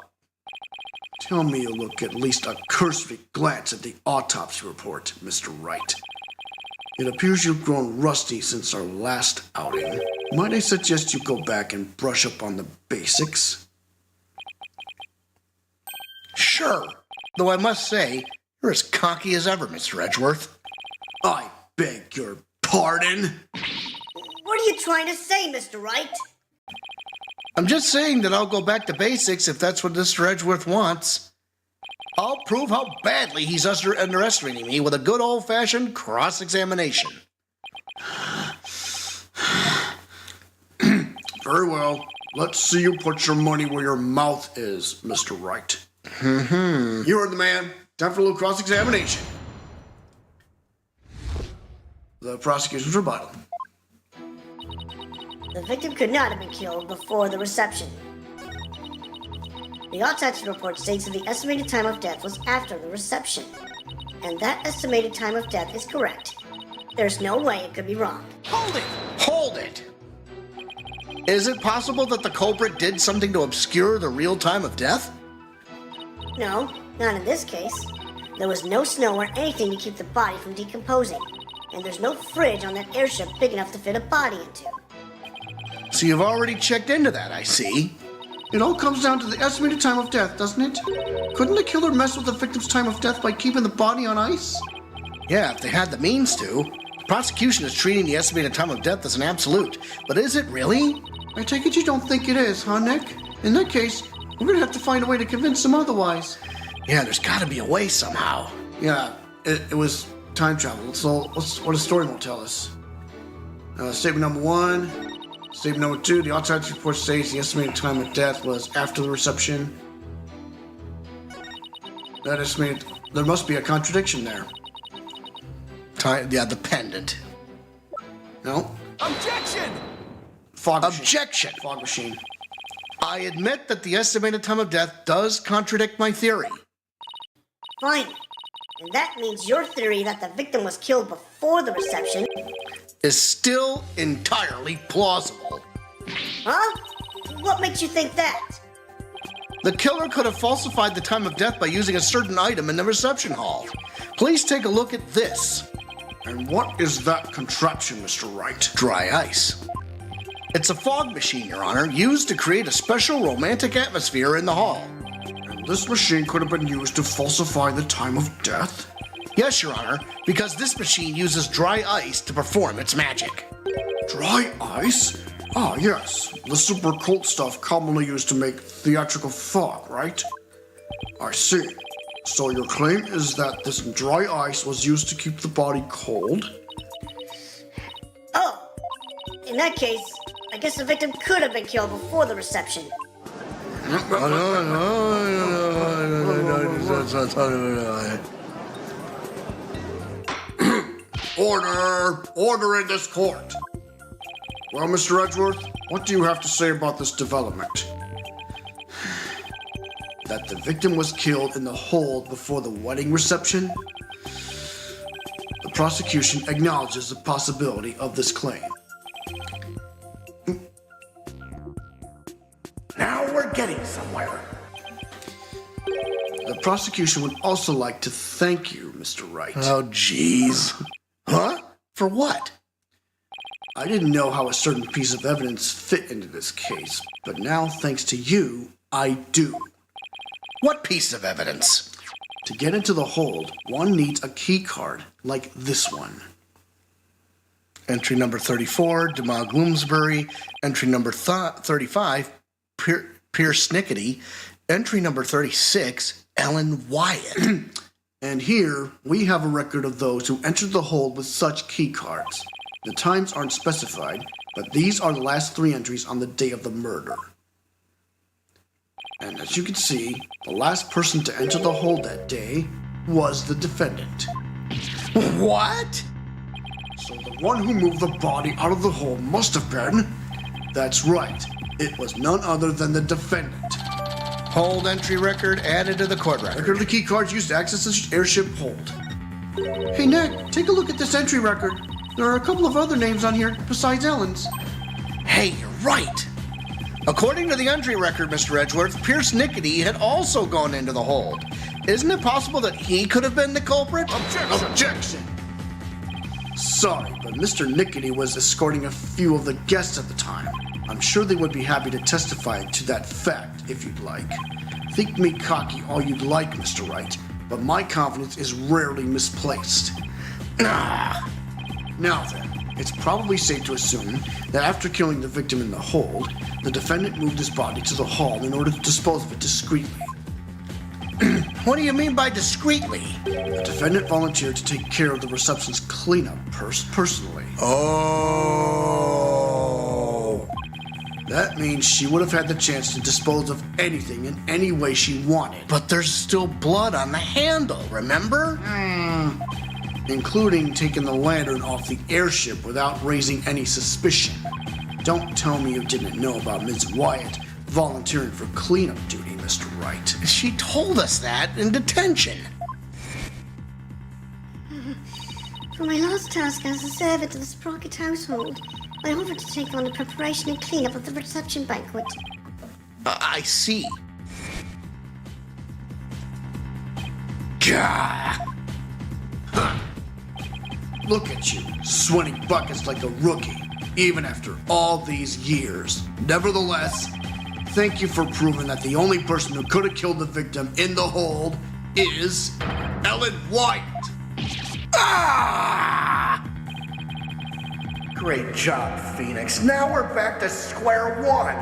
Tell me you'll look at least a cursory glance at the autopsy report, Mr. Wright. It appears you've grown rusty since our last outing. Might I suggest you go back and brush up on the basics? Sure. Though I must say, you're as cocky as ever, Mr. Edgeworth. I beg your pardon? What are you trying to say, Mr. Wright? I'm just saying that I'll go back to basics if that's what Mr. Edgeworth wants. I'll prove how badly he's underestimating me with a good old-fashioned cross-examination. Very well. Let's see you put your money where your mouth is, Mr. Wright. Mm-hmm. You heard the man. Time for a little cross-examination. The prosecution's rebuttal. The victim could not have been killed before the reception. The autopsy report states that the estimated time of death was after the reception. And that estimated time of death is correct. There's no way it could be wrong. Hold it! Hold it! Is it possible that the culprit did something to obscure the real time of death? No, not in this case. There was no snow or anything to keep the body from decomposing. And there's no fridge on that airship big enough to fit a body into. So you've already checked into that, I see. It all comes down to the estimated time of death, doesn't it? Couldn't the killer mess with the victim's time of death by keeping the body on ice? Yeah, if they had the means to. The prosecution is treating the estimated time of death as an absolute. But is it really? I take it you don't think it is, huh, Nick? In that case, we're gonna have to find a way to convince them otherwise. Yeah, there's gotta be a way somehow. Yeah, it was time travel. So what does story will tell us? Statement number 1. Statement number 2, the autopsy report states the estimated time of death was after the reception. That estimated, there must be a contradiction there. Yeah, the pendant. No? Objection! Fog machine. Objection! Fog machine. I admit that the estimated time of death does contradict my theory. Fine. And that means your theory that the victim was killed before the reception. Is still entirely plausible. Huh? What makes you think that? The killer could have falsified the time of death by using a certain item in the reception hall. Please take a look at this. And what is that contraption, Mr. Wright? Dry ice. It's a fog machine, Your Honor, used to create a special romantic atmosphere in the hall. And this machine could have been used to falsify the time of death? Yes, Your Honor, because this machine uses dry ice to perform its magic. Dry ice? Ah, yes. The super cold stuff commonly used to make theatrical fog, right? I see. So your claim is that this dry ice was used to keep the body cold? Oh, in that case, I guess the victim could have been killed before the reception. Order! Order in this court! Well, Mr. Edgeworth, what do you have to say about this development? That the victim was killed in the hold before the wedding reception? The prosecution acknowledges the possibility of this claim. Now we're getting somewhere. The prosecution would also like to thank you, Mr. Wright. Oh, jeez. Huh? For what? I didn't know how a certain piece of evidence fit into this case, but now, thanks to you, I do. What piece of evidence? To get into the hold, one needs a key card like this one. Entry number 34, Demar Gloomsbury. Entry number 35, Pierce Snickety. Entry number 36, Ellen Wyatt. And here, we have a record of those who entered the hold with such key cards. The times aren't specified, but these are the last 3 entries on the day of the murder. And as you can see, the last person to enter the hold that day was the defendant. What? So the one who moved the body out of the hold must have been... That's right, it was none other than the defendant. Hold entry record added to the court record. Record of the key cards used to access the airship hold. Hey Nick, take a look at this entry record. There are a couple of other names on here besides Ellen's. Hey, you're right. According to the entry record, Mr. Edgeworth, Pierce Nickety had also gone into the hold. Isn't it possible that he could have been the culprit? Objection! Sorry, but Mr. Nickety was escorting a few of the guests at the time. I'm sure they would be happy to testify to that fact, if you'd like. Think me cocky all you'd like, Mr. Wright, but my confidence is rarely misplaced. Now then, it's probably safe to assume that after killing the victim in the hold, the defendant moved his body to the hall in order to dispose of it discreetly. What do you mean by discreetly? The defendant volunteered to take care of the reception's cleanup personally. Oh. That means she would have had the chance to dispose of anything in any way she wanted. But there's still blood on the handle, remember? Including taking the lantern off the airship without raising any suspicion. Don't tell me you didn't know about Ms. Wyatt volunteering for cleanup duty, Mr. Wright. She told us that in detention. For my last task as a servant to the Sprocket household, I offered to take on the preparation and cleanup of the reception banquet. I see. Gah! Look at you, sweating buckets like a rookie, even after all these years. Nevertheless, thank you for proving that the only person who could have killed the victim in the hold is Ellen White. Ah! Great job, Phoenix. Now we're back to square one.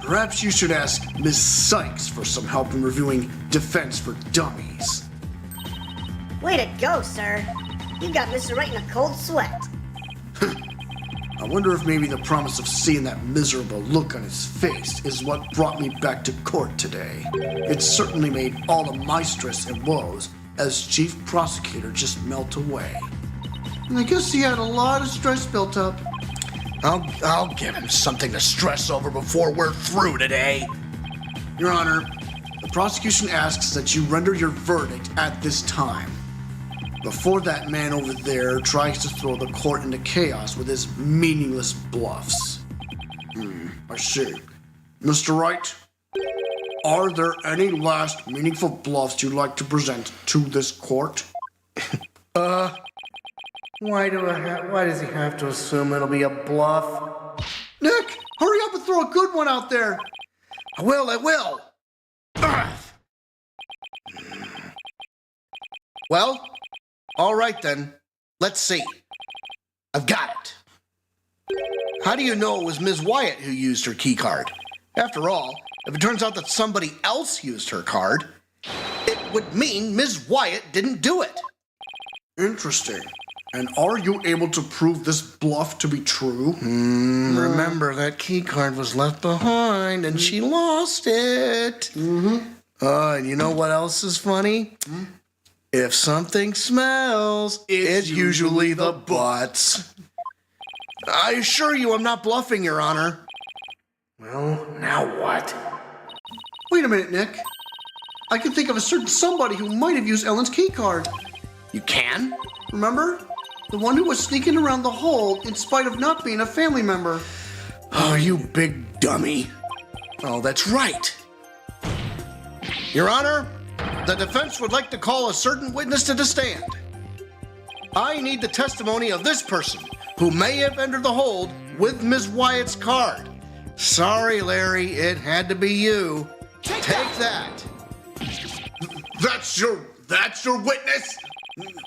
Perhaps you should ask Miss Sykes for some help in reviewing Defense for Dummies. Way to go, sir. You got Mr. Wright in a cold sweat. I wonder if maybe the promise of seeing that miserable look on his face is what brought me back to court today. It certainly made all of my stress and woes as chief prosecutor just melt away. And I guess he had a lot of stress built up. I'll give him something to stress over before we're through today. Your Honor, the prosecution asks that you render your verdict at this time, before that man over there tries to throw the court into chaos with his meaningless bluffs. I see. Mr. Wright, are there any last meaningful bluffs you'd like to present to this court? Why does he have to assume it'll be a bluff? Nick, hurry up and throw a good one out there. I will. Ugh. Well, all right then. Let's see. I've got it. How do you know it was Ms. Wyatt who used her key card? After all, if it turns out that somebody else used her card, it would mean Ms. Wyatt didn't do it. Interesting. And are you able to prove this bluff to be true? Remember, that key card was left behind and she lost it. And you know what else is funny? If something smells, it's usually the butts. I assure you I'm not bluffing, Your Honor. Well, now what? Wait a minute, Nick. I can think of a certain somebody who might have used Ellen's key card. You can? Remember? The one who was sneaking around the hole in spite of not being a family member. Oh, you big dummy. Oh, that's right. Your Honor, the defense would like to call a certain witness to the stand. I need the testimony of this person who may have entered the hold with Ms. Wyatt's card. Sorry, Larry, it had to be you. Take that. That's your witness?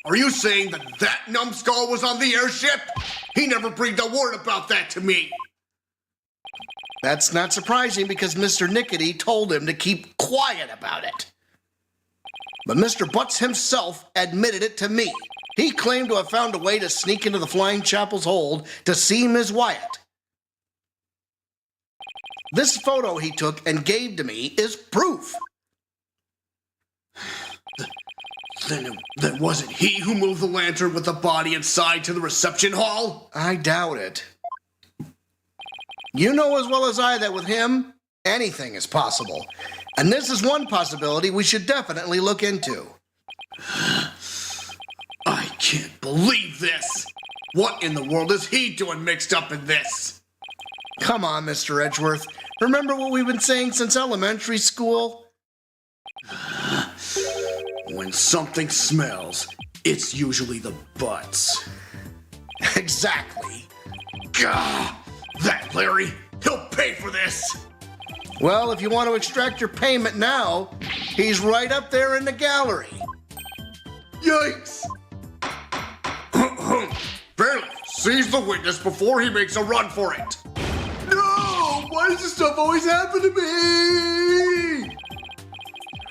Are you saying that numbskull was on the airship? He never breathed a word about that to me. That's not surprising because Mr. Nickety told him to keep quiet about it. But Mr. Butts himself admitted it to me. He claimed to have found a way to sneak into the Flying Chapel's hold to see Ms. Wyatt. This photo he took and gave to me is proof. Then wasn't he who moved the lantern with the body inside to the reception hall? I doubt it. You know as well as I that with him, anything is possible. And this is one possibility we should definitely look into. I can't believe this. What in the world is he doing mixed up in this? Come on, Mr. Edgeworth. Remember what we've been saying since elementary school? When something smells, it's usually the butts. Exactly. Gah! That Larry, he'll pay for this. Well, if you want to extract your payment now, he's right up there in the gallery. Yikes! Barely. Seize the witness before he makes a run for it. No! Why does this stuff always happen to me?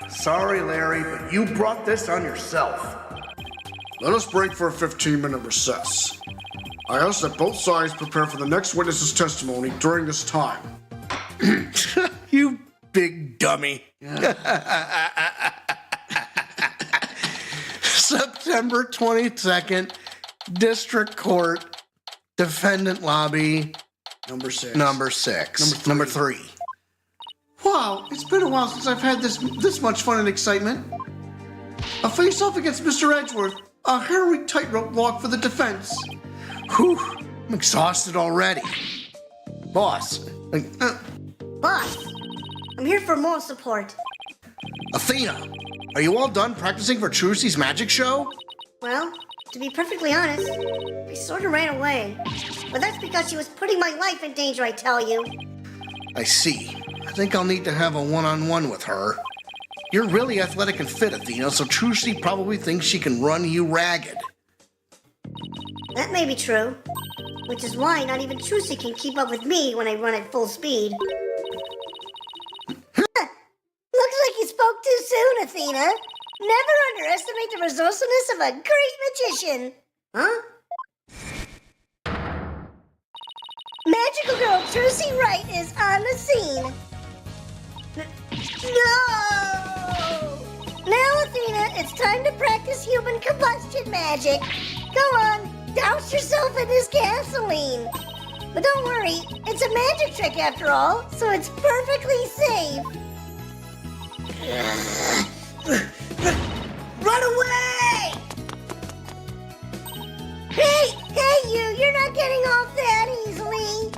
Sorry, Larry, but you brought this on yourself. Let us break for a 15-minute recess. I ask that both sides prepare for the next witness's testimony during this time. You big dummy. September 22nd, District Court, Defendant Lobby, Number 6. number 6. Number 3. Wow, it's been a while since I've had this much fun and excitement. A face-off against Mr. Edgeworth, a harrowing tightrope walk for the defense. Whew, I'm exhausted already. Boss, Boss, I'm here for moral support. Athena, are you all done practicing for Trucy's magic show? Well, to be perfectly honest, I sort of ran away. But that's because she was putting my life in danger, I tell you. I see. I think I'll need to have a one-on-one with her. You're really athletic and fit, Athena, so Trucy probably thinks she can run you ragged. That may be true. Which is why not even Trucy can keep up with me when I run at full speed. Looks like you spoke too soon, Athena. Never underestimate the resourcefulness of a great magician. Huh? Magical girl Trucy Wright is on the scene. No! Now, Athena, it's time to practice human combustion magic. Go on, douse yourself in this gasoline. But don't worry, it's a magic trick after all, so it's perfectly safe. Run away! Hey, you're not getting off that easily.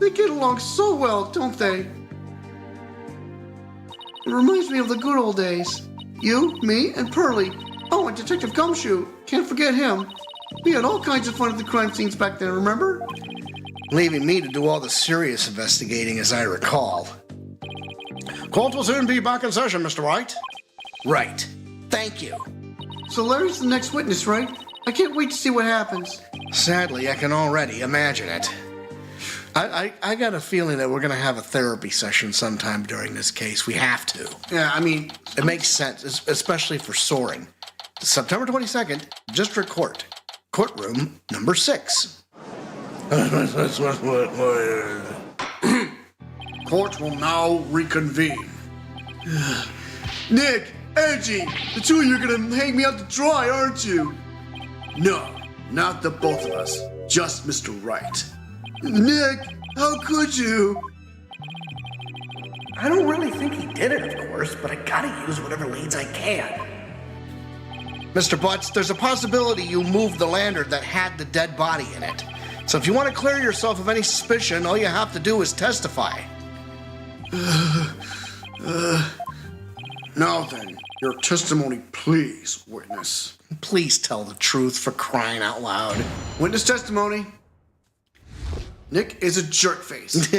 They get along so well, don't they? It reminds me of the good old days. You, me, and Pearlie. Oh, and Detective Gumshoe. Can't forget him. We had all kinds of fun at the crime scenes back then, remember? Leaving me to do all the serious investigating, as I recall. Court will soon be back in session, Mr. Wright. Right. Thank you. So Larry's the next witness, right? I can't wait to see what happens. Sadly, I can already imagine it. I got a feeling that we're going to have a therapy session sometime during this case. We have to. Yeah, I mean... It makes sense, especially for Soaring. September 22nd, District Court. Courtroom number 6. Court will now reconvene. Nick, Edgy, the two of you are gonna hang me out to dry, aren't you? No, not the both of us. Just Mr. Wright. Nick, how could you? I don't really think he did it, of course, but I gotta use whatever leads I can. Mr. Butts, there's a possibility you moved the lantern that had the dead body in it. So if you want to clear yourself of any suspicion, all you have to do is testify. Now then, your testimony, please, witness. Please tell the truth, for crying out loud. Witness testimony. Nick is a jerkface.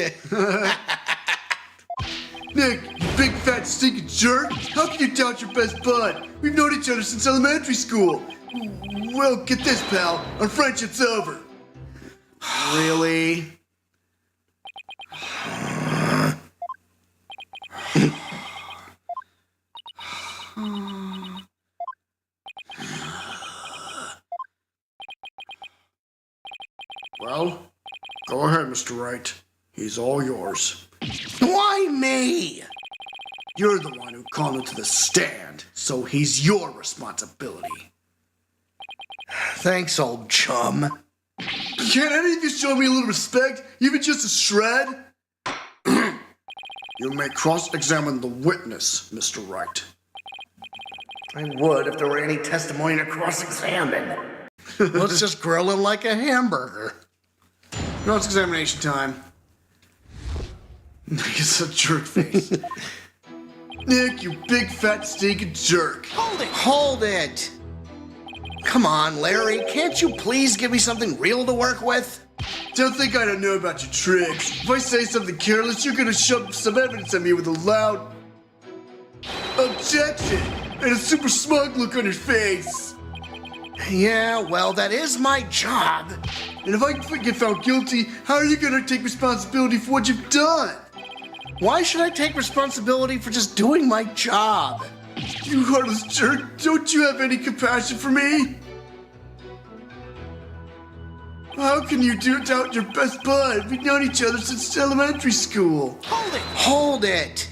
Nick, you big fat stinking jerk! How can you doubt your best bud? We've known each other since elementary school. Well, get this, pal. Our friendship's over. Really? Well, go ahead, Mr. Wright. He's all yours. Why me? You're the one who called him to the stand, so he's your responsibility. Thanks, old chum. Can't any of you show me a little respect, even just a shred? You may cross-examine the witness, Mr. Wright. I would if there were any testimony to cross-examine. Let's just grill him like a hamburger. Cross-examination time. Nick is a jerk face. Nick, you big fat stinking jerk. Hold it! Come on, Larry, can't you please give me something real to work with? Don't think I don't know about your tricks. If I say something careless, you're gonna shove some evidence at me with a loud... objection and a super smug look on your face. Yeah, well, that is my job. And if I get found guilty, how are you gonna take responsibility for what you've done? Why should I take responsibility for just doing my job? You heartless jerk, don't you have any compassion for me? How can you doubt your best bud? We've known each other since elementary school. Hold it!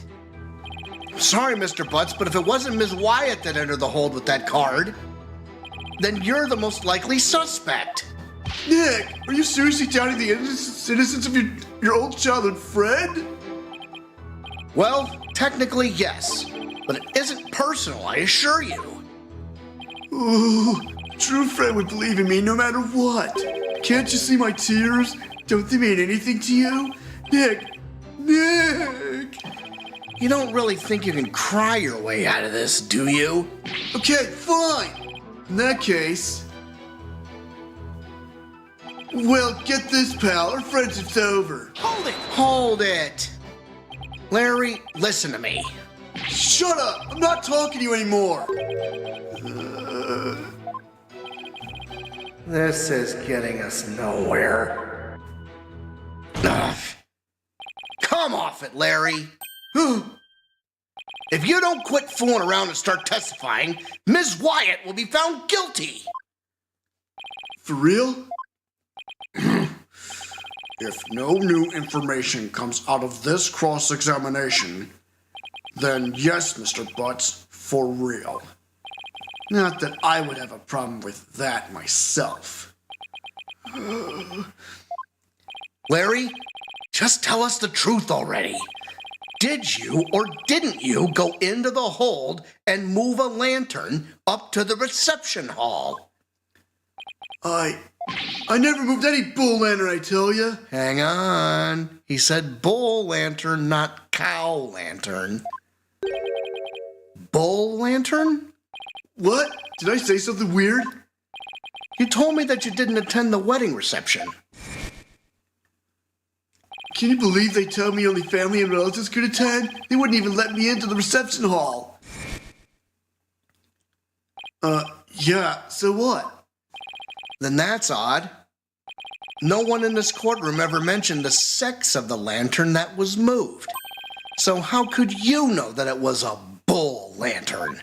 Sorry, Mr. Butts, but if it wasn't Ms. Wyatt that entered the hold with that card, then you're the most likely suspect. Nick, are you seriously doubting the innocence of your old childhood friend? Well, technically, yes. But it isn't personal, I assure you. Ooh, true friend would believe in me no matter what. Can't you see my tears? Don't they mean anything to you? Nick! You don't really think you can cry your way out of this, do you? Okay, fine. In that case... Well, get this, pal. Our friendship's over. Hold it! Larry, listen to me. Shut up! I'm not talking to you anymore! This is getting us nowhere. Ugh. Come off it, Larry. If you don't quit fooling around and start testifying, Ms. Wyatt will be found guilty. For real? If no new information comes out of this cross-examination, then yes, Mr. Butts, for real. Not that I would have a problem with that myself. Larry, just tell us the truth already. Did you or didn't you go into the hold and move a lantern up to the reception hall? I never moved any bull lantern, I tell you. Hang on. He said bull lantern, not cow lantern. Bull lantern? What? Did I say something weird? You told me that you didn't attend the wedding reception. Can you believe they tell me only family and relatives could attend? They wouldn't even let me into the reception hall. Yeah, so what? Then that's odd. No one in this courtroom ever mentioned the sex of the lantern that was moved. So how could you know that it was a bull lantern?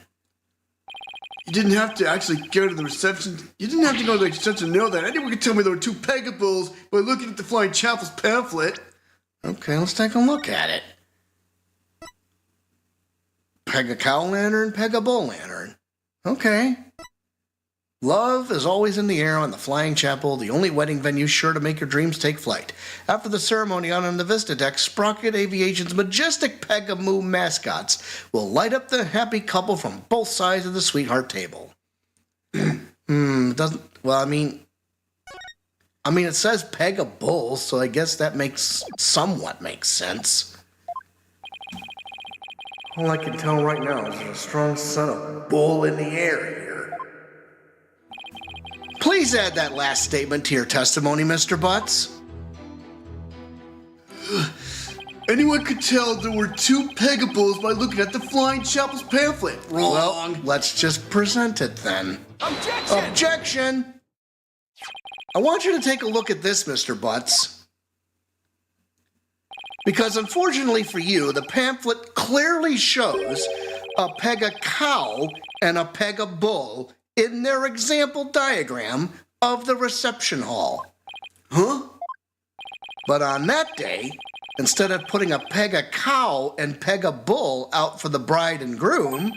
You didn't have to actually go to the reception. You didn't have to go to the reception to know that. Anyone could tell me there were two Pegabulls by looking at the Flying Chapel's pamphlet. Okay, let's take a look at it. Peg a cow lantern, peg a bull lantern. Okay. Love is always in the air on the Flying Chapel, the only wedding venue sure to make your dreams take flight. After the ceremony out on the Vista deck, Sprocket Aviation's majestic Pegamoo mascots will light up the happy couple from both sides of the sweetheart table. Doesn't, well, I mean, it says peg a bull, so I guess that somewhat makes sense. All I can tell right now is there's a strong scent of bull in the air here. Please add that last statement to your testimony, Mr. Butts. Anyone could tell there were two Pegabulls by looking at the Flying Chapel's pamphlet. Wrong. Well, let's just present it then. Objection! Objection! I want you to take a look at this, Mr. Butts. Because unfortunately for you, the pamphlet clearly shows a pega cow and a pega bull in their example diagram of the reception hall. Huh? But on that day, instead of putting a pega cow and pega bull out for the bride and groom,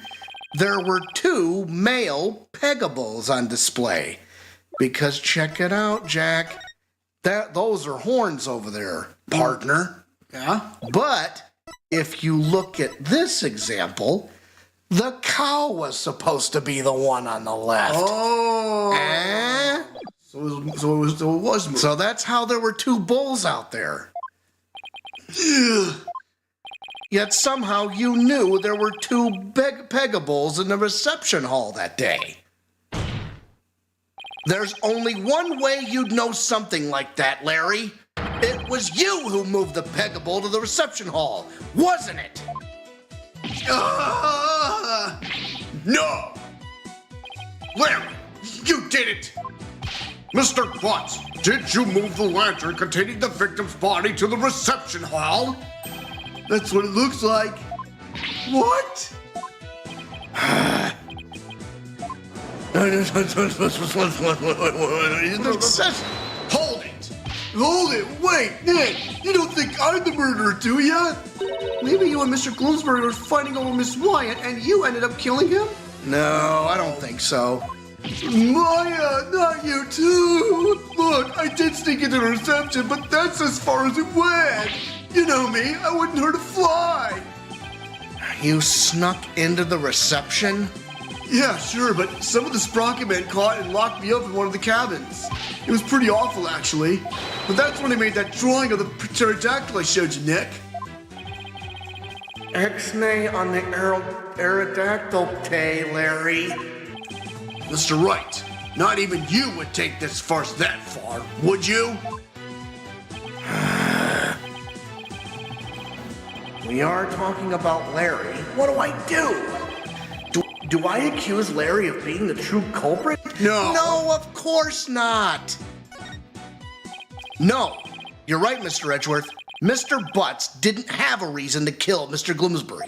there were two male pegabulls on display. Because check it out, Jack. Those are horns over there, partner. Yeah? But if you look at this example, the cow was supposed to be the one on the left. Oh. Eh? So it was. So that's how there were two bulls out there. Ugh. Yet somehow you knew there were two pegabulls in the reception hall that day. There's only one way you'd know something like that, Larry. It was you who moved the pegabull to the reception hall, wasn't it? No! Larry, you did it! Mr. Butts, did you move the lantern containing the victim's body to the reception hall? That's what it looks like. What? Hold it! Hold it! Wait, Nick! You don't think I'm the murderer, do ya? Maybe you and Mr. Gloomsbury were fighting over Miss Wyatt and you ended up killing him? No, I don't think so. Maya, not you too! Look, I did sneak into the reception, but that's as far as it went! You know me, I wouldn't hurt a fly! You snuck into the reception? Yeah, sure, but some of the Sprocket men caught and locked me up in one of the cabins. It was pretty awful, actually. But that's when I made that drawing of the pterodactyl I showed you, Nick. Ixnay on the aerodactyl tay, Larry. Mr. Wright, not even you would take this farce that far, would you? We are talking about Larry. What do I do? Do I accuse Larry of being the true culprit? No. No, of course not. No, you're right, Mr. Edgeworth. Mr. Butts didn't have a reason to kill Mr. Gloomsbury.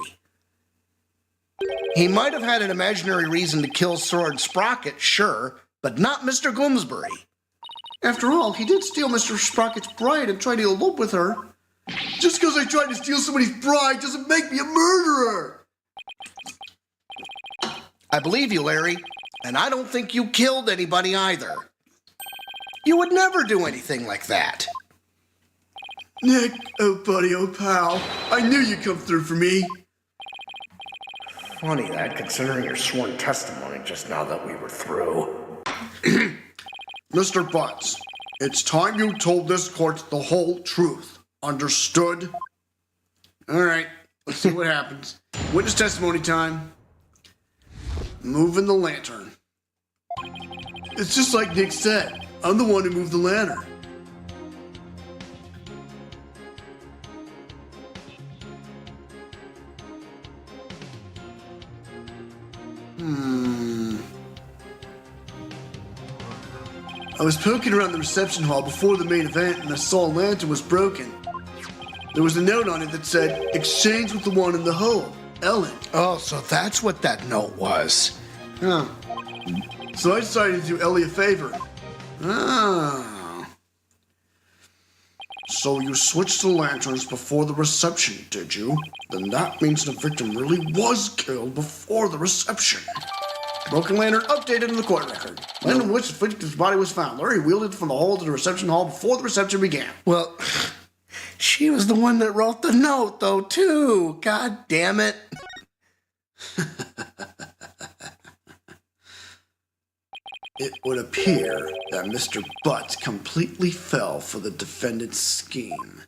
He might have had an imaginary reason to kill Sword Sprocket, sure, but not Mr. Gloomsbury. After all, he did steal Mr. Sprocket's bride and try to elope with her. Just because I tried to steal somebody's bride doesn't make me a murderer! I believe you, Larry, and I don't think you killed anybody either. You would never do anything like that. Nick, oh buddy, oh pal, I knew you'd come through for me. Funny that, considering your sworn testimony just now that we were through. Mr. Butts, it's time you told this court the whole truth. Understood? All right, let's see what happens. Witness testimony time. Moving the lantern. It's just like Nick said. I'm the one who moved the lantern. I was poking around the reception hall before the main event and I saw a lantern was broken. There was a note on it that said, "Exchange with the one in the hole, Ellen." Oh, so that's what that note was. Huh. So I decided to do Ellie a favor. Ah. So you switched the lanterns before the reception, did you? Then that means the victim really was killed before the reception. Broken lantern updated in the court record. Lantern in which the victim's body was found. Larry wheeled it from the hole to the reception hall before the reception began. Well, she was the one that wrote the note, though, too. God damn it. It would appear that Mr. Butts completely fell for the defendant's scheme.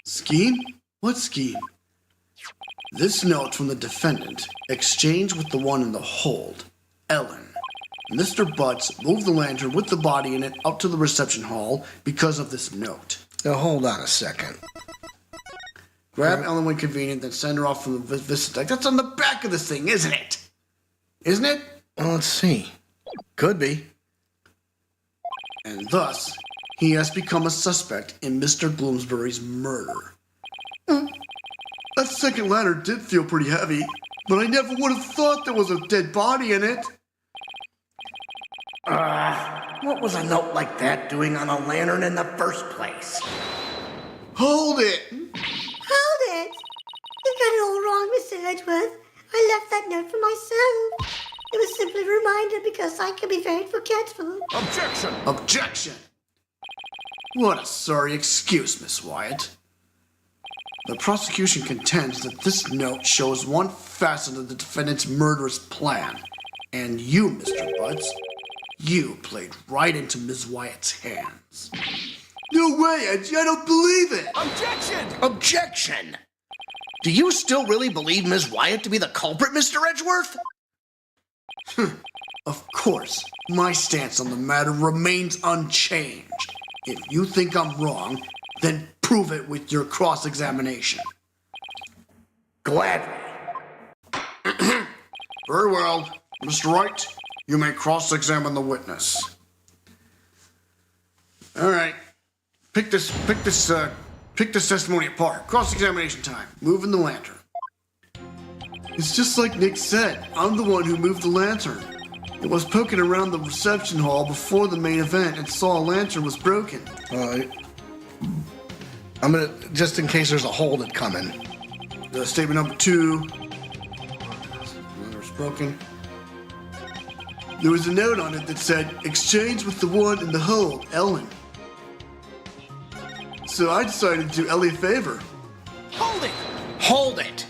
Scheme? What scheme? This note from the defendant, exchanged with the one in the hold, Ellen. Mr. Butts moved the lantern with the body in it up to the reception hall because of this note. Now, hold on a second. Grab Ellen when convenient, then send her off from the visit deck. That's on the back of this thing, isn't it? Isn't it? Well, let's see. Could be. And thus, he has become a suspect in Mr. Bloomsbury's murder. That second lantern did feel pretty heavy, but I never would have thought there was a dead body in it. What was a note like that doing on a lantern in the first place? Hold it! Hold it! You got it all wrong, Mr. Edgeworth. I left that note for myself. It was simply a reminder because I can be very forgetful. Objection! Objection! What a sorry excuse, Miss Wyatt. The prosecution contends that this note shows one facet of the defendant's murderous plan. And you, Mr. Butts, you played right into Ms. Wyatt's hands. No way, Edgy, I don't believe it! Objection! Objection! Do you still really believe Ms. Wyatt to be the culprit, Mr. Edgeworth? Of course, my stance on the matter remains unchanged. If you think I'm wrong, then prove it with your cross-examination. Gladly. Very well. Mr. Wright, you may cross-examine the witness. All right. Pick this testimony apart. Cross-examination time. Moving the lantern. It's just like Nick said. I'm the one who moved the lantern. I was poking around the reception hall before the main event and saw a lantern was broken. I'm gonna, just in case there's a hold coming. Statement number 2. Letter's broken. There was a note on it that said, exchange with the one in the hold, Ellen. So I decided to do Ellie a favor. Hold it! Hold it!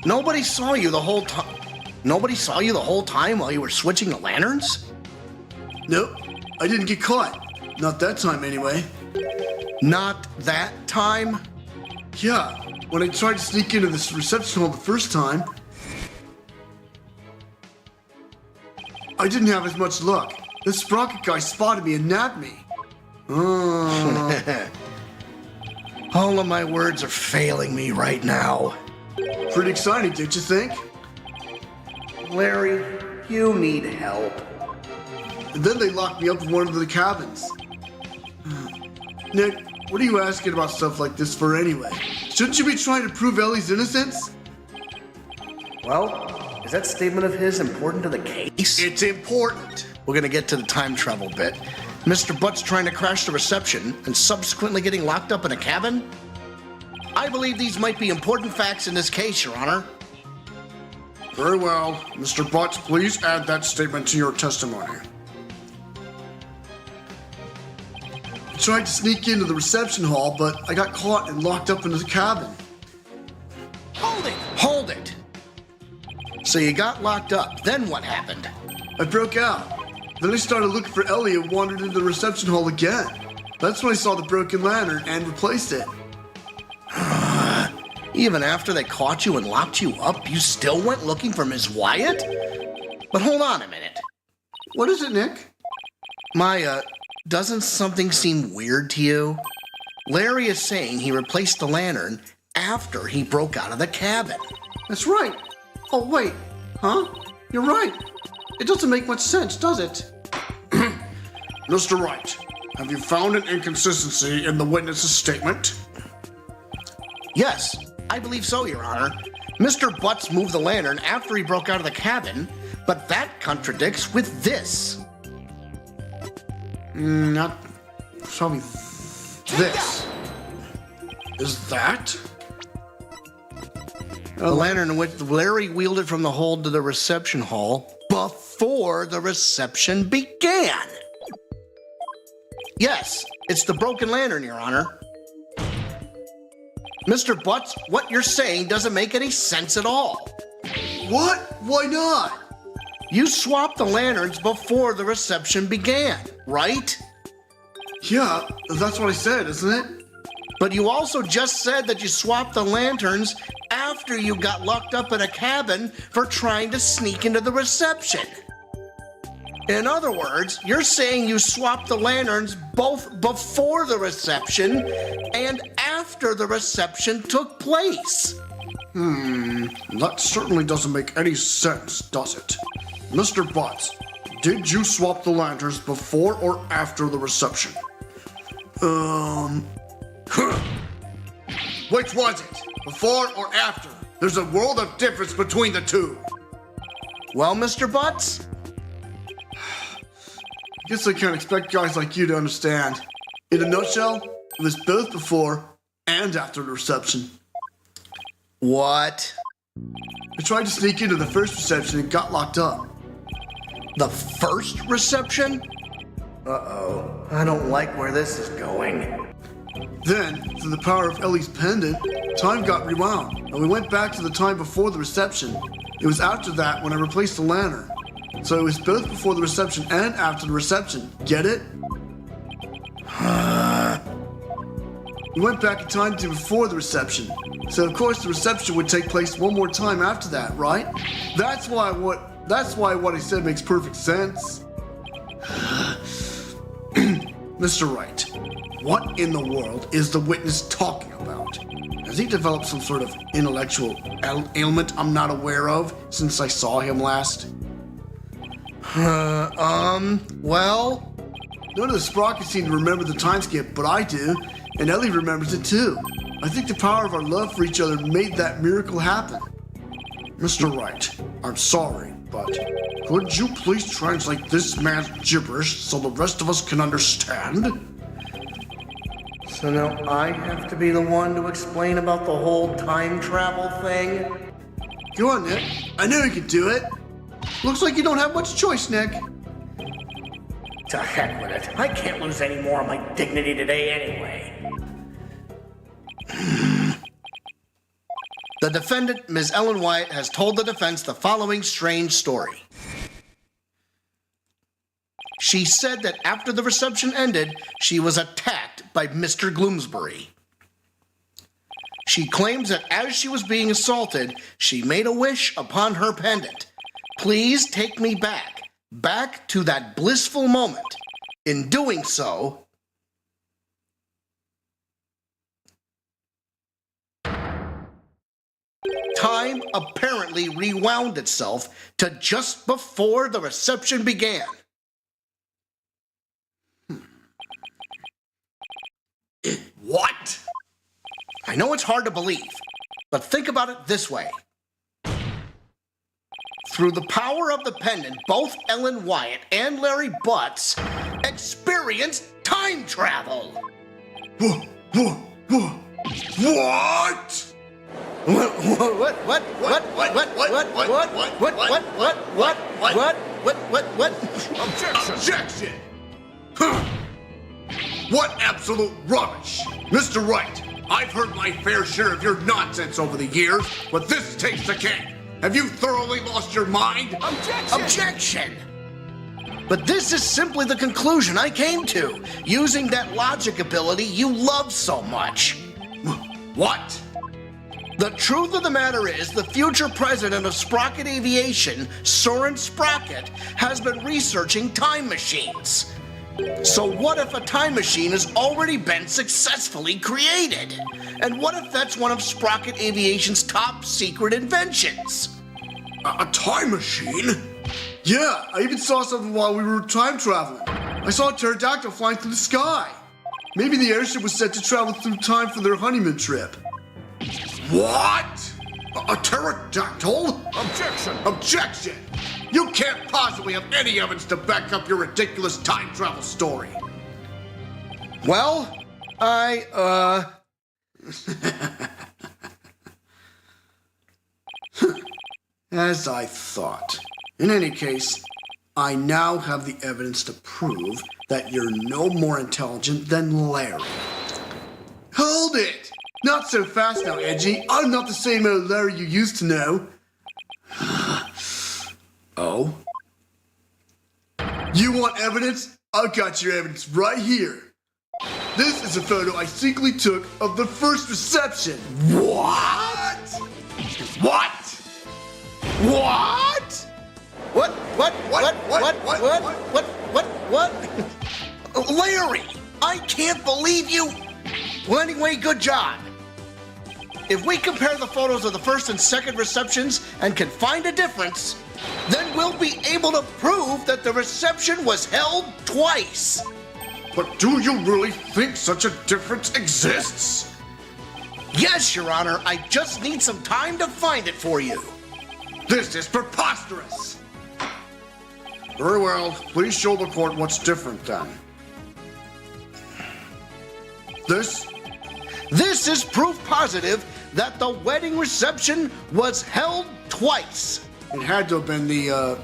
Nobody saw you the whole time. Nobody saw you the whole time while you were switching the lanterns? Nope, I didn't get caught. Not that time anyway. Not that time? Yeah, when I tried to sneak into this reception hall the first time, I didn't have as much luck. The sprocket guy spotted me and nabbed me. All of my words are failing me right now. Pretty exciting, didn't you think? Larry, you need help. And then they locked me up in one of the cabins. Nick, what are you asking about stuff like this for anyway? Shouldn't you be trying to prove Ellie's innocence? Well, is that statement of his important to the case? It's important. We're gonna get to the time travel bit. Mr. Butt's trying to crash the reception and subsequently getting locked up in a cabin? I believe these might be important facts in this case, Your Honor. Very well. Mr. Butts, please add that statement to your testimony. I tried to sneak into the reception hall, but I got caught and locked up into the cabin. Hold it! Hold it! So you got locked up, then what happened? I broke out. Then I started looking for Ellie and wandered into the reception hall again. That's when I saw the broken lantern and replaced it. Even after they caught you and locked you up, you still went looking for Miss Wyatt? But hold on a minute. What is it, Nick? Doesn't something seem weird to you? Larry is saying he replaced the lantern after he broke out of the cabin. That's right. Oh, wait. Huh? You're right. It doesn't make much sense, does it? Mr. Wright, have you found an inconsistency in the witness's statement? Yes, I believe so, Your Honor. Mr. Butts moved the lantern after he broke out of the cabin, but that contradicts with this. Not... Show me this. Is that? The lantern in which Larry wheeled it from the hold to the reception hall before the reception began. Yes, it's the broken lantern, Your Honor. Mr. Butts, what you're saying doesn't make any sense at all. What? Why not? You swapped the lanterns before the reception began, right? Yeah, that's what I said, isn't it? But you also just said that you swapped the lanterns after you got locked up in a cabin for trying to sneak into the reception. In other words, you're saying you swapped the lanterns both before the reception and after the reception took place. That certainly doesn't make any sense, does it? Mr. Butts, did you swap the lanterns before or after the reception? Which was it? Before or after? There's a world of difference between the two. Well, Mr. Butts? Guess I can't expect guys like you to understand. In a nutshell, it was both before and after the reception. What? I tried to sneak into the first reception and got locked up. The first reception? Uh-oh, I don't like where this is going. Then, through the power of Ellie's pendant, time got rewound, and we went back to the time before the reception. It was after that when I replaced the lantern. So it was both before the reception and after the reception. Get it? We went back in time to before the reception. So of course the reception would take place one more time after that, right? That's why what I said makes perfect sense. Mr. Wright, What in the world is the witness talking about? Has he developed some sort of intellectual ailment I'm not aware of since I saw him last? Well, None of the sprockets seem to remember the time skip, but I do, and Ellie remembers it too. I think the power of our love for each other made that miracle happen. Mr. Wright, I'm sorry, but could you please translate this man's gibberish so the rest of us can understand? So now I have to be the one to explain about the whole time travel thing? Go on, Nick. I knew you could do it. Looks like you don't have much choice, Nick. To heck with it. I can't lose any more of my dignity today anyway. the defendant, Ms. Ellen Wyatt, has told the defense the following strange story. She said that after the reception ended, she was attacked by Mr. Gloomsbury. She claims that as she was being assaulted, she made a wish upon her pendant. Please take me back to that blissful moment. In doing so, time apparently rewound itself to just before the reception began. What? I know it's hard to believe, but think about it this way. Through the power of the pendant, both Ellen Wyatt and Larry Butts experienced time travel. What? Objection! Huh. What absolute rubbish! Mr. Wright, I've heard my fair share of your nonsense over the years, but this takes the cake. Have you thoroughly lost your mind? Objection! But this is simply the conclusion I came to, using that logic ability you love so much. What? The truth of the matter is, the future president of Sprocket Aviation, Soren Sprocket, has been researching time machines. So what if a time machine has already been successfully created? And what if that's one of Sprocket Aviation's top secret inventions? A time machine? Yeah, I even saw something while we were time traveling. I saw a pterodactyl flying through the sky. Maybe the airship was set to travel through time for their honeymoon trip. What? A pterodactyl? Objection! You can't possibly have any evidence to back up your ridiculous time travel story. Well, As I thought. In any case, I now have the evidence to prove that you're no more intelligent than Larry. Hold it! Not so fast now, Edgy. I'm not the same old Larry you used to know. Oh? You want evidence? I've got your evidence right here. This is a photo I secretly took of the first reception. What? What? What? Larry, I can't believe you. Well, anyway, good job. If we compare the photos of the first and second receptions and can find a difference, then we'll be able to prove that the reception was held twice. But do you really think such a difference exists? Yes, Your Honor, I just need some time to find it for you. This is preposterous! Very well, please show the court what's different then. This is proof positive that the wedding reception was held twice. It had to have been the,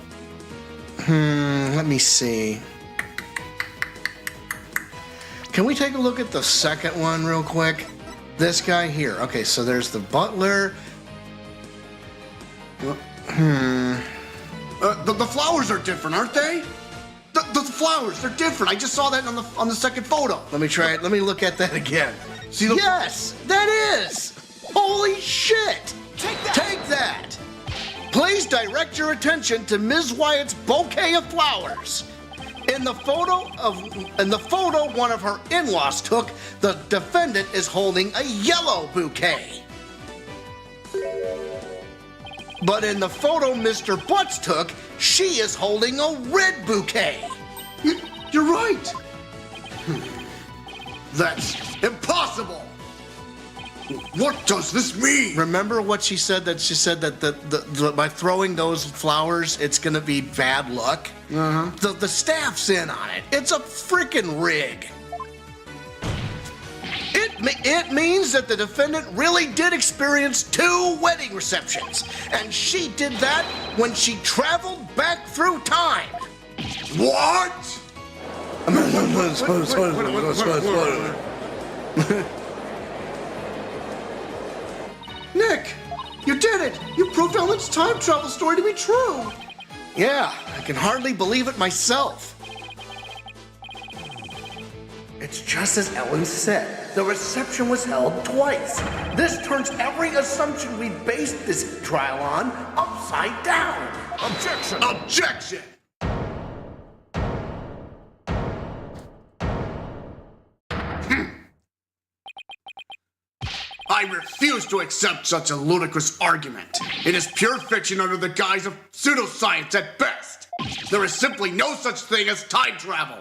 Let me see. Can we take a look at the second one real quick? This guy here. Okay, so there's the butler. The flowers are different, aren't they? The flowers, they're different. I just saw that on the second photo. Let me try it. Let me look at that again. See the... Yes, that is! Holy shit! Take that! Please direct your attention to Ms. Wyatt's bouquet of flowers. In the photo one of her in-laws took, the defendant is holding a yellow bouquet. But in the photo Mr. Butts took, she is holding a red bouquet. You're right. That's impossible. What does this mean? Remember what she said? That she said that by throwing those flowers, it's gonna be bad luck. The staff's in on it. It's a freaking rig. It means that the defendant really did experience 2 wedding receptions, and she did that when she traveled back through time. What? Nick, you did it! You proved Ellen's time travel story to be true! Yeah, I can hardly believe it myself. It's just as Ellen said. The reception was held twice. This turns every assumption we based this trial on upside down. Objection! Objection! I refuse to accept such a ludicrous argument. It is pure fiction under the guise of pseudoscience at best. There is simply no such thing as time travel.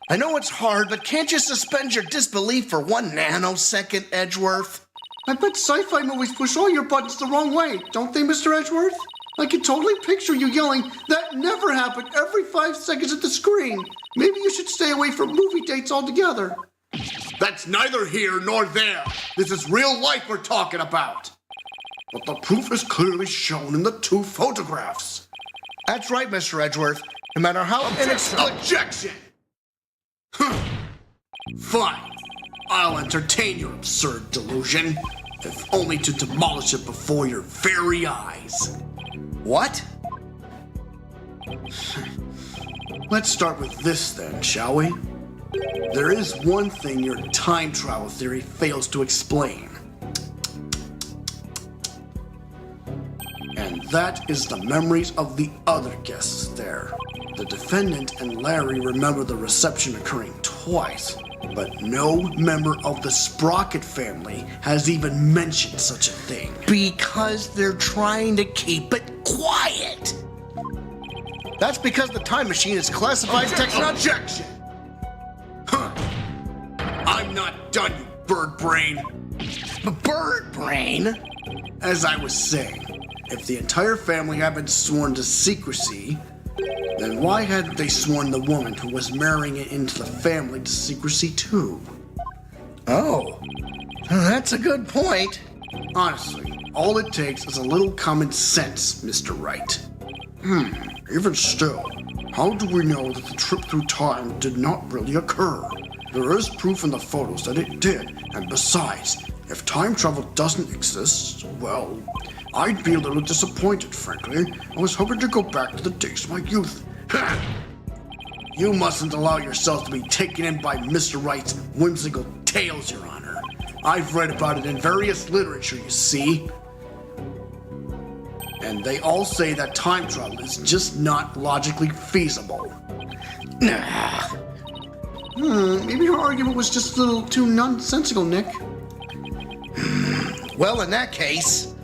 I know it's hard, but can't you suspend your disbelief for 1 nanosecond, Edgeworth? I bet sci-fi movies push all your buttons the wrong way, don't they, Mr. Edgeworth? I can totally picture you yelling, "That never happened," every 5 seconds at the screen. Maybe you should stay away from movie dates altogether. That's neither here nor there. This is real life we're talking about. But the proof is clearly shown in the 2 photographs. That's right, Mr. Edgeworth. No matter how Objection! Fine. I'll entertain your absurd delusion, if only to demolish it before your very eyes. What? Let's start with this then, shall we? There is one thing your time travel theory fails to explain. And that is the memories of the other guests there. The defendant and Larry remember the reception occurring twice, but no member of the Sprocket family has even mentioned such a thing. Because they're trying to keep it quiet. That's because the time machine is classified technology. Objection! Huh. I'm not done, you bird brain. Bird brain? As I was saying, if the entire family had been sworn to secrecy, then why hadn't they sworn the woman who was marrying it into the family to secrecy too? Oh, that's a good point. Honestly, all it takes is a little common sense, Mr. Wright. Even still, how do we know that the trip through time did not really occur? There is proof in the photos that it did, and besides, if time travel doesn't exist, well, I'd be a little disappointed, frankly. I was hoping to go back to the days of my youth. You mustn't allow yourself to be taken in by Mr. Wright's whimsical tales, Your Honor. I've read about it in various literature, you see. And they all say that time travel is just not logically feasible. Maybe your argument was just a little too nonsensical, Nick. Well, in that case,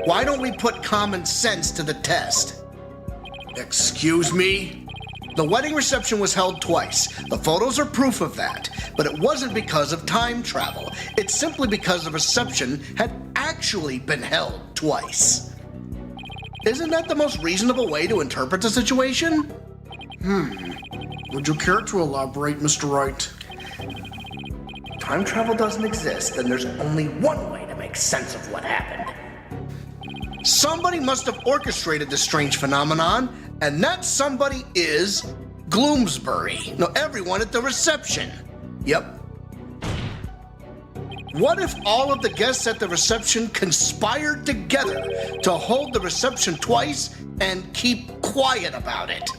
why don't we put common sense to the test? Excuse me? The wedding reception was held twice. The photos are proof of that. But it wasn't because of time travel. It's simply because the reception had actually been held twice. Isn't that the most reasonable way to interpret the situation? Would you care to elaborate, Mr. Wright? Time travel doesn't exist, then there's only one way to make sense of what happened. Somebody must have orchestrated this strange phenomenon, and that somebody is Gloomsbury. No, everyone at the reception. Yep. What if all of the guests at the reception conspired together to hold the reception twice and keep quiet about it?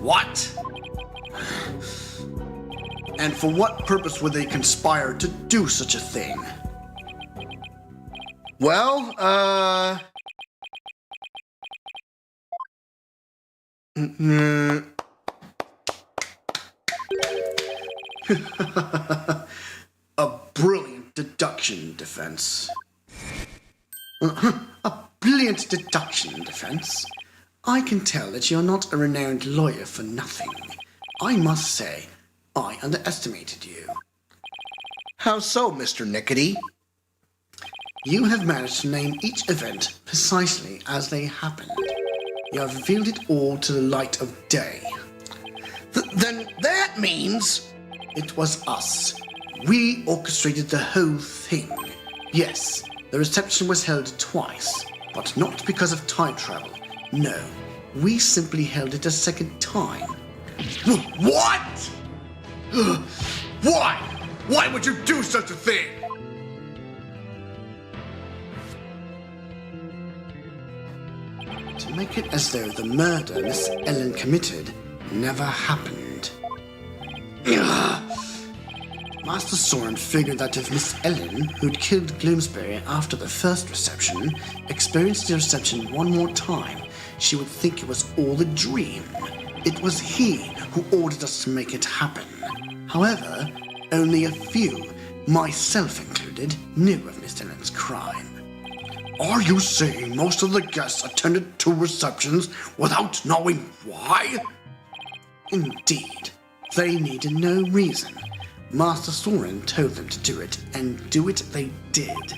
What? And for what purpose would they conspire to do such a thing? Well, A brilliant deduction defense. A brilliant deduction defense. I can tell that you're not a renowned lawyer for nothing. I must say, I underestimated you. How so, Mr. Nickety? You have managed to name each event precisely as they happened. You have revealed it all to the light of day. Then that means... It was us. We orchestrated the whole thing. Yes, the reception was held twice, but not because of time travel. No, we simply held it a second time. What? Why? Why would you do such a thing? To make it as though the murder Miss Ellen committed never happened. Master Soren figured that if Miss Ellen, who'd killed Bloomsbury after the first reception, experienced the reception one more time, she would think it was all a dream. It was he who ordered us to make it happen. However, only a few, myself included, knew of Miss Ellen's crime. Are you saying most of the guests attended 2 receptions without knowing why? Indeed, they needed no reason. Master Soren told them to do it, and do it they did.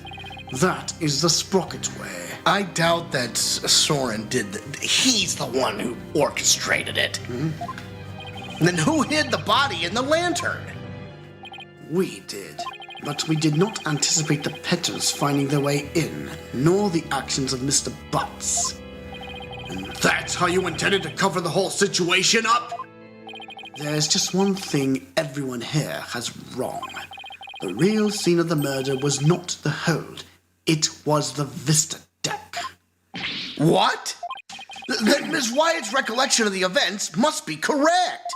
That is the Sprocket way. I doubt that Soren did he's the one who orchestrated it. Then who hid the body in the lantern? We did, but we did not anticipate the Petters finding their way in, nor the actions of Mr. Butts. And that's how you intended to cover the whole situation up? There's just one thing everyone here has wrong. The real scene of the murder was not the hold. It was the Vista deck. What? Then Miss Wyatt's recollection of the events must be correct.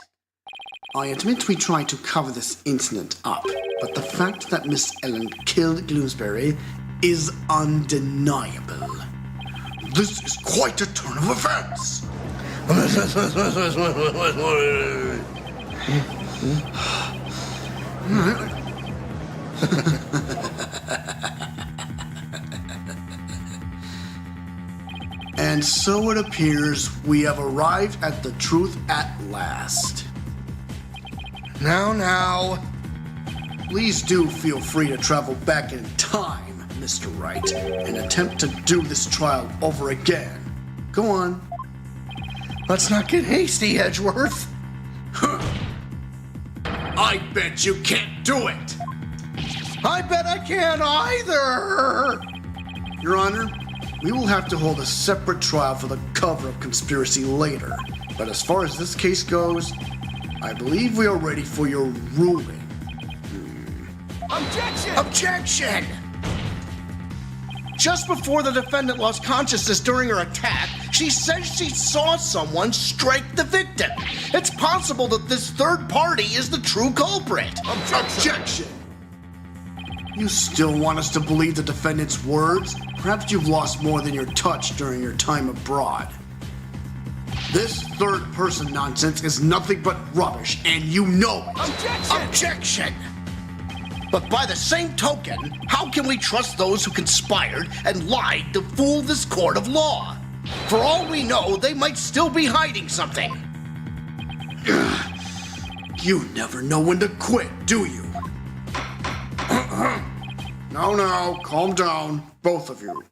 I admit we tried to cover this incident up, but the fact that Miss Ellen killed Bloomsbury is undeniable. This is quite a turn of events. And so it appears we have arrived at the truth at last. Now. Please do feel free to travel back in time, Mr. Wright, and attempt to do this trial over again. Go on. Let's not get hasty, Edgeworth. I bet you can't do it. I bet I can't either. Your Honor, we will have to hold a separate trial for the cover-up conspiracy later. But as far as this case goes, I believe we are ready for your ruling. Objection! Just before the defendant lost consciousness during her attack, she says she saw someone strike the victim. It's possible that this third party is the true culprit. Objection! You still want us to believe the defendant's words? Perhaps you've lost more than your touch during your time abroad. This third-person nonsense is nothing but rubbish, and you know it. Objection! But by the same token, how can we trust those who conspired and lied to fool this court of law? For all we know, they might still be hiding something. You never know when to quit, do you? Now, calm down, both of you.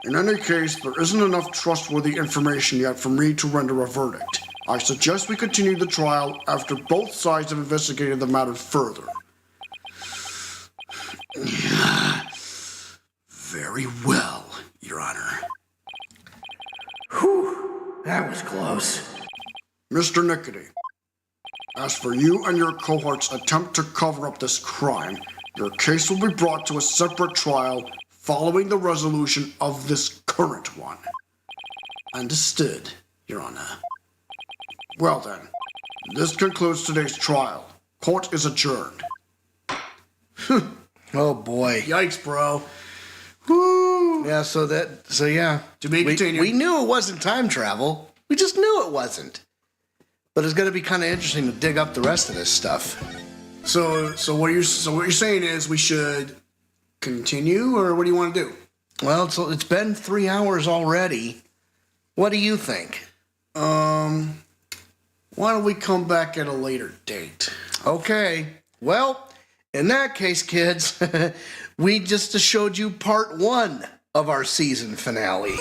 In any case, there isn't enough trustworthy information yet for me to render a verdict. I suggest we continue the trial after both sides have investigated the matter further. Very well, Your Honor. Whew, that was close. Mr. Nickety, as for you and your cohort's attempt to cover up this crime, your case will be brought to a separate trial following the resolution of this current one. Understood, Your Honor. Well then, this concludes today's trial. Court is adjourned. Oh boy. Yikes, bro. Yeah, so yeah. To be continued. We knew it wasn't time travel. We just knew it wasn't. But it's going to be kind of interesting to dig up the rest of this stuff. So what you're saying is we should continue, or what do you want to do? Well, it's been 3 hours already. What do you think? Why don't we come back at a later date? Okay. Well, in that case, kids, we just showed you part 1 of our season finale.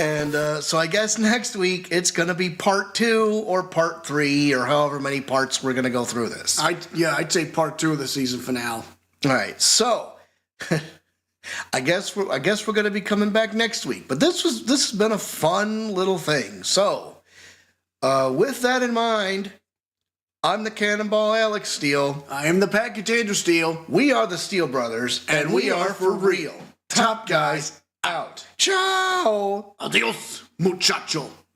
And so I guess next week it's going to be part 2 or part 3 or however many parts we're going to go through this. I'd say part 2 of the season finale. All right. So I guess we're going to be coming back next week. But this has been a fun little thing. So with that in mind, I'm the Cannonball Alex Steele. I am the Package Andrew Steele. We are the Steele Brothers, and we are for real. Top guys out. Ciao. Adios, muchacho.